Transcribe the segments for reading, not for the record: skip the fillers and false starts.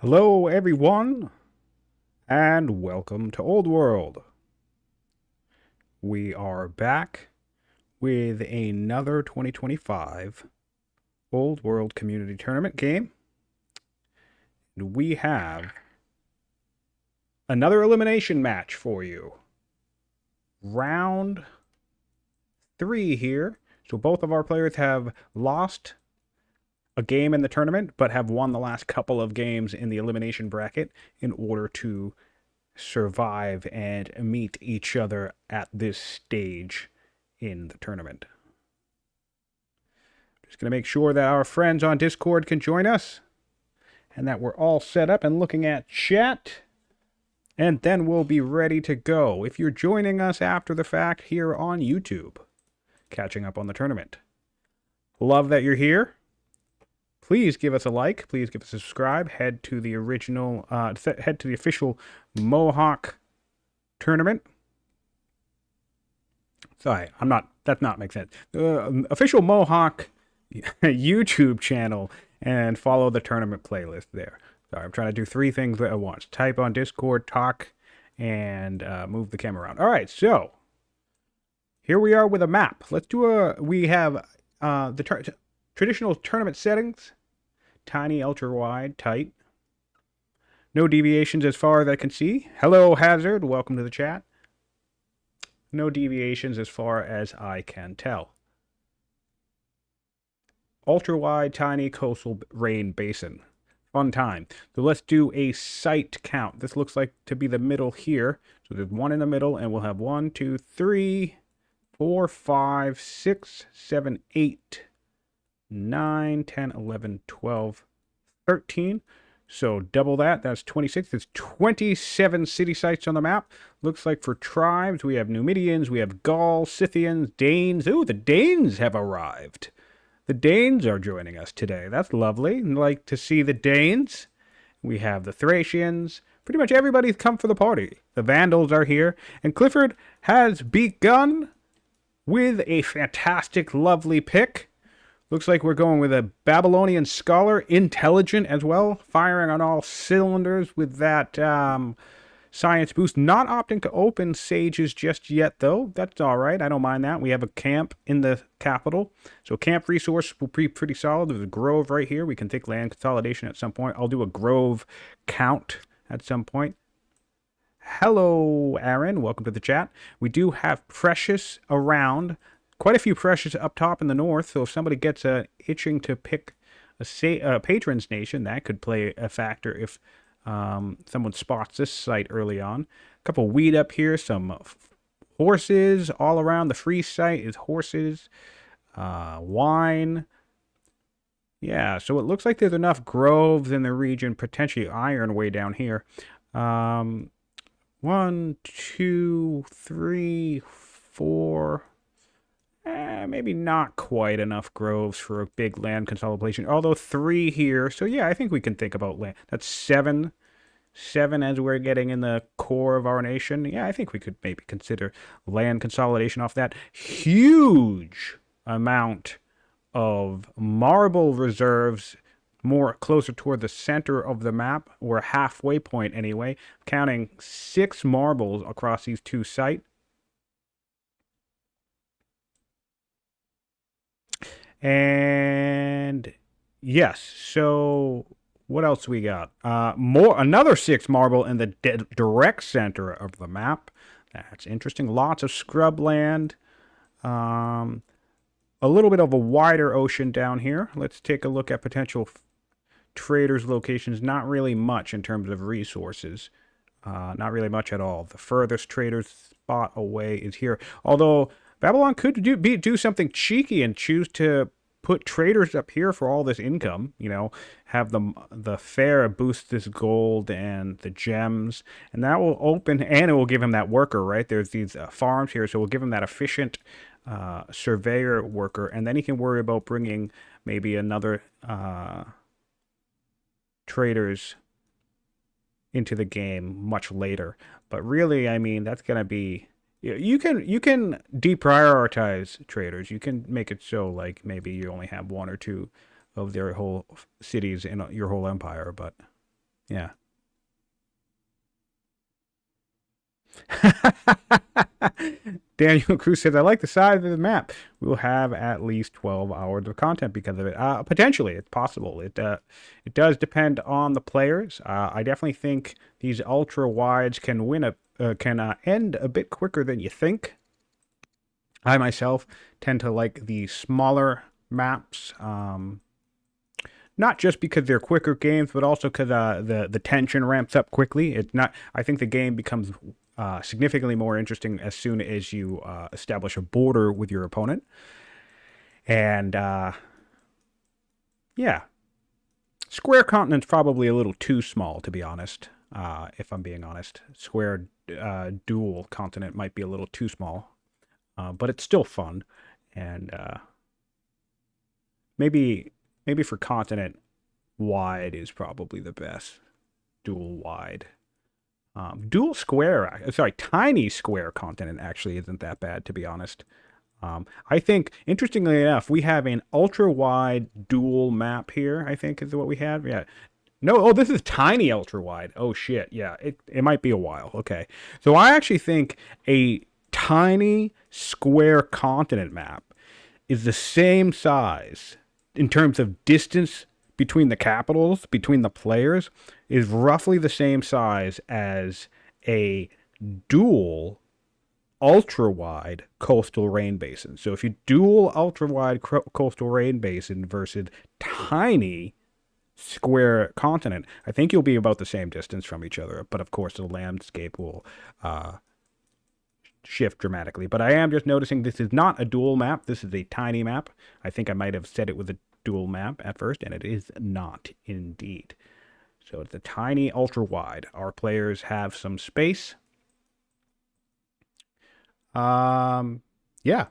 Hello, everyone, and welcome to Old World. We are back with another 2025 Old World Community Tournament game. And we have another elimination match for you. Round 3 here. So both of our players have lost a game in the tournament, but have won the last couple of games in the elimination bracket in order to survive and meet each other at this stage in the tournament. Just going to make sure that our friends on Discord can join us and that we're all set up and looking at chat, and then we'll be ready to go. If you're joining us after the fact here on YouTube, catching up on the tournament, love that you're here. Please give us a like. Please give us a subscribe. Head to the official Mohawk tournament. Sorry, that's not make sense. Official Mohawk YouTube channel and follow the tournament playlist there. Sorry, I'm trying to do 3 things at once. Type on Discord, talk, and move the camera around. All right, so here we are with a map. We have the traditional tournament settings. Tiny, ultra wide, tight. No deviations as far as I can see. Hello, Hazard. Welcome to the chat. No deviations as far as I can tell. Ultra wide, tiny, coastal rain basin. Fun time. So let's do a site count. This looks like to be the middle here. So there's one in the middle, and we'll have 1, 2, 3, 4, 5, 6, 7, 8. 9, 10, 11, 12, 13. So double that. That's 26. There's 27 city sites on the map. Looks like for tribes, we have Numidians, we have Gauls, Scythians, Danes. Ooh, the Danes have arrived. The Danes are joining us today. That's lovely. I'd like to see the Danes. We have the Thracians. Pretty much everybody's come for the party. The Vandals are here. And Clifford has begun with a fantastic, lovely pick. Looks like we're going with a Babylonian scholar, intelligent as well, firing on all cylinders with that science boost. Not opting to open sages just yet, though. That's all right. I don't mind that. We have a camp in the capital, so camp resource will be pretty solid. There's a grove right here. We can take land consolidation at some point. I'll do a grove count at some point. Hello, Aaron. Welcome to the chat. We do have Precious around. Quite a few Precious up top in the north, so if somebody gets itching to pick a Patron's Nation, that could play a factor if someone spots this site early on. A couple wheat up here, some horses all around. The free site is horses, wine. Yeah, so it looks like there's enough groves in the region, potentially iron way down here. 1, 2, 3, 4... maybe not quite enough groves for a big land consolidation. Although 3 here. So yeah, I think we can think about land. That's 7. 7 as we're getting in the core of our nation. Yeah, I think we could maybe consider land consolidation off that. Huge amount of marble reserves, more closer toward the center of the map, or halfway point anyway. Counting 6 marbles across these 2 sites. And yes, so what else we got? Another 6 marble in the direct center of the map. That's interesting. Lots of scrub land. A little bit of a wider ocean down here. Let's take a look at potential traders' locations. Not really much in terms of resources. Not really much at all. The furthest trader's spot away is here. Although Babylon could do something cheeky and choose to put traders up here for all this income, have the fair boost this gold and the gems, and that will open, and it will give him that worker, right? There's these farms here, so we'll give him that efficient surveyor worker, and then he can worry about bringing maybe another traders into the game much later. But really, I mean, that's going to be... You can deprioritize traders. You can make it so like maybe you only have 1 or 2 of their whole cities in your whole empire. But Yeah. Daniel Cruz says, I like the size of the map. We'll have at least 12 hours of content because of it. Potentially, it's possible. It does depend on the players. I definitely think these ultra wides can end a bit quicker than you think. I myself tend to like the smaller maps. Not just because they're quicker games, but also because the tension ramps up quickly. I think the game becomes significantly more interesting as soon as you establish a border with your opponent. And yeah, Square Continent's probably a little too small, to be honest. If I'm being honest, Square Dual Continent might be a little too small, but it's still fun. And maybe for continent, wide is probably the best. Dual wide. Tiny square continent actually isn't that bad, to be honest. I think, interestingly enough, we have an ultra-wide dual map here, I think is what we have. Yeah. No, this is tiny ultra-wide. Oh, shit. Yeah, it might be a while. Okay. So I actually think a tiny square continent map is the same size in terms of distance between the capitals, between the players, is roughly the same size as a dual ultra-wide coastal rain basin. So if you dual ultra-wide coastal rain basin versus tiny square continent, I think you'll be about the same distance from each other. But of course, the landscape will shift dramatically. But I am just noticing this is not a dual map. This is a tiny map. I think I might have said it was a dual map at first, and it is not indeed. So it's a tiny ultra wide. Our players have some space. Yeah. So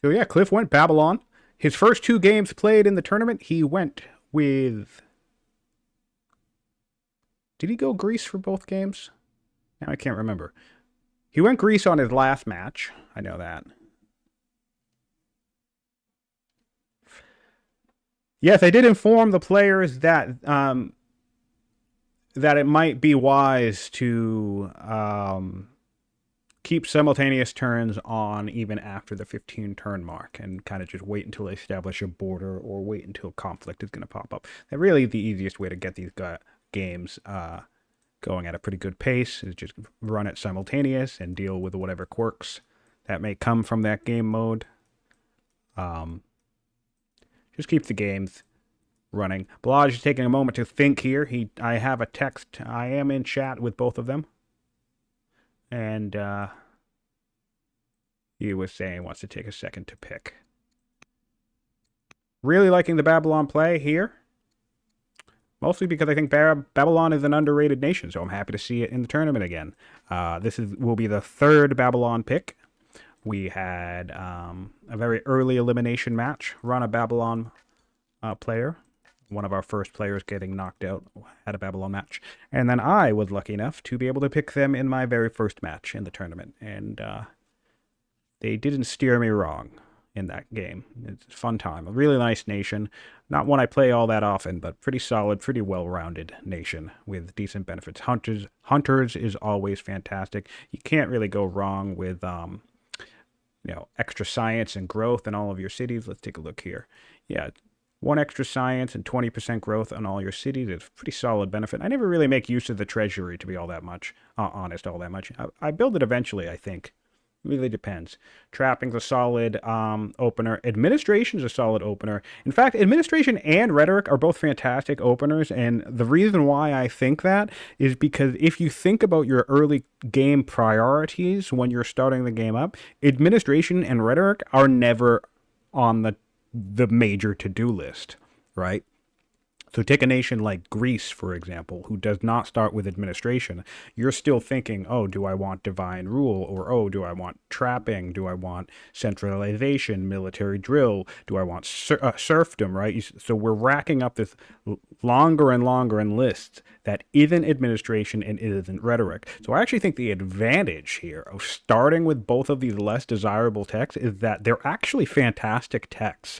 yeah, Cliff went Babylon. His first 2 games played in the tournament, he went with... Did he go Greece for both games? Now I can't remember. He went Greece on his last match. I know that. Yes, I did inform the players that that it might be wise to keep simultaneous turns on even after the 15 turn mark and kind of just wait until they establish a border or wait until conflict is going to pop up. That really the easiest way to get these games going at a pretty good pace is just run it simultaneous and deal with whatever quirks that may come from that game mode. Just keep the games running. Blaj is taking a moment to think here. I have a text. I am in chat with both of them. And he was saying he wants to take a second to pick. Really liking the Babylon play here. Mostly because I think Babylon is an underrated nation, so I'm happy to see it in the tournament again. This will be the 3rd Babylon pick. We had a very early elimination match, run a Babylon player. One of our first players getting knocked out at a Babylon match. And then I was lucky enough to be able to pick them in my very first match in the tournament. And they didn't steer me wrong in that game. It's a fun time. A really nice nation. Not one I play all that often, but pretty solid, pretty well-rounded nation with decent benefits. Hunters is always fantastic. You can't really go wrong with extra science and growth in all of your cities. Let's take a look here. Yeah, 1 extra science and 20% growth on all your cities is pretty solid benefit. I never really make use of the treasury, to be all that much honest. I build it eventually, I think. It really depends. Trapping's a solid opener. Administration's a solid opener. In fact, administration and rhetoric are both fantastic openers, and the reason why I think that is because if you think about your early game priorities when you're starting the game up, administration and rhetoric are never on the major to-do list, right? So take a nation like Greece, for example, who does not start with administration. You're still thinking, oh, do I want divine rule? Or, oh, do I want trapping? Do I want centralization, military drill? Do I want serfdom, right? So we're racking up this longer and longer in lists that isn't administration and isn't rhetoric. So I actually think the advantage here of starting with both of these less desirable texts is that they're actually fantastic texts.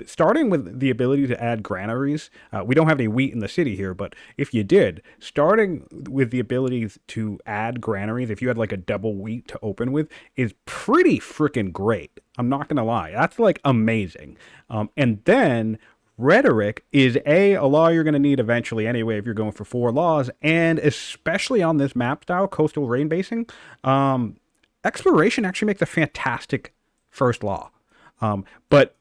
Starting with the ability to add granaries, we don't have any wheat in the city here, but if you did, starting with the ability to add granaries, if you had like a double wheat to open with, is pretty freaking great. I'm not going to lie. That's like amazing. And then rhetoric is a law you're going to need eventually anyway if you're going for 4 laws, and especially on this map style, coastal rain basing, exploration actually makes a fantastic first law. But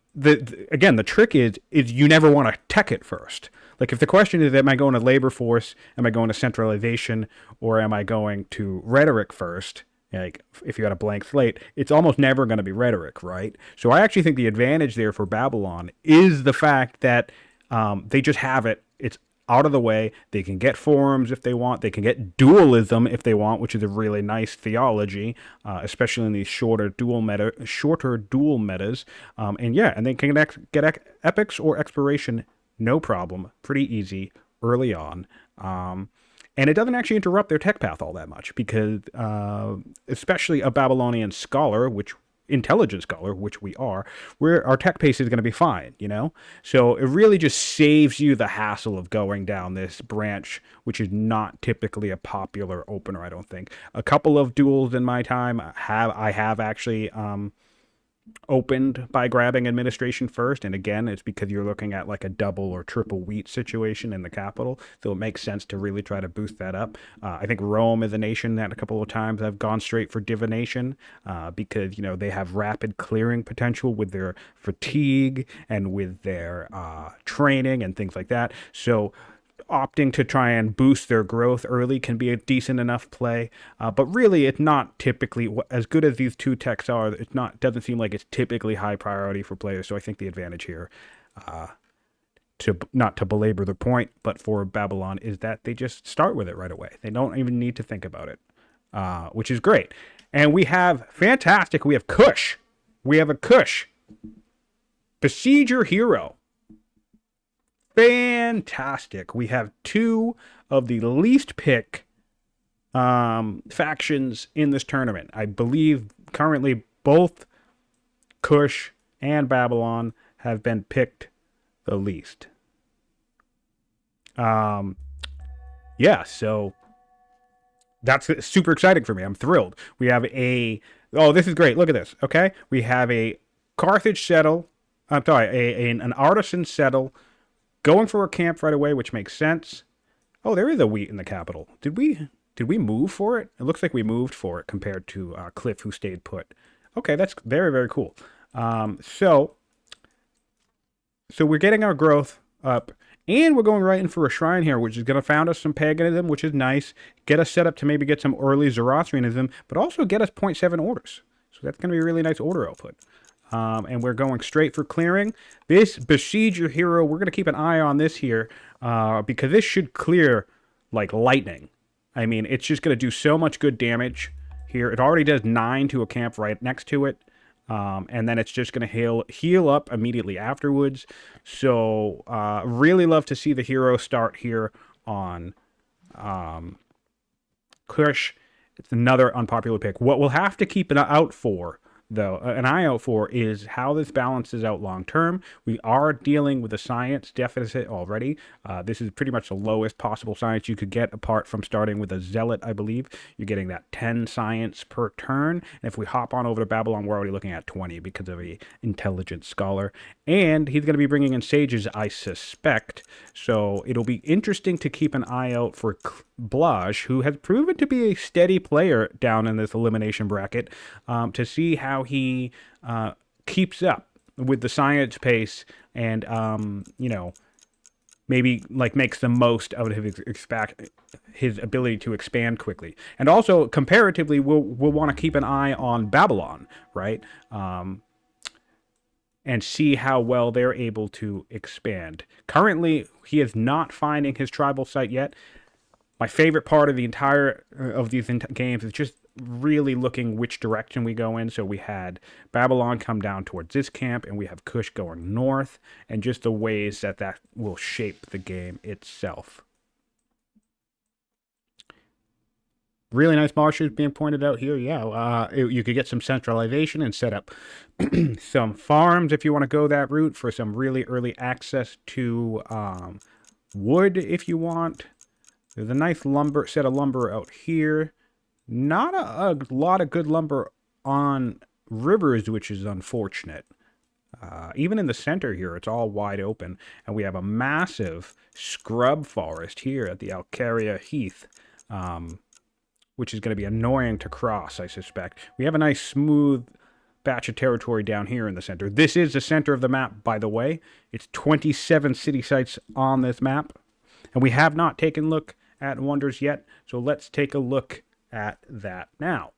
again, the trick is you never want to tech it first. Like if the question is, am I going to labor force, am I going to centralization, or am I going to rhetoric first? Like if you had a blank slate, it's almost never going to be rhetoric, right? So I actually think the advantage there for Babylon is the fact that they just have it. It's out of the way. They can get forums if they want. They can get dualism if they want, which is a really nice theology, especially in these shorter dual metas. And they can get epics or exploration, no problem, pretty easy early on. And it doesn't actually interrupt their tech path all that much because, especially a Babylonian scholar, intelligent scholar, which we are, where our tech pace is going to be fine, you know? So it really just saves you the hassle of going down this branch, which is not typically a popular opener, I don't think. A couple of duels in my time I have actually opened by grabbing administration first, and again, it's because you're looking at like a double or triple wheat situation in the capital, so it makes sense to really try to boost that up. I think Rome is a nation that a couple of times I've gone straight for divination because, you know, they have rapid clearing potential with their fatigue and with their training and things like that. So opting to try and boost their growth early can be a decent enough play, but really it's not typically, as good as these two techs are, doesn't seem like it's typically high priority for players. So I think the advantage here, not to belabor the point, but for Babylon, is that they just start with it right away. They don't even need to think about it, which is great. And we have Kush. We have a Kush. Besieger hero. Fantastic. We have 2 of the least pick factions in this tournament. I believe currently both Kush and Babylon have been picked the least. So that's super exciting for me. I'm thrilled. We have this is great. Look at this. Okay. We have a Carthage settle. I'm sorry, an artisan settle. Going for a camp right away, which makes sense. Oh, there is a wheat in the capital. Did we move for it? It looks like we moved for it compared to Cliff, who stayed put. Okay, that's very, very cool. So we're getting our growth up, and we're going right in for a shrine here, which is going to found us some paganism, which is nice. Get us set up to maybe get some early Zoroastrianism, but also get us 0.7 orders. So that's going to be a really nice order output. And we're going straight for clearing. This Besieger hero, we're going to keep an eye on this here because this should clear like lightning. I mean, it's just going to do so much good damage here. It already does 9 to a camp right next to it. And then it's just going to heal up immediately afterwards. So really love to see the hero start here on Kush. It's another unpopular pick. What we'll have to keep an eye out for is how this balances out long term. We are dealing with a science deficit already. This is pretty much the lowest possible science you could get, apart from starting with a zealot, I believe. You're getting that 10 science per turn. And if we hop on over to Babylon, we're already looking at 20 because of a intelligent scholar. And he's going to be bringing in sages, I suspect. So it'll be interesting to keep an eye out for Blaj, who has proven to be a steady player down in this elimination bracket, to see how he keeps up with the science pace and, maybe like makes the most out of his ability to expand quickly. And also, comparatively, we'll want to keep an eye on Babylon, right? And see how well they're able to expand. Currently, he is not finding his tribal site yet. My favorite part of the entire of these games is just really looking which direction we go in. So we had Babylon come down towards this camp, and we have Kush going north, and just the ways that will shape the game itself. Really nice marshes being pointed out here. Yeah, you could get some centralization and set up some farms if you want to go that route for some really early access to wood if you want. There's a nice set of lumber out here. Not a lot of good lumber on rivers, which is unfortunate. Even in the center here, it's all wide open. And we have a massive scrub forest here at the Alcaria Heath, which is going to be annoying to cross, I suspect. We have a nice smooth batch of territory down here in the center. This is the center of the map, by the way. It's 27 city sites on this map. And we have not taken a look at wonders yet, so let's take a look at that now.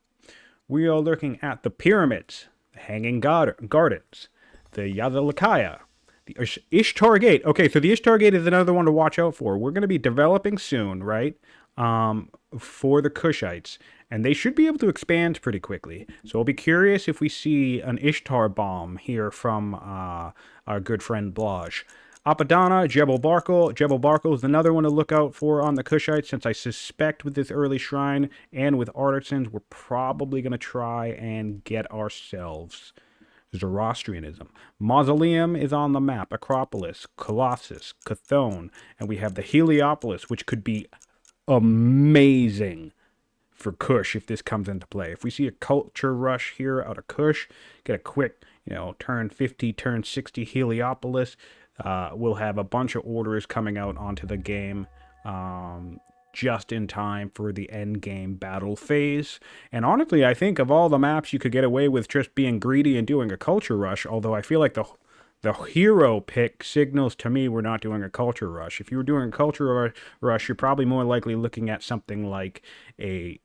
We are looking at the pyramids, the Hanging Gardens, the Yazilikaya, the Ishtar Gate. Okay, so the Ishtar Gate is another one to watch out for. We're going to be developing soon, right, for the Kushites, and they should be able to expand pretty quickly. So I'll be curious if we see an Ishtar bomb here from our good friend Blaj. Apadana, Jebel Barkal. Jebel Barkal is another one to look out for on the Kushites, since I suspect with this early shrine and with artisans, we're probably going to try and get ourselves Zoroastrianism. Mausoleum is on the map. Acropolis, Colossus, Chthon, and we have the Heliopolis, which could be amazing for Kush if this comes into play. If we see a culture rush here out of Kush, get a quick, turn 50, turn 60 Heliopolis, we'll have a bunch of orders coming out onto the game just in time for the end game battle phase. And honestly, I think of all the maps you could get away with just being greedy and doing a culture rush, although I feel like the hero pick signals to me we're not doing a culture rush. If you were doing a culture rush, you're probably more likely looking at something like a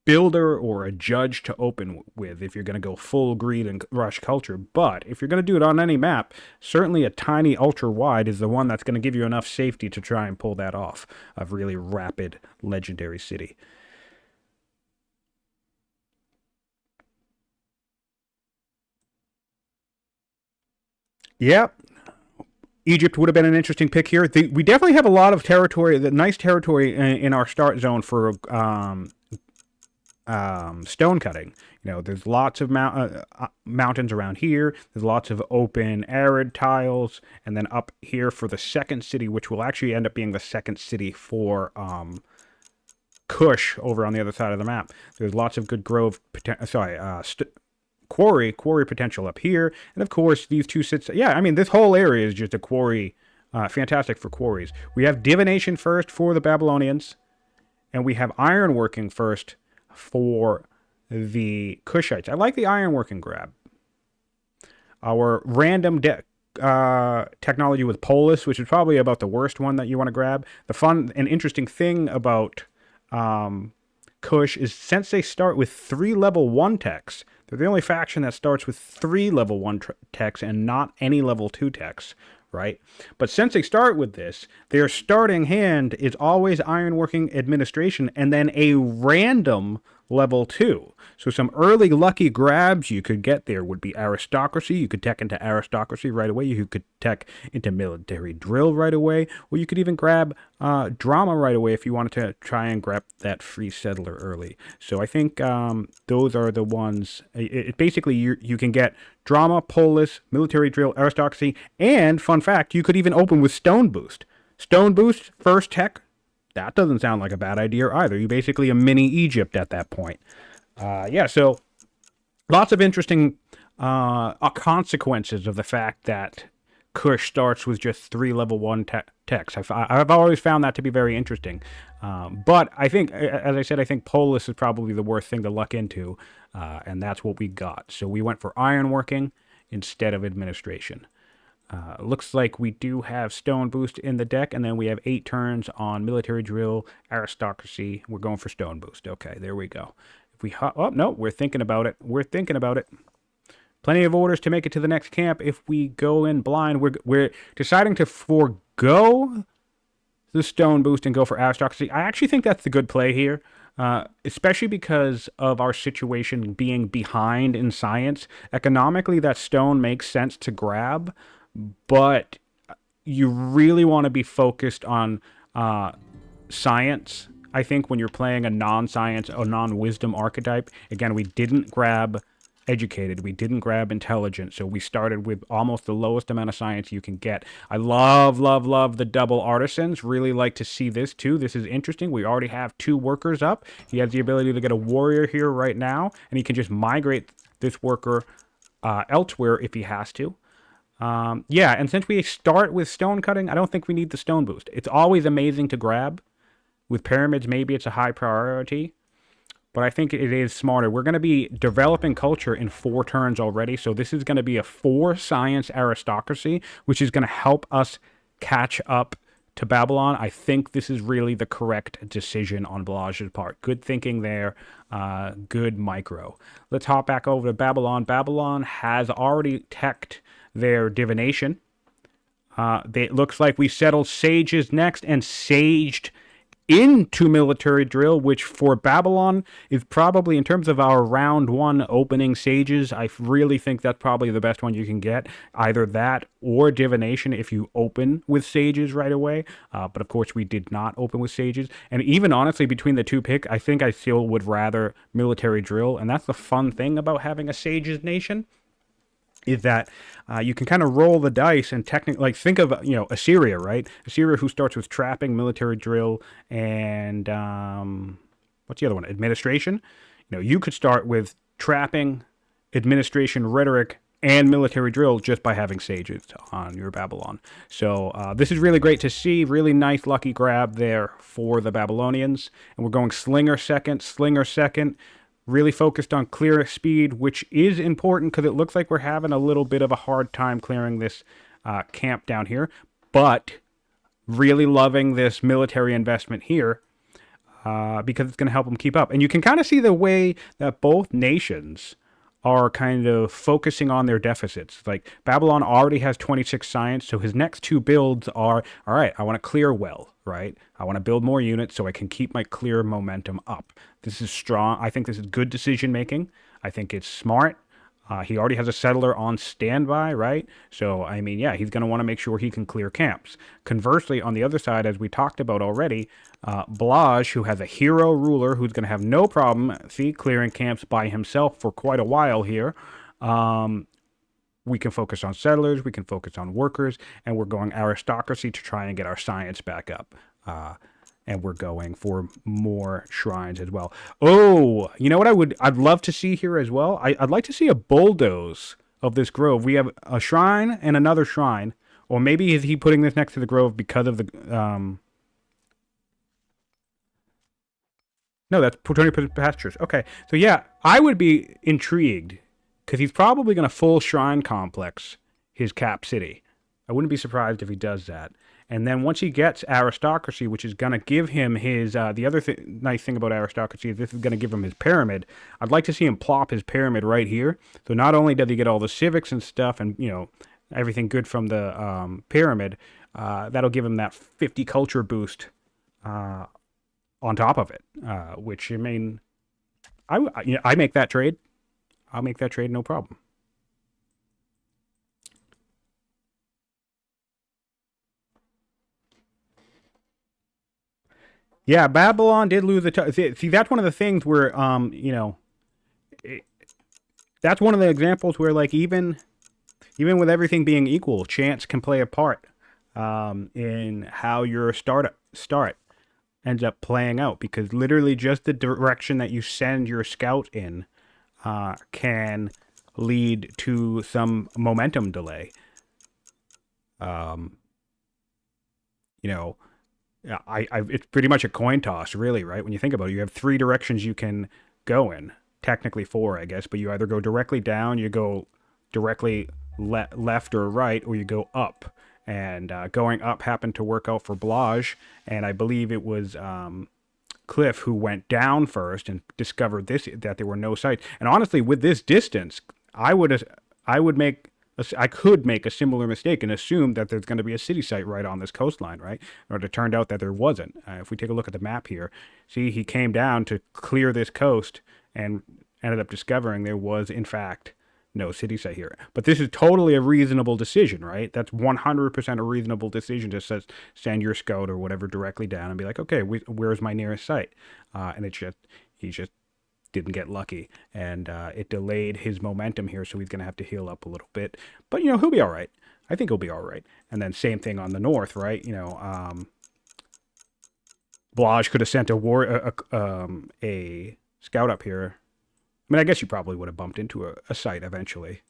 builder or a judge to open with if you're going to go full greed and rush culture. But if you're going to do it on any map, certainly a tiny ultra wide is the one that's going to give you enough safety to try and pull that off. A really rapid legendary city. Yeah, Egypt would have been an interesting pick here. We definitely have a lot of territory, the nice territory in our start zone for stone cutting. There's lots of mountains around here. There's lots of open arid tiles, and then up here for the second city, which will actually end up being the second city for Kush over on the other side of the map. There's lots of good quarry potential up here, and of course these two sits. Yeah, I mean this whole area is just a quarry, fantastic for quarries. We have divination first for the Babylonians, and we have ironworking first for the Kushites. I like the ironworking grab. Our random technology with Polis, which is probably about the worst one that you want to grab. The fun and interesting thing about Kush is since they start with 3 level 1 techs, they're the only faction that starts with 3 level 1 techs and not any level 2 techs, right? But since they start with this, their starting hand is always ironworking administration and then a random level 2. So some early lucky grabs you could get there would be aristocracy. You could tech into aristocracy right away. You could tech into military drill right away. Or you could even grab drama right away if you wanted to try and grab that free settler early. So I think those are the ones. Basically, you can get drama, polis, military drill, aristocracy, and fun fact, you could even open with stone boost. Stone boost, first tech. That doesn't sound like a bad idea either. You're basically a mini Egypt at that point. So lots of interesting consequences of the fact that Kush starts with just 3 level 1 techs. I've always found that to be very interesting. But I think, as I said, I think Polis is probably the worst thing to luck into, and that's what we got. So we went for ironworking instead of administration. Looks like we do have stone boost in the deck, and then we have 8 turns on military drill, aristocracy. We're going for stone boost. Okay, there we go. If we we're thinking about it. We're thinking about it. Plenty of orders to make it to the next camp. If we go in blind, we're deciding to forego the stone boost and go for aristocracy. I actually think that's the good play here, especially because of our situation being behind in science. Economically, that stone makes sense to grab, but you really want to be focused on science, I think, when you're playing a non-science or non-wisdom archetype. Again, we didn't grab educated. We didn't grab intelligent, so we started with almost the lowest amount of science you can get. I love, love, love the double artisans. Really like to see this too. This is interesting. We already have 2 workers up. He has the ability to get a warrior here right now, and he can just migrate this worker elsewhere if he has to. Yeah, and since we start with stone cutting, I don't think we need the stone boost. It's always amazing to grab. With pyramids, maybe it's a high priority, but I think it is smarter. We're going to be developing culture in 4 turns already, so this is going to be a 4 science aristocracy, which is going to help us catch up to Babylon. I think this is really the correct decision on Blaj's part. Good thinking there. Good micro. Let's hop back over to Babylon. Babylon has already teched their divination. It looks like we settled sages next and saged into military drill, which for Babylon is probably, in terms of our round 1 opening sages, I really think that's probably the best one you can get. Either that or divination if you open with sages right away. But of course we did not open with sages. And even honestly, between the 2 pick, I think I still would rather military drill. And that's the fun thing about having a sages nation, is that you can kind of roll the dice and technically, like, think of, Assyria, right? Assyria, who starts with trapping, military drill, and what's the other one? Administration. You could start with trapping, administration, rhetoric, and military drill just by having sages on your Babylon. So this is really great to see. Really nice lucky grab there for the Babylonians. And we're going slinger second. Really focused on clear speed, which is important because it looks like we're having a little bit of a hard time clearing this camp down here. But really loving this military investment here because it's going to help them keep up. And you can kind of see the way that both nations are kind of focusing on their deficits. Like, Babylon already has 26 science, so his next 2 builds are, all right, I want to clear well, right? I want to build more units so I can keep my clear momentum up. This is strong. I think this is good decision making. I think it's smart. He already has a settler on standby, right? So, I mean, yeah, he's going to want to make sure he can clear camps. Conversely, on the other side, as we talked about already, Blaj, who has a hero ruler who's going to have no problem, clearing camps by himself for quite a while here. We can focus on settlers, we can focus on workers, and we're going aristocracy to try and get our science back up. And we're going for more shrines as well. Oh, you know what I'd love to see here as well? I'd like to see a bulldoze of this grove. We have a shrine and another shrine. Or maybe is he putting this next to the grove because of the... No, that's Plutonian Pastures. Okay, so yeah, I would be intrigued because he's probably going to full shrine complex his cap city. I wouldn't be surprised if he does that. And then once he gets aristocracy, which is going to give him his, the other nice thing about aristocracy is this is going to give him his pyramid. I'd like to see him plop his pyramid right here. So not only does he get all the civics and stuff and, everything good from the pyramid, that'll give him that 50 culture boost on top of it, which, I mean, I make that trade. I'll make that trade, no problem. Yeah, Babylon did lose a see, that's one of the things where, that's one of the examples where, like, even with everything being equal, chance can play a part in how your start ends up playing out. Because literally just the direction that you send your scout in can lead to some momentum delay. It's pretty much a coin toss, really, right? When you think about it, you have 3 directions you can go in. Technically 4, I guess, but you either go directly down, you go directly left or right, or you go up. And going up happened to work out for Blaj, and I believe it was Cliff who went down first and discovered that there were no sites. And honestly, with this distance, I could make a similar mistake and assume that there's going to be a city site right on this coastline, right? Or it turned out that there wasn't. If we take a look at the map here, see, he came down to clear this coast and ended up discovering there was, in fact, no city site here. But this is totally a reasonable decision, right? That's 100% a reasonable decision to send your scout or whatever directly down and be like, okay, where's my nearest site? And he just didn't get lucky, and it delayed his momentum here, so he's going to have to heal up a little bit. But, you know, he'll be all right. I think he'll be all right. And then same thing on the north, right? You know, Blaj could have sent a scout up here. I mean, I guess you probably would have bumped into a site eventually.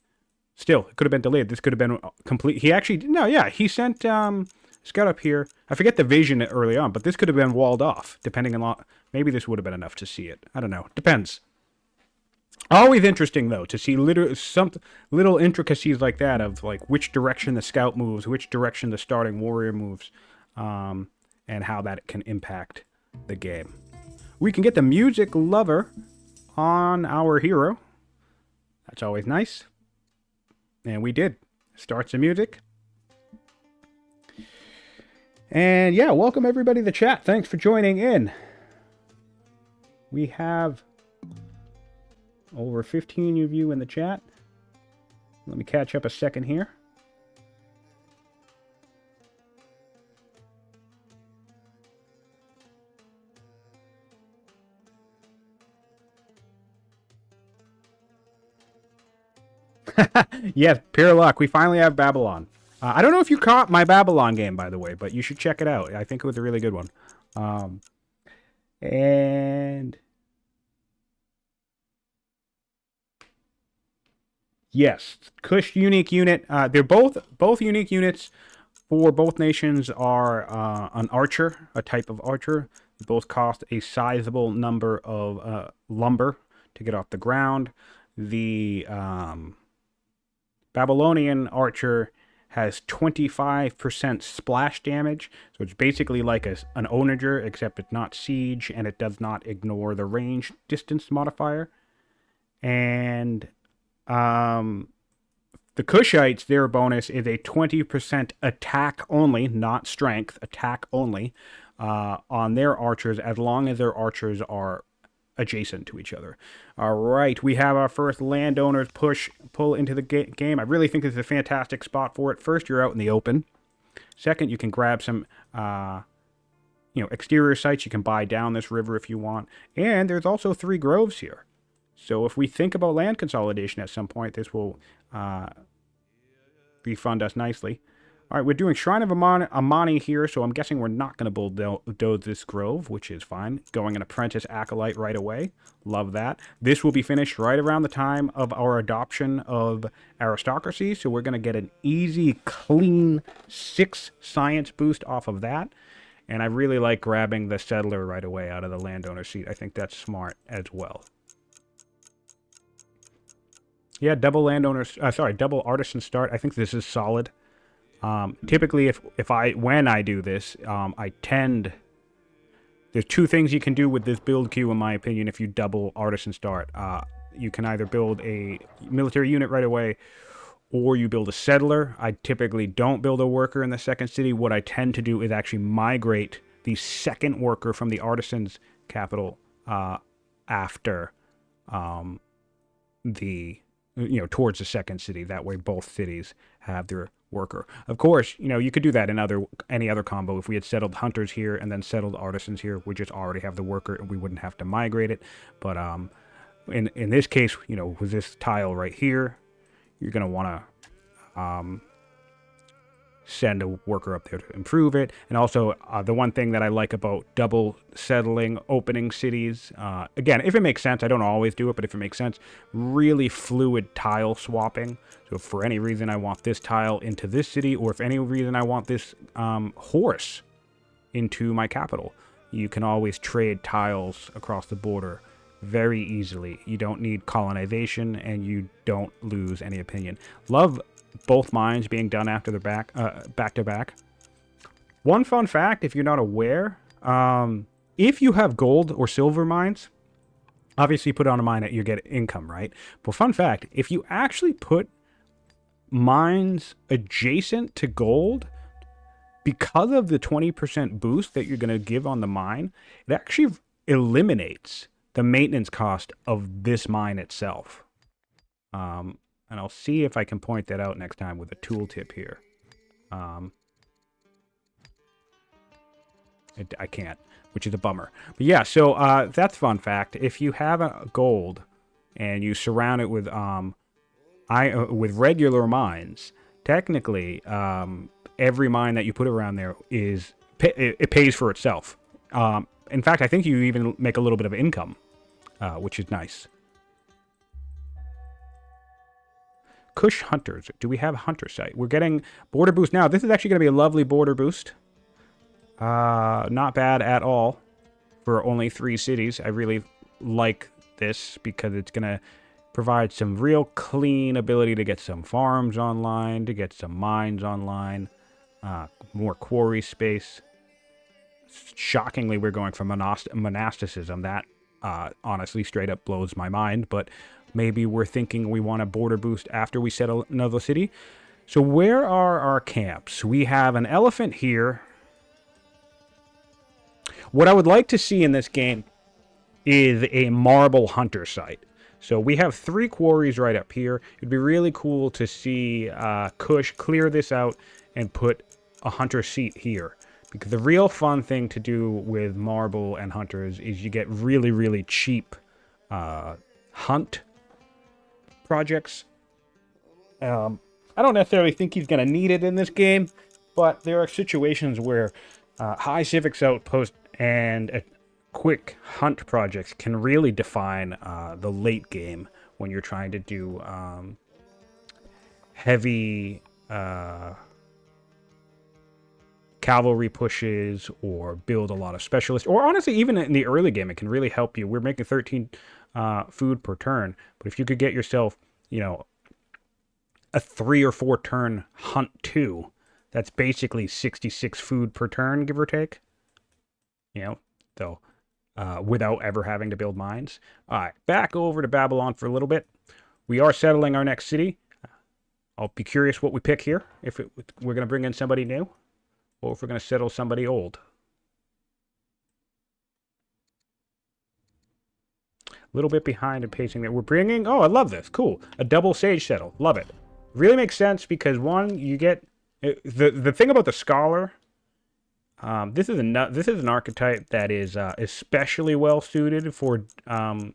Still, it could have been delayed. This could have been complete. He actually, no, yeah, he sent scout up here. I forget the vision early on, but this could have been walled off, depending on, maybe this would have been enough to see it. I don't know. Depends. Always interesting, though, to see some little intricacies like that of, like, which direction the scout moves, which direction the starting warrior moves, and how that can impact the game. We can get the music lover on our hero. That's always nice. And we did. Start some music. And yeah, welcome everybody to the chat. Thanks for joining in. We have over 15 of you in the chat. Let me catch up a second here. Yes, pure luck. We finally have Babylon. I don't know if you caught my Babylon game, by the way, but you should check it out. I think it was a really good one. And yes, Kush unique unit. They're both unique units for both nations are an archer, a type of archer. They both cost a sizable number of lumber to get off the ground. The Babylonian archer has 25% splash damage, so it's basically like an onager, except it's not siege, and it does not ignore the range distance modifier. And the Kushites, their bonus is a 20% attack only, not strength, attack only, on their archers, as long as their archers are adjacent to each other. All right, we have our first landowners pull into the game. I really think this is a fantastic spot for it. First, you're out in the open. Second, you can grab some exterior sites. You can buy down this river if you want. And there's also 3 groves here. So if we think about land consolidation at some point, this will refund us nicely. All right, we're doing Shrine of Amani here, so I'm guessing we're not going to bulldoze this grove, which is fine. Going an Apprentice Acolyte right away. Love that. This will be finished right around the time of our adoption of aristocracy, so we're going to get an easy, clean 6 science boost off of that. And I really like grabbing the settler right away out of the landowner seat. I think that's smart as well. Yeah, double artisan start. I think this is solid. Typically, when I do this, I tend... There's 2 things you can do with this build queue, in my opinion, if you double artisan start. You can either build a military unit right away, or you build a settler. I typically don't build a worker in the second city. What I tend to do is actually migrate the second worker from the artisan's capital after towards the second city. That way both cities have their worker. Of course, you could do that in any other combo. If we had settled hunters here and then settled artisans here, we just already have the worker and we wouldn't have to migrate it. But in this case, with this tile right here, you're going to want to send a worker up there to improve it. And also, the one thing that I like about double settling opening cities, again, if it makes sense, I don't always do it, but if it makes sense, really fluid tile swapping. So if for any reason I want this tile into this city, or if any reason I want this horse into my capital, you can always trade tiles across the border very easily. You don't need colonization, and you don't lose any opinion. Love both mines being done after the back to back. One fun fact, if you're not aware, if you have gold or silver mines, obviously you put on a mine, you get income, right? But fun fact, if you actually put mines adjacent to gold, because of the 20% boost that you're going to give on the mine, it actually eliminates the maintenance cost of this mine itself. And I'll see if I can point that out next time with a tooltip here. I can't. which is a bummer. But yeah, so that's a fun fact. If you have a gold and you surround it with with regular mines, technically every mine that you put around there it pays for itself. In fact, I think you even make a little bit of income, which is nice. Kush Hunters. Do we have a hunter site? We're getting border boost now. This is actually going to be a lovely border boost. Not bad at all for only 3 cities. I really like this because it's going to provide some real clean ability to get some farms online, to get some mines online, more quarry space. Shockingly, we're going from monasticism. That honestly straight up blows my mind, but maybe we're thinking we want a border boost after we settle another city. So where are our camps? We have an elephant here. What I would like to see in this game is a marble hunter site. So we have 3 quarries right up here. It'd be really cool to see Kush clear this out and put a hunter seat here. Because the real fun thing to do with marble and hunters is you get really, really cheap hunt projects. I don't necessarily think he's going to need it in this game, but there are situations where high civics outpost and quick hunt projects can really define the late game when you're trying to do heavy cavalry pushes or build a lot of specialists, or honestly even in the early game it can really help you. We're making 13 food per turn, but if you could get yourself, you know, a 3 or 4 turn hunt 2, that's basically 66 food per turn, give or take, you know, so without ever having to build mines. All right, back over to Babylon for a little bit. We are settling our next city. I'll be curious what we pick here, if we're going to bring in somebody new or if we're going to settle somebody old. A little bit behind in pacing there. We're bringing, oh, I love this. Cool. A double sage settle. Love it. Really makes sense because, one, you get the thing about the scholar. This is an archetype that is especially well suited for kind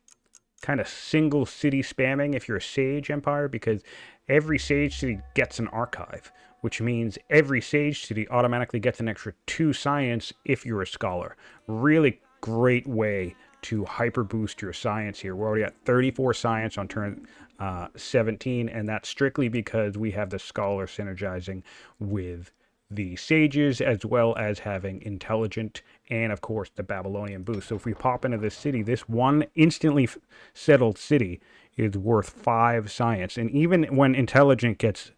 of single city spamming if you're a sage empire, because every sage city gets an archive, which means every sage city automatically gets an extra 2 science if you're a scholar. Really great way to hyper boost your science here. We're already at 34 science on turn 17, and that's strictly because we have the scholar synergizing with the sages, as well as having intelligent and of course the Babylonian boost. So if we pop into this city, this one instantly settled city is worth 5 science, and even when intelligent gets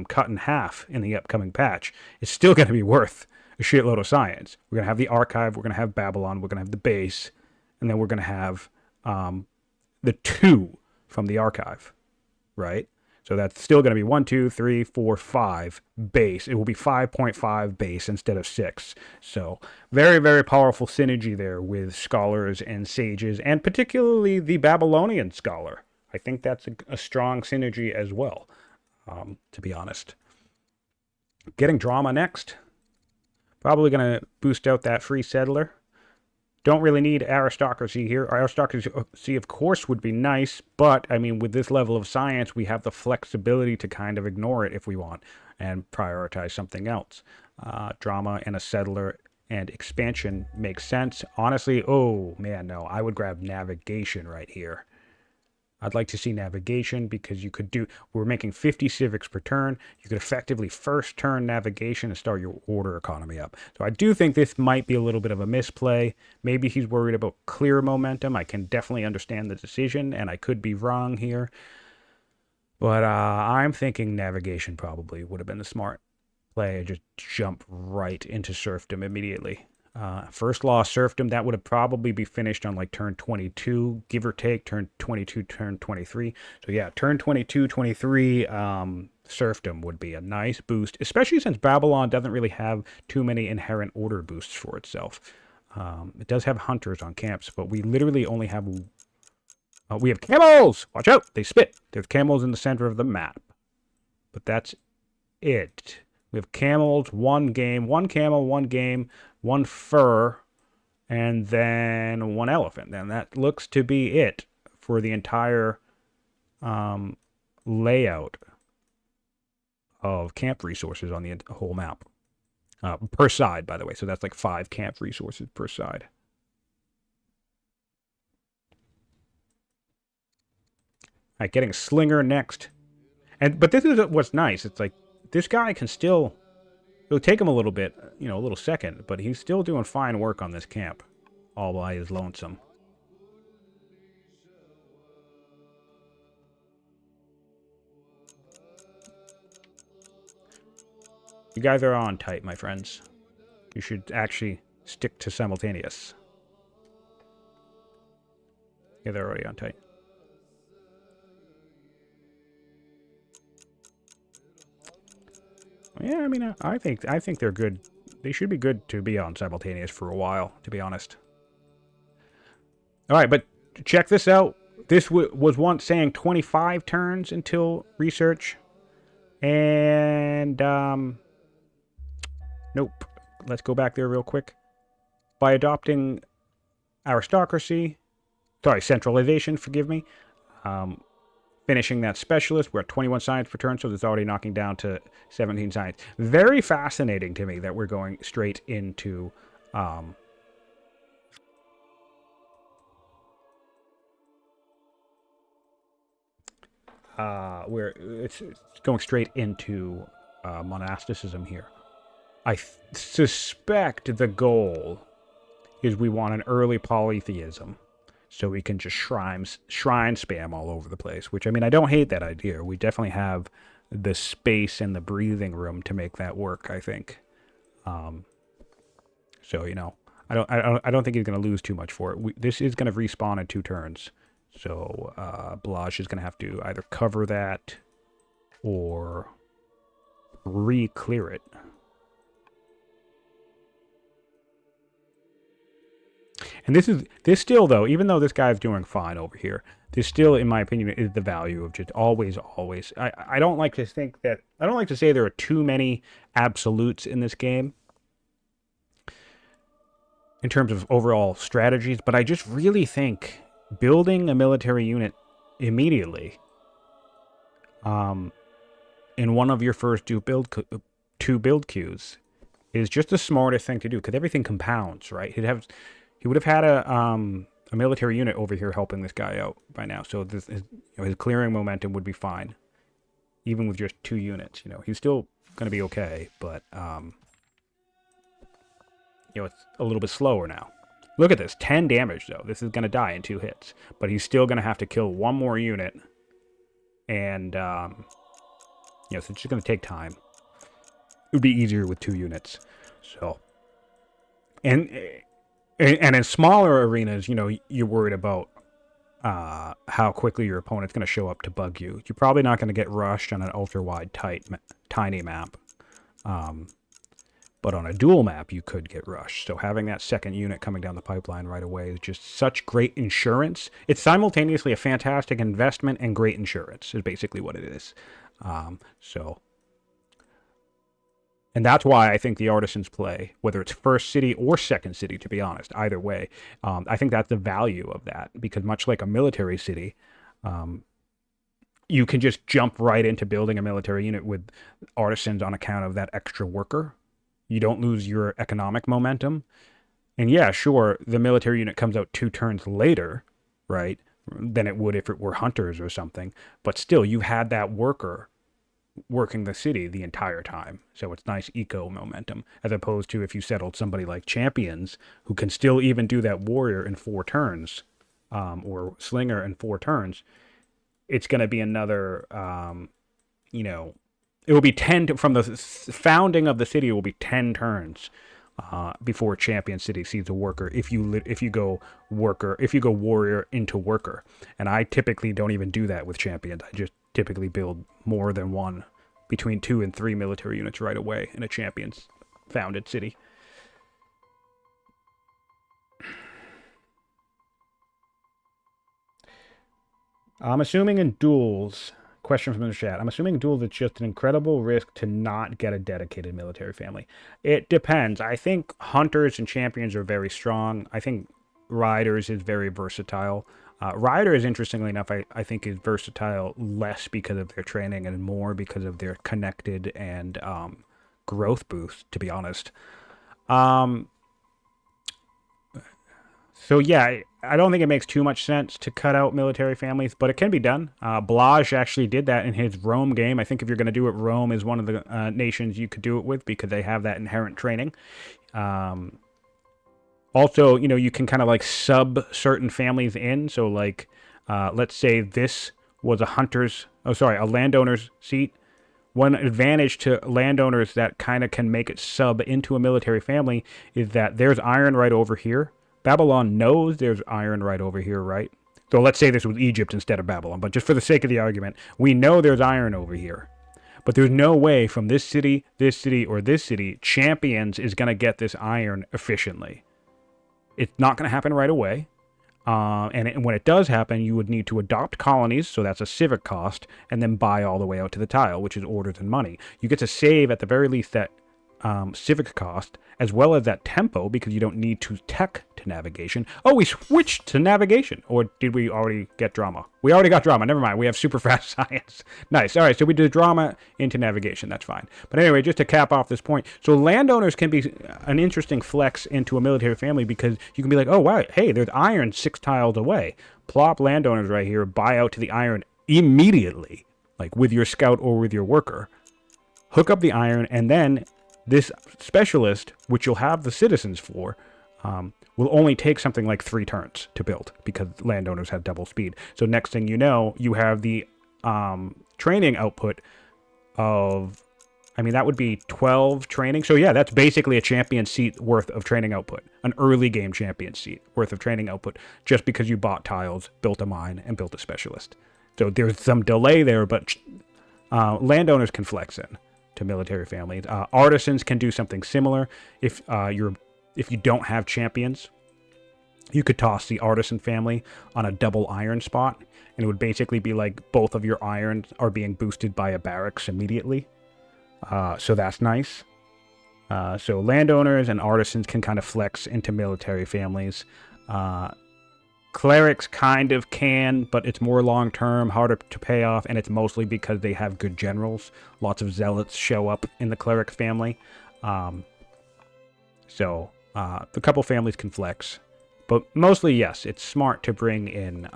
cut in half in the upcoming patch, it's still going to be worth a shitload of science. We're going to have the archive, we're going to have Babylon, we're going to have the base, and then we're going to have the 2 from the archive, right? So that's still going to be 1, 2, 3, 4, 5 base. It will be 5.5 base instead of 6. So very, very powerful synergy there with scholars and sages, and particularly the Babylonian scholar. I think that's a strong synergy as well, to be honest. Getting drama next. Probably going to boost out that free settler. Don't really need aristocracy here. Aristocracy, of course, would be nice, but, I mean, with this level of science, we have the flexibility to kind of ignore it if we want and prioritize something else. Drama and a settler and expansion makes sense. Honestly, oh, man, no. I would grab navigation right here. I'd like to see navigation because you could do, we're making 50 civics per turn. You could effectively first turn navigation and start your order economy up. So I do think this might be a little bit of a misplay. Maybe he's worried about clear momentum. I can definitely understand the decision, and I could be wrong here. But I'm thinking navigation probably would have been the smart play. Just jump right into serfdom immediately. First law serfdom, that would have probably be finished on like turn 22, give or take, turn 22, turn 23. So yeah, turn 22, 23, serfdom would be a nice boost, especially since Babylon doesn't really have too many inherent order boosts for itself. It does have hunters on camps, but we literally only have, we have camels! Watch out, they spit. There's camels in the center of the map. But that's it. We have camels, 1 game, 1 camel, 1 game, 1 fur, and then 1 elephant. And that looks to be it for the entire layout of camp resources on the whole map. Per side, by the way. So that's like 5 camp resources per side. All right, getting Slinger next. But this is what's nice. It's like, this guy can still... It'll take him a little bit, a little second, but he's still doing fine work on this camp, all by his lonesome. You guys are on tight, my friends. You should actually stick to simultaneous. Yeah, they're already on tight. Yeah, I mean, I think they're good. They should be good to be on simultaneous for a while, to be honest. All right, but check this out. This was once saying 25 turns until research. And, nope. Let's go back there real quick. By adopting aristocracy, centralization, forgive me, finishing that specialist, we're at 21 science per turn, so it's already knocking down to 17 science. Very fascinating to me that we're going straight into where it's going straight into monasticism here. I suspect the goal is we want an early polytheism, so we can just shrine spam all over the place, which, I mean, I don't hate that idea. We definitely have the space and the breathing room to make that work, I think. So, I don't think he's going to lose too much for it. This is going to respawn in 2 turns. So, Blaj is going to have to either cover that or re-clear it. And this still, though, even though this guy's doing fine over here, this still, in my opinion, is the value of just always. I don't like to think that, I don't like to say there are too many absolutes in this game in terms of overall strategies, but I just really think building a military unit immediately in one of your first 2 build queues is just the smartest thing to do, because everything compounds, right? He would have had a military unit over here helping this guy out by now, so his clearing momentum would be fine, even with just 2 units. He's still going to be okay, but it's a little bit slower now. Look at this, 10 damage though. This is going to die in 2 hits, but he's still going to have to kill 1 more unit, and so it's just going to take time. It would be easier with 2 units. So, and in smaller arenas, you're worried about how quickly your opponent's going to show up to bug you. You're probably not going to get rushed on an ultra-wide, tiny map. But on a dual map, you could get rushed. So having that second unit coming down the pipeline right away is just such great insurance. It's simultaneously a fantastic investment and great insurance, is basically what it is. And that's why I think the artisans play, whether it's first city or second city, to be honest, either way. I think that's the value of that, because much like a military city, you can just jump right into building a military unit with artisans on account of that extra worker. You don't lose your economic momentum. And yeah, sure, the military unit comes out 2 turns later, right, than it would if it were hunters or something. But still, you had that worker working the city the entire time. So it's nice eco momentum, as opposed to if you settled somebody like champions, who can still even do that warrior in 4 turns, or slinger in 4 turns. It's going to be another, it will be 10 from the founding of the city. It will be 10 turns before Champion City sees a worker. If you go warrior into worker, and I typically don't even do that with champions. I just typically build more than 1, between 2 and 3 military units right away in a champion's founded city. I'm assuming in duels, question from the chat. I'm assuming duels is just an incredible risk to not get a dedicated military family. It depends. I think hunters and champions are very strong. I think riders is very versatile. Riders, interestingly enough, I think is versatile less because of their training and more because of their connected and growth boost, to be honest. So yeah, I don't think it makes too much sense to cut out military families, but it can be done. Blaj actually did that in his Rome game. I think if you're going to do it, Rome is one of the nations you could do it with because they have that inherent training. Also, you know, you can kind of like sub certain families in. So like, let's say this was a landowner's seat. One advantage to landowners that kind of can make it sub into a military family is that there's iron right over here. Babylon knows there's iron right over here, right? So let's say this was Egypt instead of Babylon, but just for the sake of the argument, we know there's iron over here. But there's no way from this city, or this city, Champions is going to get this iron efficiently. It's not going to happen right away. When it does happen, you would need to adopt colonies, so that's a civic cost, and then buy all the way out to the tile, which is orders and money. You get to save, at the very least, that civic cost, as well as that tempo, because you don't need to tech to navigation. Oh, we switched to navigation. Or did we already get drama? We already got drama. Never mind. We have super fast science. Nice. All right, so we did drama into navigation. That's fine. But anyway, just to cap off this point. So landowners can be an interesting flex into a military family because you can be like, oh, wow, hey, there's iron 6 tiles away. Plop landowners right here, buy out to the iron immediately, like with your scout or with your worker. Hook up the iron, and then this specialist, which you'll have the citizens for, will only take something like 3 turns to build because landowners have double speed. So next thing you know, you have the training output of, I mean, that would be 12 training. So yeah, that's basically a champion seat worth of training output. An early game champion seat worth of training output just because you bought tiles, built a mine, and built a specialist. So there's some delay there, but landowners can flex in to military families. Artisans can do something similar. If you don't have champions, you could toss the artisan family on a double iron spot, and it would basically be like both of your irons are being boosted by a barracks immediately. So that's nice. So landowners and artisans can kind of flex into military families. Clerics kind of can, but it's more long-term, harder to pay off, and it's mostly because they have good generals. Lots of zealots show up in the cleric family. So the couple families can flex. But mostly, yes, it's smart to bring in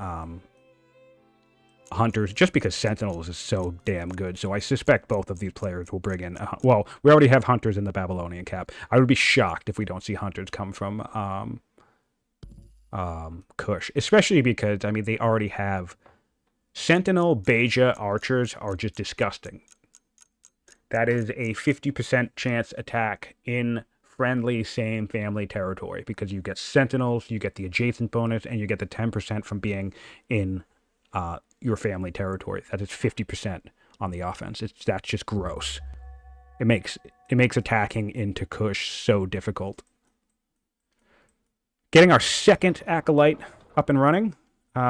hunters, just because Sentinels is so damn good. So I suspect both of these players will bring in... well, we already have hunters in the Babylonian cap. I would be shocked if we don't see hunters come from... Kush, especially because, I mean, they already have Sentinel, Beja, archers are just disgusting. That is a 50% chance attack in friendly same family territory because you get Sentinels, you get the adjacent bonus, and you get the 10% from being in your family territory. That is 50% on the offense. That's just gross. It makes attacking into Kush so difficult. Getting our second acolyte up and running,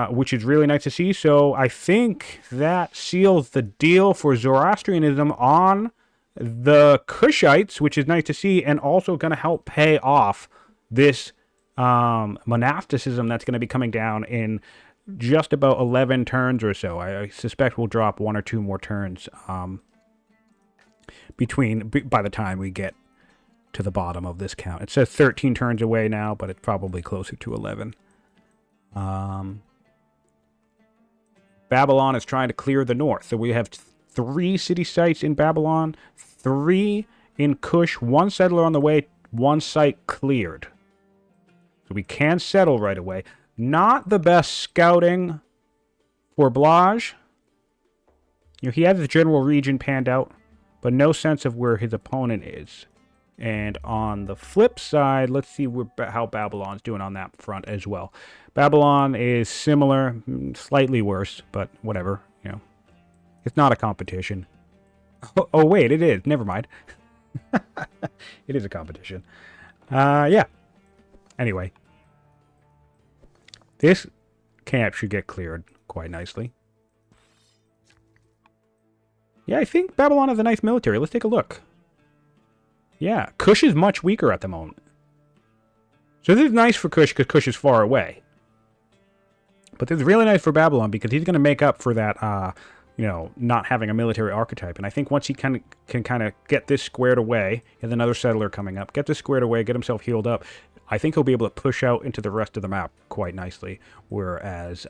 which is really nice to see. So I think that seals the deal for Zoroastrianism on the Kushites, which is nice to see, and also going to help pay off this monasticism that's going to be coming down in just about 11 turns or so. I suspect we'll drop 1 or 2 more turns by the time we get to the bottom of this count. It says 13 turns away now, but it's probably closer to 11. Babylon is trying to clear the north. So we have 3 city sites in Babylon, 3 in Kush, 1 settler on the way, 1 site cleared. So we can settle right away. Not the best scouting for Blaj. You know, he has the general region panned out, but no sense of where his opponent is. And on the flip side, let's see how Babylon's doing on that front as well. Babylon is similar, slightly worse, but whatever, you know. It's not a competition. Oh wait, it is. Never mind. It is a competition. Yeah. Anyway. This camp should get cleared quite nicely. Yeah, I think Babylon has a nice military. Let's take a look. Yeah, Kush is much weaker at the moment. So this is nice for Kush because Kush is far away. But this is really nice for Babylon because he's going to make up for that, not having a military archetype. And I think once he can kind of get this squared away, he has another settler coming up, get this squared away, get himself healed up, I think he'll be able to push out into the rest of the map quite nicely. Whereas,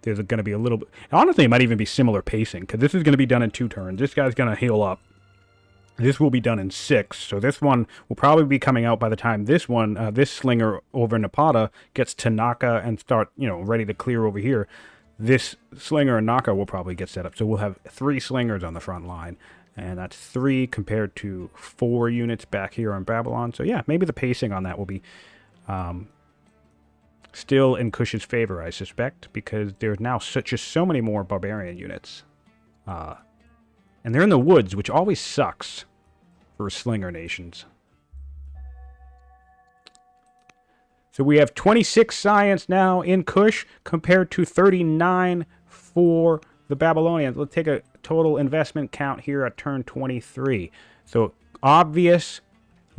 there's going to be a little bit... Honestly, it might even be similar pacing because this is going to be done in 2 turns. This guy's going to heal up. This will be done in 6, so this one will probably be coming out by the time this slinger over Napata gets to Naka and start, ready to clear over here. This slinger and Naka will probably get set up, so we'll have 3 slingers on the front line, and that's 3 compared to 4 units back here on Babylon. So yeah, maybe the pacing on that will be still in Kush's favor, I suspect, because there's now so many more barbarian units. And they're in the woods, which always sucks for slinger nations. So we have 26 science now in Kush compared to 39 for the Babylonians. Let's take a total investment count here at turn 23. So obvious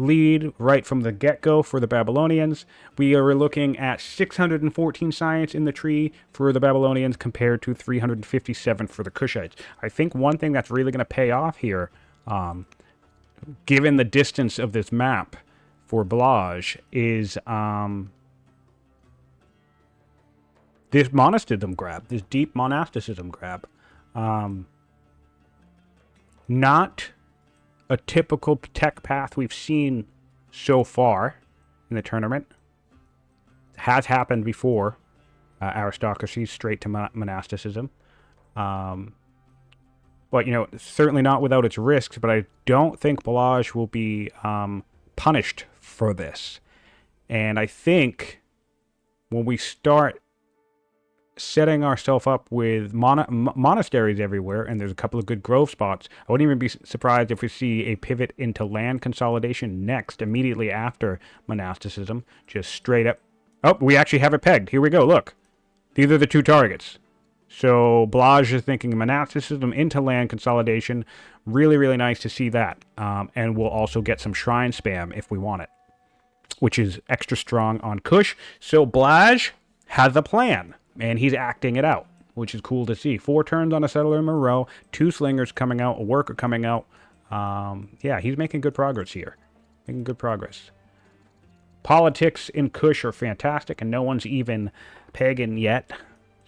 lead right from the get-go for the Babylonians. We are looking at 614 science in the tree for the Babylonians compared to 357 for the Kushites. I think one thing that's really going to pay off here, given the distance of this map for Blaj, is this monasticism grab, this deep monasticism grab. Not a typical tech path we've seen so far in the tournament. It has happened before. Aristocracy straight to monasticism. But, certainly not without its risks, but I don't think Blaj will be punished for this. And I think when we start setting ourselves up with monasteries everywhere, and there's a couple of good grove spots, I wouldn't even be surprised if we see a pivot into land consolidation next, immediately after monasticism, just straight up. Oh, we actually have it pegged. Here we go, look. These are the 2 targets. So Blaj is thinking monasticism into land consolidation. Really, really nice to see that. And we'll also get some shrine spam if we want it, which is extra strong on Kush. So Blaj has a plan, and he's acting it out, which is cool to see. 4 turns on a settler in a row, 2 slingers coming out, a worker coming out. Yeah, he's making good progress here. Making good progress. Politics in Kush are fantastic, and no one's even pagan yet.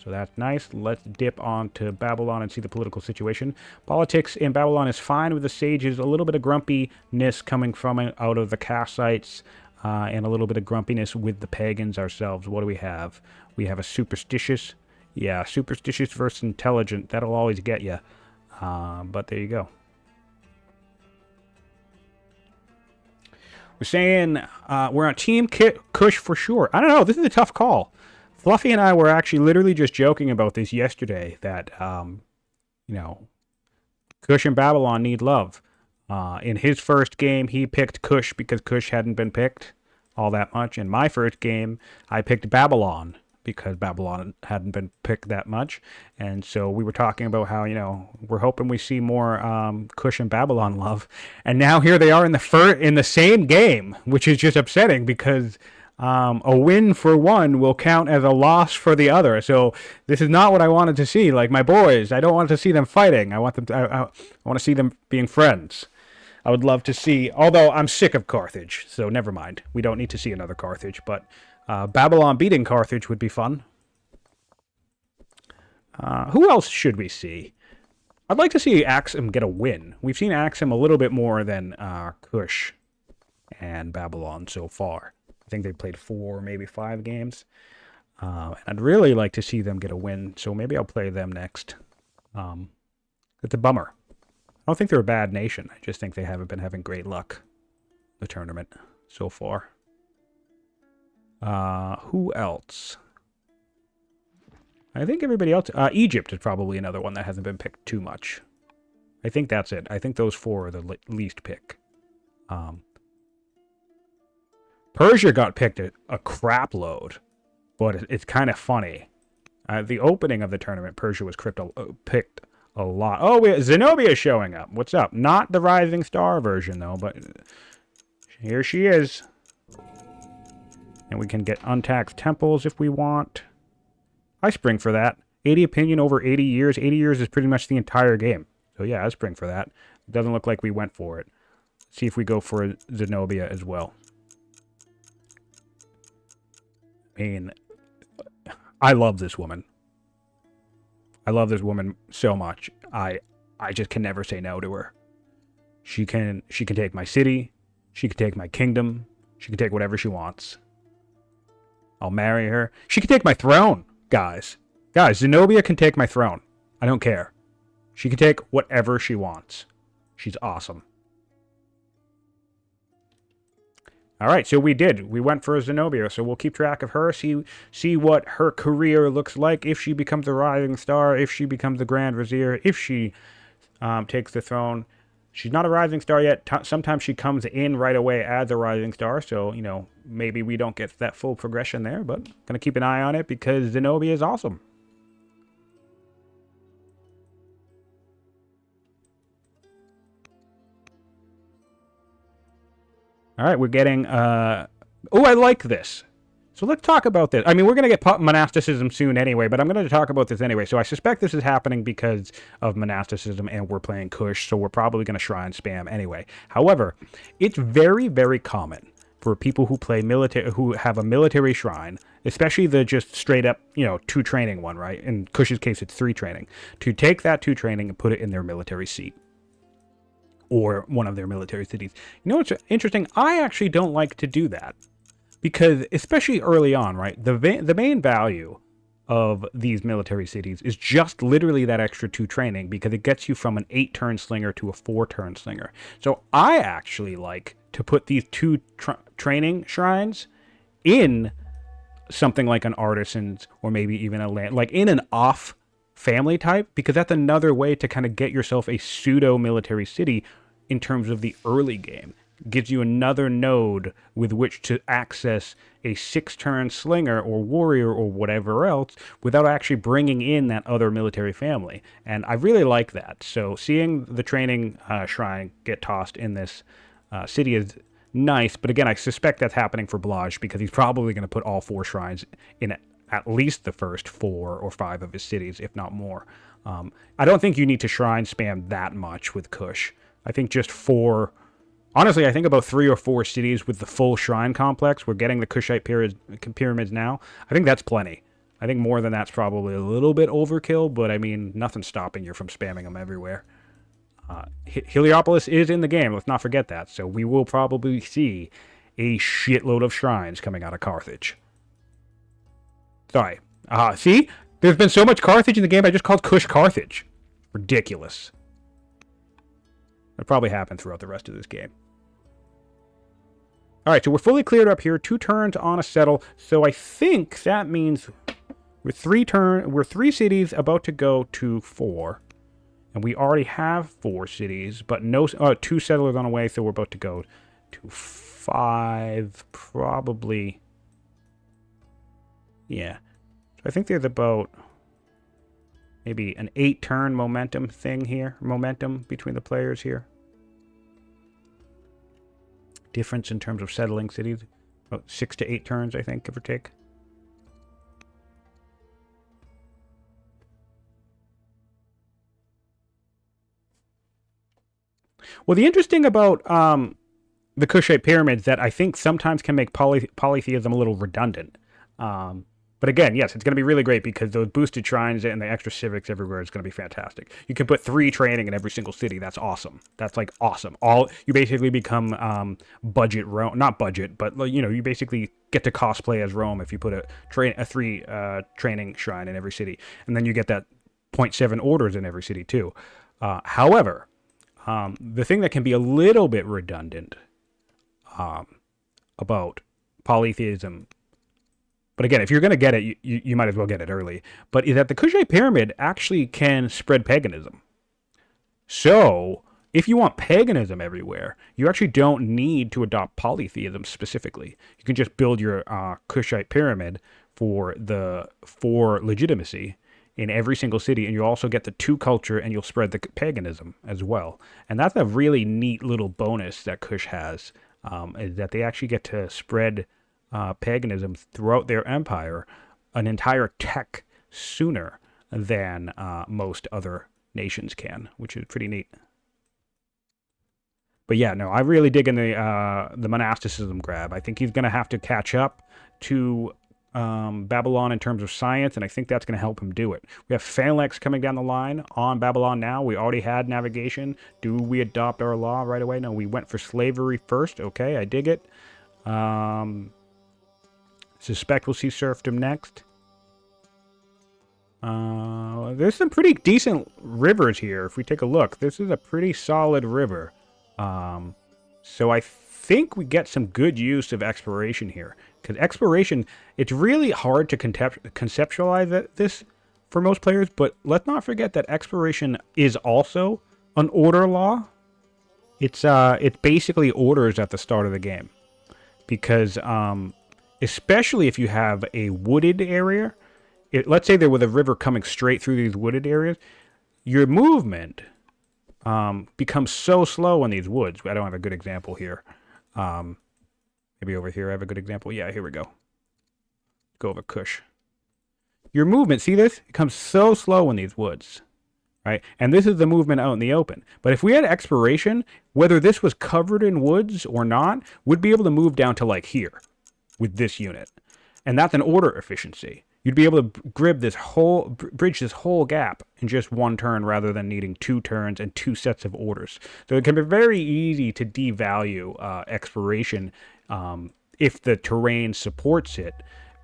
So that's nice. Let's dip on to Babylon and see the political situation. Politics in Babylon is fine with the sages. A little bit of grumpiness coming from it out of the Kassites, and a little bit of grumpiness with the pagans ourselves. What do we have? We have a superstitious. Yeah, superstitious versus intelligent. That'll always get you. But there you go. We're saying we're on Team Kush for sure. I don't know. This is a tough call. Fluffy and I were actually literally just joking about this yesterday, that, Kush and Babylon need love. In his first game, he picked Kush because Kush hadn't been picked all that much. In my first game, I picked Babylon because Babylon hadn't been picked that much. And so we were talking about how, we're hoping we see more Kush and Babylon love. And now here they are in the same game, which is just upsetting because a win for one will count as a loss for the other. So this is not what I wanted to see. Like my boys, I don't want to see them fighting. I want to see them being friends. I would love to see, although I'm sick of Carthage, so never mind. We don't need to see another Carthage, but Babylon beating Carthage would be fun. Who else should we see? I'd like to see Axum get a win. We've seen Axum a little bit more than Kush and Babylon so far. I think they played 4, maybe 5 games. And I'd really like to see them get a win, so maybe I'll play them next. It's a bummer. I don't think they're a bad nation. I just think they haven't been having great luck in the tournament so far. Who else? I think everybody else... Egypt is probably another one that hasn't been picked too much. I think that's it. I think those 4 are the least pick. Persia got picked a crap load, but it's kind of funny The opening of the tournament, Persia was picked a lot. Oh, Zenobia is showing up. What's up? Not the Rising Star version, though, but here she is. And we can get untaxed temples if we want. I spring for that. 80 opinion over 80 years. 80 years is pretty much the entire game. So yeah, I spring for that. It doesn't look like we went for it. Let's see if we go for Zenobia as well. I mean, I love this woman. I love this woman so much. I just can never say no to her. She can take my city. She can take my kingdom. She can take whatever she wants. I'll marry her. She can take my throne, guys. Guys, Zenobia can take my throne. I don't care. She can take whatever she wants. She's awesome. All right, so we did. We went for a Zenobia, so we'll keep track of her, see what her career looks like, if she becomes the Rising Star, if she becomes the Grand Vizier, if she takes the throne. She's not a Rising Star yet. Sometimes she comes in right away as a Rising Star, so, you know, maybe we don't get that full progression there, but going to keep an eye on it because Zenobia is awesome. All right, we're getting... oh, I like this. So let's talk about this. I mean, we're going to get monasticism soon anyway, but I'm going to talk about this anyway. So I suspect this is happening because of monasticism and we're playing Kush, so we're probably going to shrine spam anyway. However, it's very, very common for people who play military, who have a military shrine, especially the just straight up, you know, 2 training one, right? In Kush's case, it's 3 training. To take that 2 training and put it in their military seat. Or one of their military cities. You know what's interesting? I actually don't like to do that. Because, especially early on, right, the main value of these military cities is just literally that extra 2 training, because it gets you from an 8-turn slinger to a 4-turn slinger. So I actually like to put these 2 training shrines in something like an artisan's, or maybe even a land, like in an off family type, because that's another way to kind of get yourself a pseudo military city in terms of the early game. Gives you another node with which to access a 6-turn slinger or warrior or whatever else without actually bringing in that other military family. And I really like that. So seeing the training shrine get tossed in this city is nice. But again, I suspect that's happening for Blaj because he's probably going to put all 4 shrines in at least the first 4 or 5 of his cities, if not more. I don't think you need to shrine spam that much with Kush. I think just 4... Honestly, I think about 3 or 4 cities with the full shrine complex. We're getting the Kushite pyramids now. I think that's plenty. I think more than that's probably a little bit overkill, but I mean, nothing's stopping you from spamming them everywhere. Heliopolis is in the game, let's not forget that. So we will probably see a shitload of shrines coming out of Carthage. Sorry. See? There's been so much Carthage in the game, I just called Kush Carthage. Ridiculous. It'll probably happen throughout the rest of this game. Alright, so we're fully cleared up here. 2 turns on a settle. So I think that means we're 3 cities about to go to 4. And we already have 4 cities, but no 2 settlers on the way, so we're about to go to 5. Probably. Yeah. So I think there's about maybe an 8-turn momentum thing here. Momentum between the players here. Difference in terms of settling cities. About 6 to 8 turns, I think, give or take. Well, the interesting about the Kushite pyramids that I think sometimes can make polytheism a little redundant. But again, yes, it's going to be really great because those boosted shrines and the extra civics everywhere is going to be fantastic. You can put 3 training in every single city. That's awesome. That's like awesome. You basically become budget Rome, not budget, but you know, you basically get to cosplay as Rome if you put a 3 training shrine in every city, and then you get that 0.7 orders in every city too. However, the thing that can be a little bit redundant about polytheism. But again, if you're going to get it, you might as well get it early. But is that the Kushite pyramid actually can spread paganism. So, if you want paganism everywhere, you actually don't need to adopt polytheism specifically. You can just build your Kushite pyramid for legitimacy in every single city, and you'll also get the 2 culture, and you'll spread the paganism as well. And that's a really neat little bonus that Kush has, is that they actually get to spread paganism throughout their empire, an entire tech sooner than most other nations can, which is pretty neat. But yeah, no, I really dig in the monasticism grab. I think he's going to have to catch up to Babylon in terms of science, and I think that's going to help him do it. We have phalanx coming down the line on Babylon now. We already had navigation. Do we adopt our law right away? No, we went for slavery first. Okay, I dig it. Suspect we'll see serfdom next. There's some pretty decent rivers here. If we take a look, this is a pretty solid river. So I think we get some good use of exploration here. Because exploration, it's really hard to conceptualize this for most players, but let's not forget that exploration is also an order law. It's basically orders at the start of the game. Because, especially if you have a wooded area, let's say there was a river coming straight through these wooded areas, your movement becomes so slow in these woods. I don't have a good example here. Maybe over here I have a good example. Yeah, here we go. Go over Kush. Your movement, see this? It becomes so slow in these woods, right? And this is the movement out in the open. But if we had exploration, whether this was covered in woods or not, we'd be able to move down to like here with this unit. And that's an order efficiency. You'd be able to bridge this whole gap in just 1 turn rather than needing 2 turns and 2 sets of orders. So it can be very easy to devalue exploration if the terrain supports it,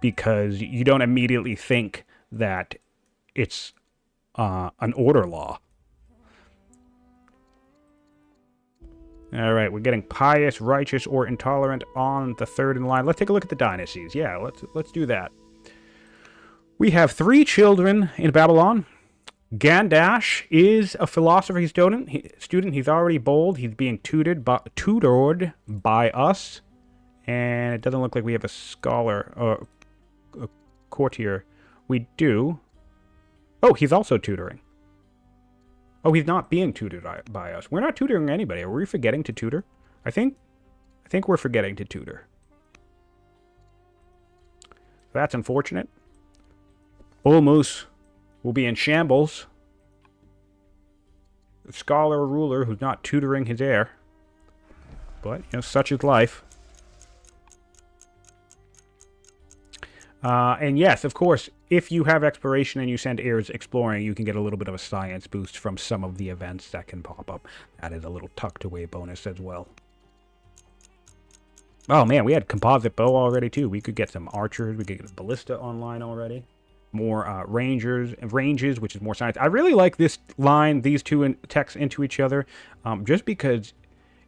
because you don't immediately think that it's an order law. All right, we're getting pious, righteous, or intolerant on the 3rd in line. Let's take a look at the dynasties. Yeah, let's do that. We have 3 children in Babylon. Gandash is a philosophy student. He's already bold. He's being tutored by us. And it doesn't look like we have a scholar or a courtier. We do. Oh, he's also tutoring. Oh, he's not being tutored by us. We're not tutoring anybody. Are we forgetting to tutor? I think we're forgetting to tutor. That's unfortunate. Bull Moose will be in shambles. A scholar or ruler who's not tutoring his heir. But, such is life. And yes, of course, if you have exploration and you send heirs exploring, you can get a little bit of a science boost from some of the events that can pop up. That is a little tucked away bonus as well. Oh man, we had composite bow already too. We could get some archers. We could get a ballista online already. More ranges, which is more science. I really like this line, these 2 techs into each other, just because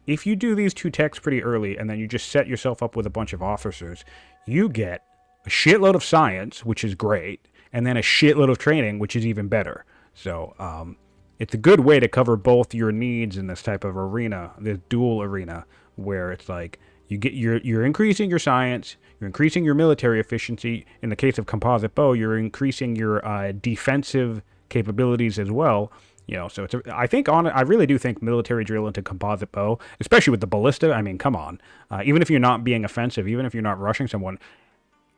if you do these 2 techs pretty early and then you just set yourself up with a bunch of officers, you get a shitload of science, which is great, and then a shitload of training, which is even better. So it's a good way to cover both your needs in this type of arena, this dual arena, where it's like you're increasing your science, you're increasing your military efficiency. In the case of composite bow, you're increasing your defensive capabilities as well. So I really do think military drill into composite bow, especially with the ballista. I mean, come on. Even if you're not being offensive, even if you're not rushing someone,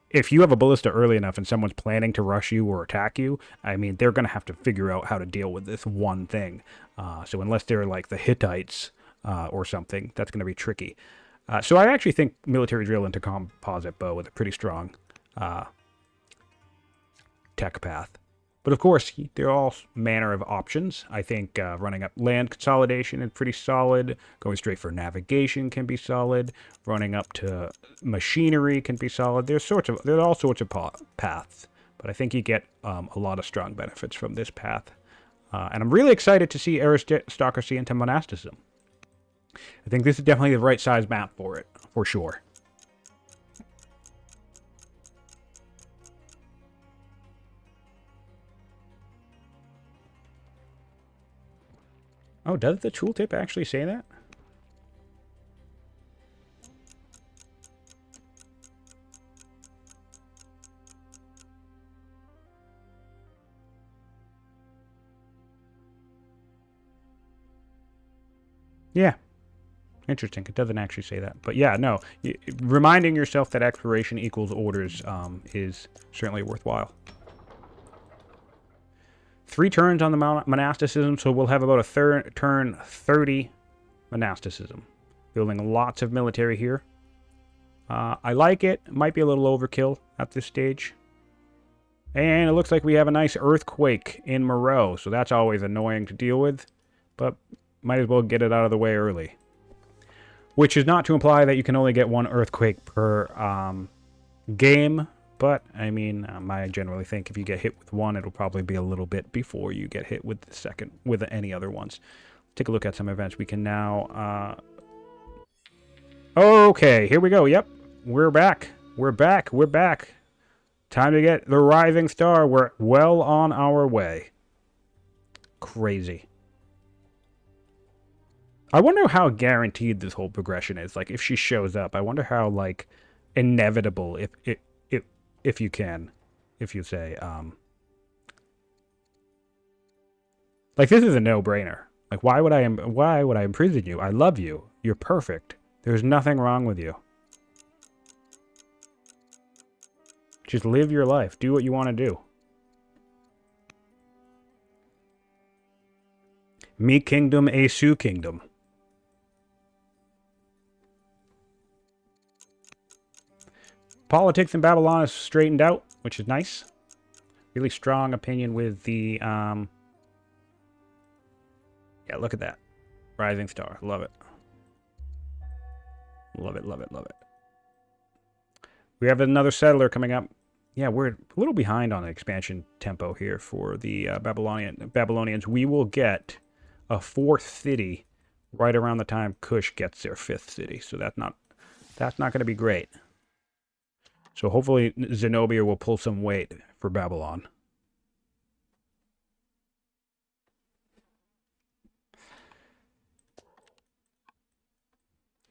if you have a ballista early enough and someone's planning to rush you or attack you, I mean, they're going to have to figure out how to deal with this one thing. So unless they're like the Hittites or something, that's going to be tricky. So I actually think military drill into composite bow is a pretty strong tech path. But of course, there are all manner of options. I think running up land consolidation is pretty solid. Going straight for navigation can be solid. Running up to machinery can be solid. There's all sorts of paths. But I think you get a lot of strong benefits from this path. And I'm really excited to see aristocracy into monasticism. I think this is definitely the right size map for it, for sure. Oh, does the tooltip actually say that? I Yeah. Interesting. It doesn't actually say that. But yeah, no. Reminding yourself that exploration equals orders is certainly worthwhile. 3 turns on the monasticism, so we'll have about a turn 30 monasticism. Building lots of military here. I like it. Might be a little overkill at this stage. And it looks like we have a nice earthquake in Moreau, so that's always annoying to deal with. But might as well get it out of the way early. Which is not to imply that you can only get 1 earthquake per game. But, I mean, I generally think if you get hit with 1, it'll probably be a little bit before you get hit with the second, with any other ones. Take a look at some events. We can now... Okay, here we go. Yep, we're back. We're back. We're back. Time to get the Rising Star. We're well on our way. Crazy. I wonder how guaranteed this whole progression is. Like, if she shows up, I wonder how, like, inevitable, if you say, like, this is a no-brainer. Like, why would I imprison you? I love you. You're perfect. There's nothing wrong with you. Just live your life. Do what you want to do. Me kingdom, a Su kingdom. Politics in Babylon is straightened out, which is nice. Really strong opinion with the, yeah, look at that. Rising Star. Love it. Love it, love it, love it. We have another settler coming up. Yeah, we're a little behind on the expansion tempo here for the Babylonians. We will get a 4th city right around the time Kush gets their 5th city. So that's not going to be great. So hopefully Zenobia will pull some weight for Babylon.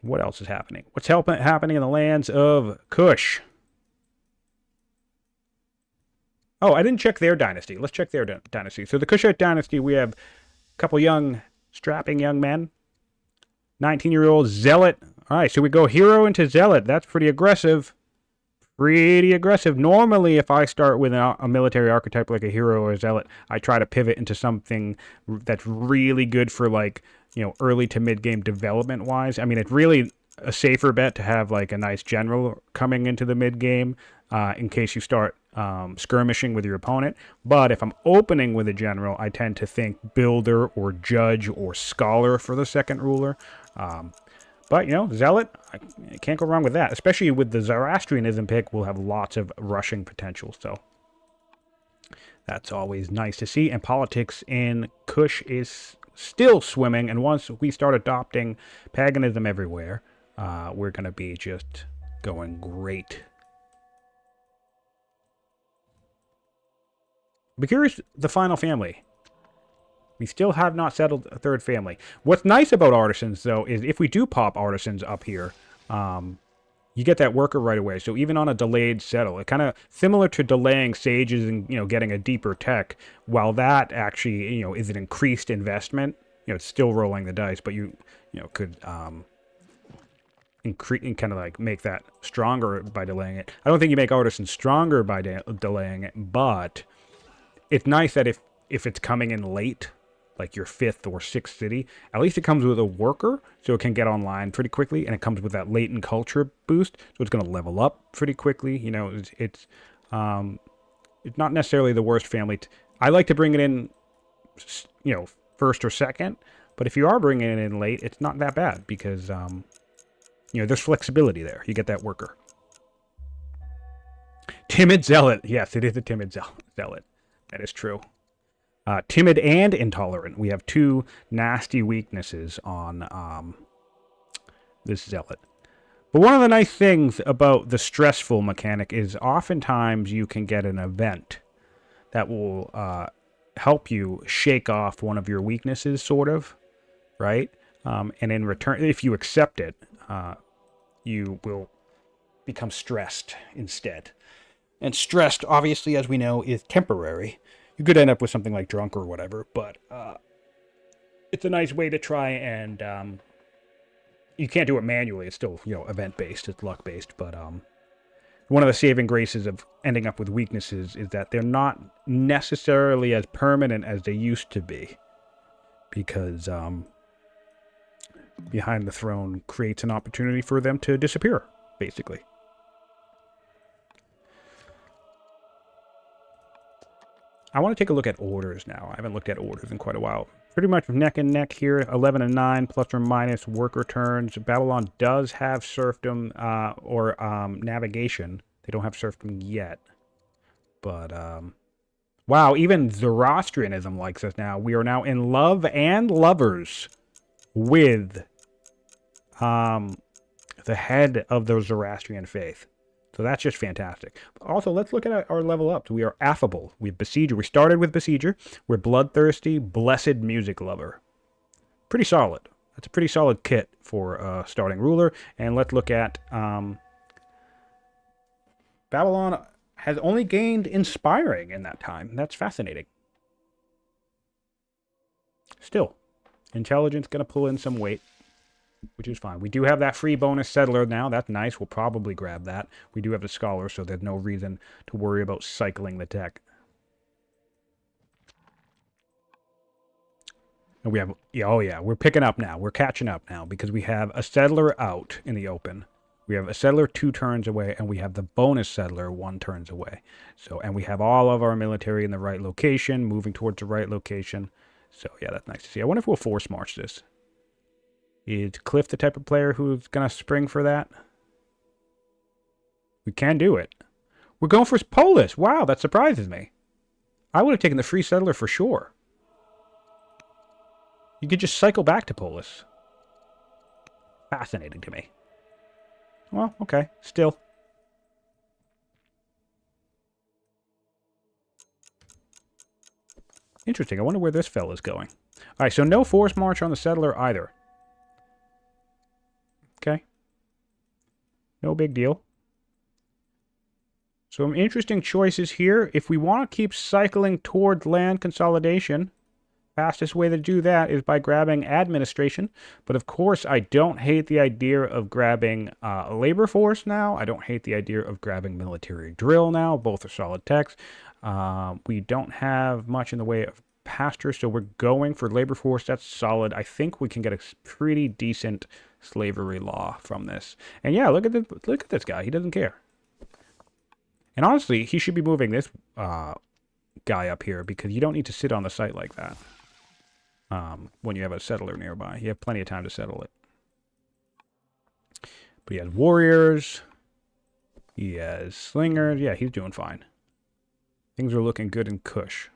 What else is happening? What's happening in the lands of Kush? Oh, I didn't check their dynasty. Let's check their dynasty. So the Kushite dynasty, we have a couple young, strapping young men. 19-year-old Zealot. All right, so we go hero into Zealot. That's pretty aggressive. Pretty aggressive. Normally, if I start with a military archetype like a hero or a Zealot, I try to pivot into something that's really good for, like, you know, early to mid-game development-wise. I mean, it's really a safer bet to have, like, a nice general coming into the mid-game in case you start skirmishing with your opponent. But if I'm opening with a general, I tend to think builder or judge or scholar for the second ruler. But, you know, Zealot, I can't go wrong with that. Especially with the Zoroastrianism pick, we'll have lots of rushing potential. So that's always nice to see. And politics in Kush is still swimming. And once we start adopting paganism everywhere, we're going to be just going great. Be curious, the final family. We still have not settled a 3rd family. What's nice about artisans, though, is if we do pop artisans up here, you get that worker right away. So even on a delayed settle, it kind of similar to delaying sages and, you know, getting a deeper tech. While that actually, you know, is an increased investment. You know, it's still rolling the dice, but you know, could increase and kind of like make that stronger by delaying it. I don't think you make artisans stronger by delaying it, but it's nice that if it's coming in late, like your 5th or 6th city, at least it comes with a worker, so it can get online pretty quickly, and it comes with that latent culture boost, so it's going to level up pretty quickly. You know, it's not necessarily the worst family. I like to bring it in, you know, 1st or 2nd, but if you are bringing it in late, it's not that bad, because, you know, there's flexibility there. You get that worker. Timid Zealot. Yes, it is a timid Zealot. That is true. Timid and intolerant. We have 2 nasty weaknesses on this Zealot. But one of the nice things about the stressful mechanic is oftentimes you can get an event that will help you shake off one of your weaknesses, sort of, right? And in return, if you accept it, you will become stressed instead. And stressed, obviously, as we know, is temporary. You could end up with something like drunk or whatever, but it's a nice way to try and you can't do it manually. It's still, event-based. It's luck-based. But one of the saving graces of ending up with weaknesses is that they're not necessarily as permanent as they used to be. Because Behind the Throne creates an opportunity for them to disappear, basically. I want to take a look at orders now. I haven't looked at orders in quite a while. Pretty much neck and neck here, 11 and 9, plus or minus work returns. Babylon does have serfdom or navigation. They don't have serfdom yet. But, wow, even Zoroastrianism likes us now. We are now in love and lovers with the head of the Zoroastrian faith. So that's just fantastic. Also, let's look at our level ups. We are affable. We have Besieger. We started with Besieger. We're bloodthirsty, blessed music lover. Pretty solid. That's a pretty solid kit for starting ruler. And let's look at Babylon has only gained inspiring in that time. That's fascinating. Still, intelligence going to pull in some weight, which is fine. We do have that free bonus settler now. That's nice. We'll probably grab that. We do have the scholar, so there's no reason to worry about cycling the tech. And we have, oh yeah, we're picking up now. We're catching up now because we have a settler out in the open. We have a settler 2 turns away, and we have the bonus settler 1 turns away. So, and we have all of our military in the right location, moving towards the right location. So yeah, that's nice to see. I wonder if we'll force march this. Is Cliff the type of player who's going to spring for that? We can do it. We're going for Polis. Wow, that surprises me. I would have taken the free settler for sure. You could just cycle back to Polis. Fascinating to me. Well, okay. Still. Interesting. I wonder where this fella's going. All right, so no force march on the settler either. Okay. No big deal. Some interesting choices here. If we want to keep cycling towards land consolidation, fastest way to do that is by grabbing administration. But of course, I don't hate the idea of grabbing labor force now. I don't hate the idea of grabbing military drill now. Both are solid techs. We don't have much in the way of pasture, so we're going for labor force. That's solid. I think we can get a pretty decent slavery law from this. And yeah, look at this guy. He doesn't care. And honestly, he should be moving this guy up here because you don't need to sit on the site like that when you have a settler nearby. You have plenty of time to settle it. But he has warriors. He has slingers. Yeah, he's doing fine. Things are looking good in Kush.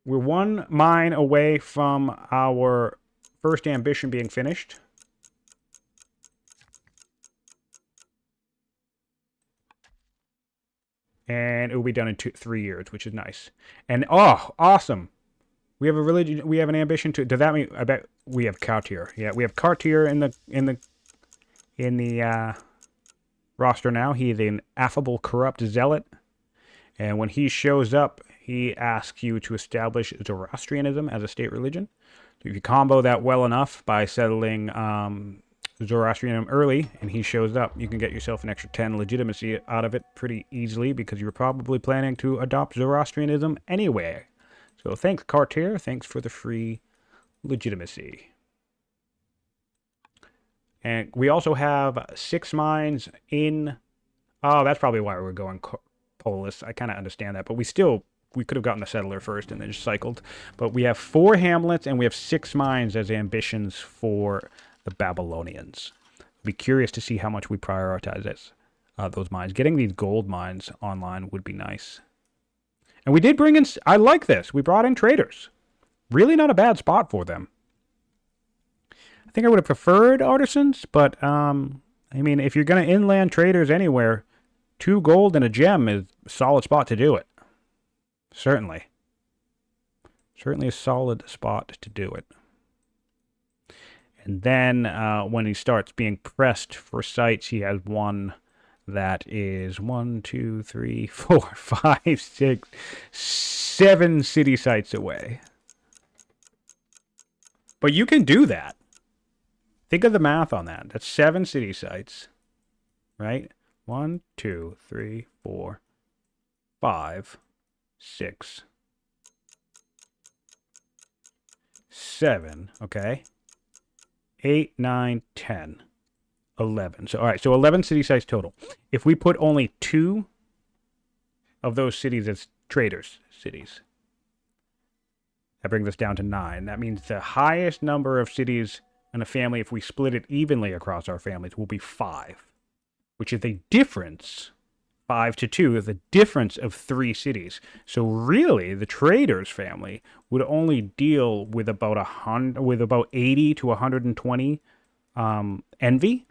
We're 1 mine away from our first ambition being finished. And it will be done in 3 years, which is nice. And oh, awesome! We have a religion. We have an ambition to. Does that mean? I bet we have Cartier. Yeah, we have Cartier in the roster now. He is an affable, corrupt zealot, and when he shows up, he asks you to establish Zoroastrianism as a state religion. So if you combo that well enough by settling Zoroastrianism early, and he shows up, you can get yourself an extra 10 legitimacy out of it pretty easily because you were probably planning to adopt Zoroastrianism anyway. So thanks, Cartier. Thanks for the free legitimacy. And we also have 6 mines in... Oh, that's probably why we're going Polis. I kind of understand that, but we could have gotten the settler first and then just cycled. But we have 4 hamlets and we have 6 mines as ambitions for the Babylonians. Be curious to see how much we prioritize this, those mines. Getting these gold mines online would be nice. And we did bring in... I like this. We brought in traders. Really not a bad spot for them. I think I would have preferred artisans, but, I mean, if you're going to inland traders anywhere, 2 gold and a gem is a solid spot to do it. Certainly. Certainly a solid spot to do it. And then when he starts being pressed for sites, he has 1 That is 1, 2, 3, 4, 5, 6, 7 city sites away. But you can do that. Think of the math on that. That's 7 city sites, right? 1, 2, 3, 4, 5, 6, 7, okay? 8, 9, 10, 11. So, all right, so 11 city sites total. If we put only 2 of those cities as traders cities, that brings us down to 9. That means the highest number of cities in a family, if we split it evenly across our families, will be 5, which is a difference. 5 to 2 is a difference of 3 cities. So really, the traders family would only deal with about 80 to 120 envy,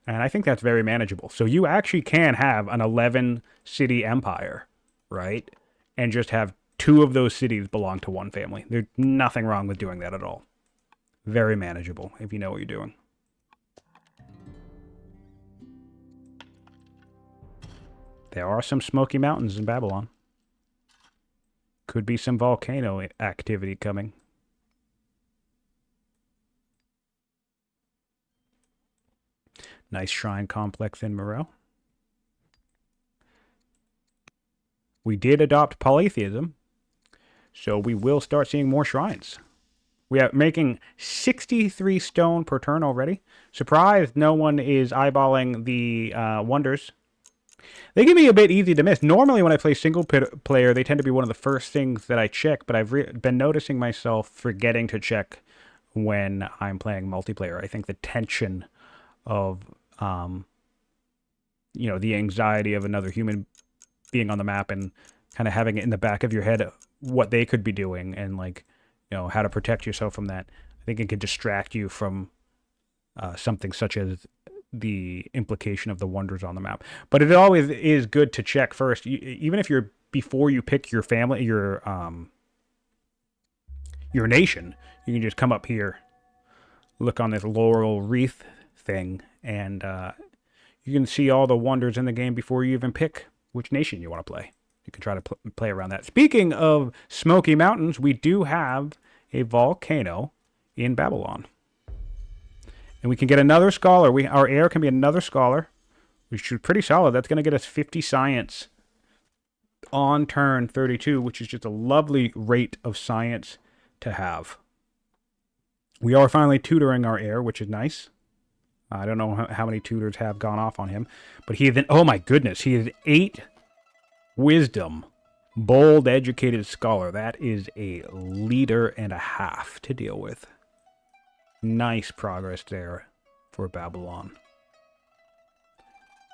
and I think that's very manageable. So you actually can have an 11 city empire, right, and just have 2 of those cities belong to one family. There's nothing wrong with doing that at all. Very manageable if you know what you're doing. There are some smoky mountains in Babylon. Could be some volcano activity coming. Nice shrine complex in Morel. We did adopt polytheism, so we will start seeing more shrines. We are making 63 stone per turn already. Surprised no one is eyeballing the wonders. They can be a bit easy to miss. Normally when I play single player, they tend to be one of the first things that I check, but I've been noticing myself forgetting to check when I'm playing multiplayer. I think the tension of, the anxiety of another human being on the map and kind of having it in the back of your head what they could be doing and, like, how to protect yourself from that. I think it can distract you from something such as the implication of the wonders on the map. But it always is good to check first, even if you're before you pick your family, your nation. You can just come up here, look on this laurel wreath thing, and you can see all the wonders in the game before you even pick which nation you want to play. You can try to play around that. Speaking of Smoky Mountains, we do have a volcano in Babylon. And we can get another scholar. Our heir can be another scholar, which is pretty solid. That's going to get us 50 science on turn 32, which is just a lovely rate of science to have. We are finally tutoring our heir, which is nice. I don't know how many tutors have gone off on him. But he then, oh my goodness, he is 8 wisdom. Bold, educated scholar. That is a leader and a half to deal with. Nice progress there for Babylon.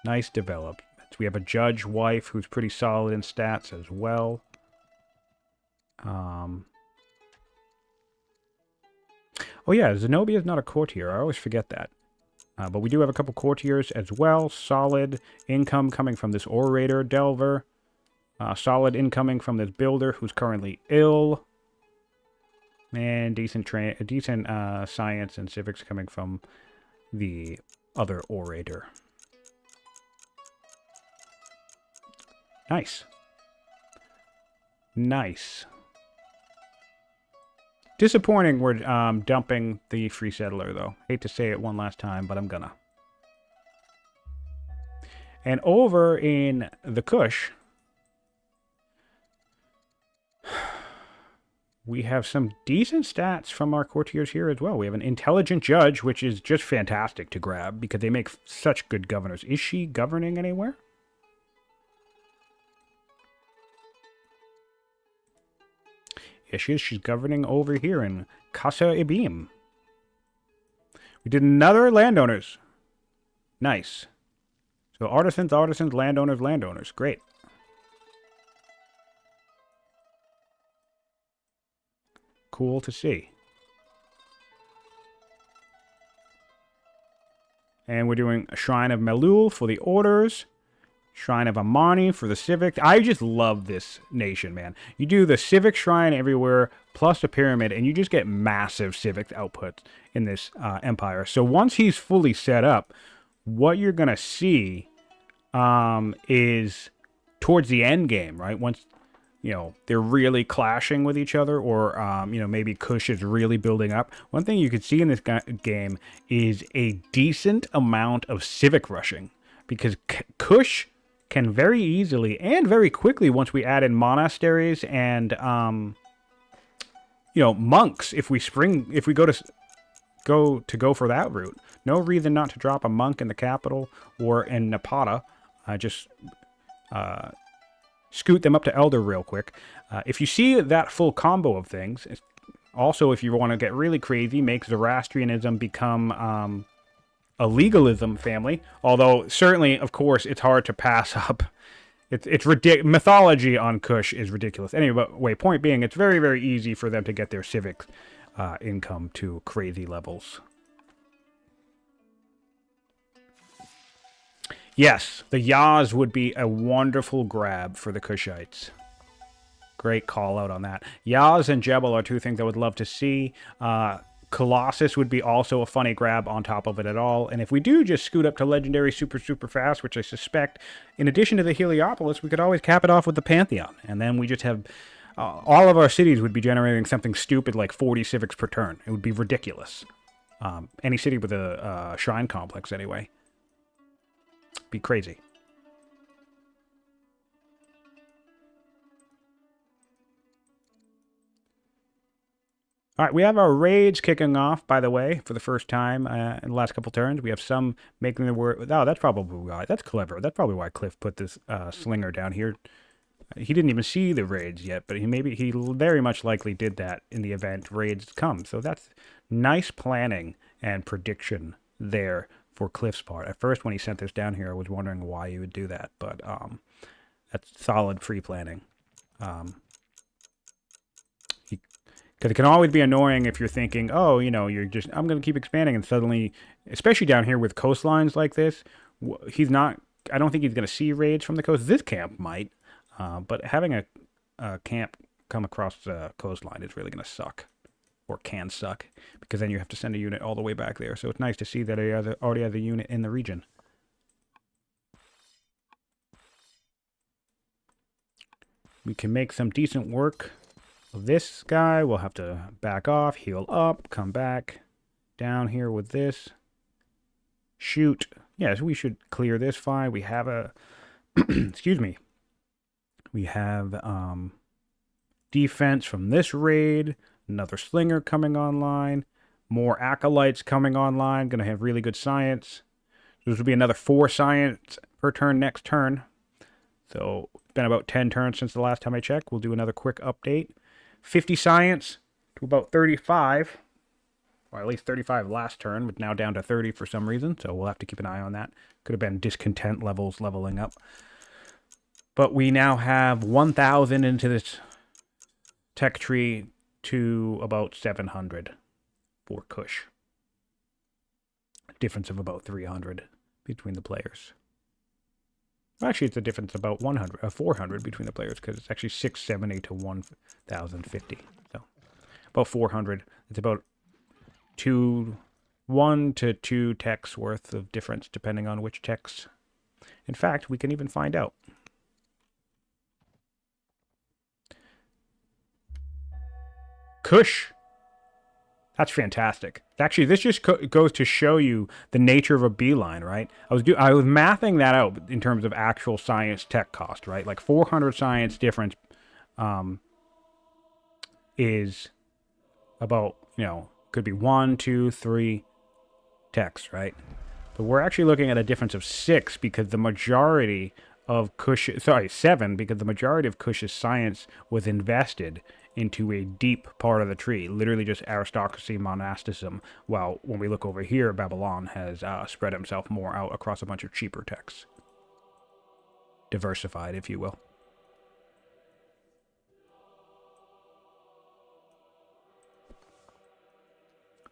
Nice development. We have a judge wife who's pretty solid in stats as well. Oh yeah, Zenobia is not a courtier. I always forget that. But we do have a couple courtiers as well. Solid income coming from this orator delver. Solid incoming from this builder who's currently ill. And decent science and civics coming from the other orator. Nice. Nice. Disappointing we're dumping the free settler, though. Hate to say it one last time, but I'm gonna. And over in the Kush, we have some decent stats from our courtiers here as well. We have an intelligent judge, which is just fantastic to grab because they make such good governors. Is she governing anywhere? Yes, she is. She's governing over here in Casa Ibim. We did another landowners. Nice. So artisans, landowners, landowners. Great. Cool to see. And we're doing a Shrine of Melul for the orders. Shrine of Amani for the civic. I just love this nation, man. You do the civic shrine everywhere, plus a pyramid, and you just get massive civic output in this empire. So once he's fully set up, what you're going to see is towards the end game, right? Once, you know, they're really clashing with each other, or, you know, maybe Kush is really building up. One thing you can see in this game is a decent amount of civic rushing, because Kush can very easily and very quickly, once we add in monasteries and, you know, monks, if we go for that route. No reason not to drop a monk in the capital or in Napata. Just scoot them up to Elder real quick. If you see that full combo of things, also if you want to get really crazy, make Zoroastrianism become a legalism family. Although certainly, of course, it's hard to pass up. It's ridiculous. Mythology on Kush is ridiculous. Anyway, point being, it's very, very easy for them to get their civic income to crazy levels. Yes, the Yaz would be a wonderful grab for the Kushites. Great call out on that. Yaz and Jebel are two things I would love to see. Colossus would be also a funny grab on top of it at all. And if we do just scoot up to Legendary super fast, which I suspect, in addition to the Heliopolis, we could always cap it off with the Pantheon. And then we just have... all of our cities would be generating something stupid like 40 civics per turn. It would be ridiculous. Any city with a shrine complex, anyway. Be crazy. All right, we have our raids kicking off, by the way, for the first time in the last couple turns. We have some making the word... Oh, that's probably why. That's clever. That's probably why Cliff put this slinger down here. He didn't even see the raids yet, but he very much likely did that in the event raids come. So that's nice planning and prediction there for Cliff's part. At first, when he sent this down here, I was wondering why he would do that, but that's solid pre-planning. Because it can always be annoying if you're thinking, oh, you know, I'm going to keep expanding, and suddenly, especially down here with coastlines like this, I don't think he's going to see raids from the coast. This camp might. But having a camp come across the coastline is really going to suck, or can suck, because then you have to send a unit all the way back there. So it's nice to see that he already has a unit in the region. We can make some decent work of this guy. We'll have to back off, heal up, come back down here with this. Shoot. Yes, we should clear this fine. We have a... excuse me. We have defense from this raid, another slinger coming online, more acolytes coming online, going to have really good science. This will be another 4 science per turn next turn. So it's been about 10 turns since the last time I checked. We'll do another quick update. 50 science to about 35, or at least 35 last turn, but now down to 30 for some reason. So we'll have to keep an eye on that. Could have been discontent levels leveling up. But we now have 1,000 into this tech tree to about 700 for Kush. Difference of about 300 between the players. Actually, it's a difference of about 400 between the players, because it's actually 670 to 1,050. So about 400. It's about 1 to 2 techs worth of difference, depending on which techs. In fact, we can even find out. Kush. That's fantastic. Actually, this just goes to show you the nature of a beeline, right? I was mathing that out in terms of actual science tech cost, right? Like 400 science difference is about, you know, could be 1, 2, 3 techs, right? But we're actually looking at a difference of 6 because the majority of Kush, 7, because the majority of Kush's science was invested into a deep part of the tree, literally just aristocracy, monasticism, while when we look over here, Babylon has spread himself more out across a bunch of cheaper texts. Diversified, if you will.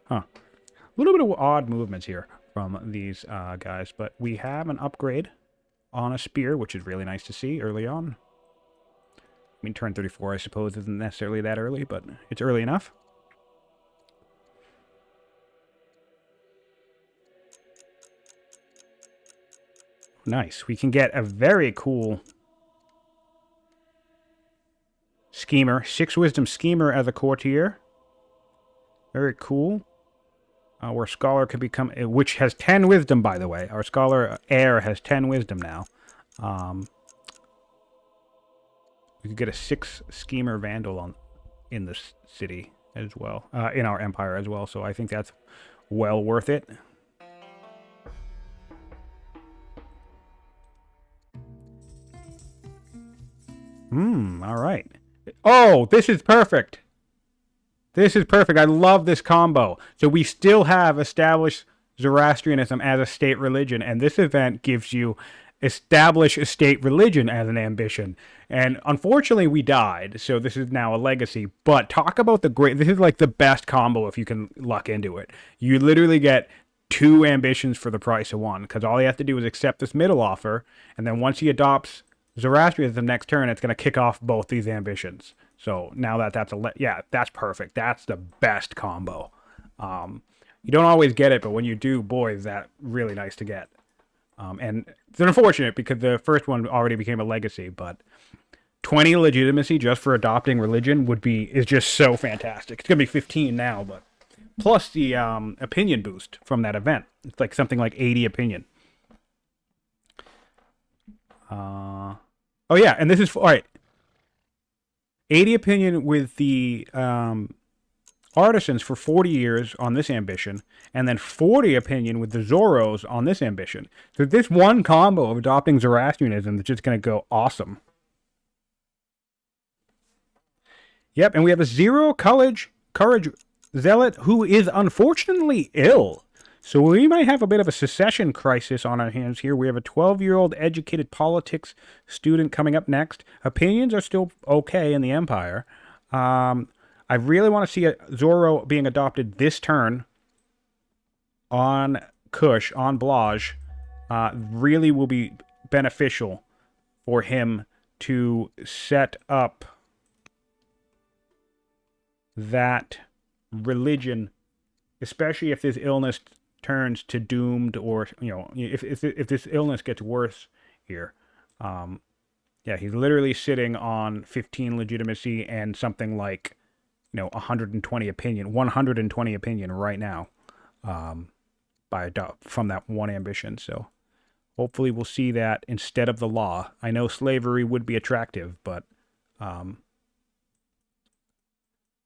Huh. A little bit of odd movements here from these guys, but we have an upgrade on a spear, which is really nice to see early on. I mean, turn 34, I suppose, isn't necessarily that early, but it's early enough. Nice. We can get a very cool schemer. 6 wisdom schemer as a courtier. Very cool. Where scholar can become, which has 10 wisdom, by the way. Our scholar heir has 10 wisdom now. We could get a 6 schemer vandal in this city as well, in our empire as well. So I think that's well worth it. All right. Oh, this is perfect. This is perfect. I love this combo. So we still have established Zoroastrianism as a state religion, and this event gives you establish a state religion as an ambition. And unfortunately, we died, so this is now a legacy. But talk about the great... This is like the best combo if you can luck into it. You literally get 2 ambitions for the price of 1, because all you have to do is accept this middle offer, and then once he adopts Zoroastrianism next turn, it's going to kick off both these ambitions. So now that's that's perfect. That's the best combo. You don't always get it, but when you do, boy, is that really nice to get. And it's unfortunate because the first one already became a legacy, but 20 legitimacy just for adopting religion is just so fantastic. It's going to be 15 now, but plus the opinion boost from that event. It's like something like 80 opinion. Oh yeah, and this is all right. 80 opinion with the artisans for 40 years on this ambition, and then 40 opinion with the Zoros on this ambition. So this one combo of adopting Zoroastrianism is just going to go awesome. Yep, and we have a 0 courage zealot who is unfortunately ill. So we might have a bit of a secession crisis on our hands here. We have a 12-year-old educated politics student coming up next. Opinions are still okay in the Empire. I really want to see a Zorro being adopted this turn on Kush, on Blaj. Really will be beneficial for him to set up that religion, especially if this illness turns to doomed, or if this illness gets worse here. Yeah, he's literally sitting on 15 legitimacy and something like 120 opinion right now, from that one ambition. So hopefully we'll see that instead of the law. I know slavery would be attractive, but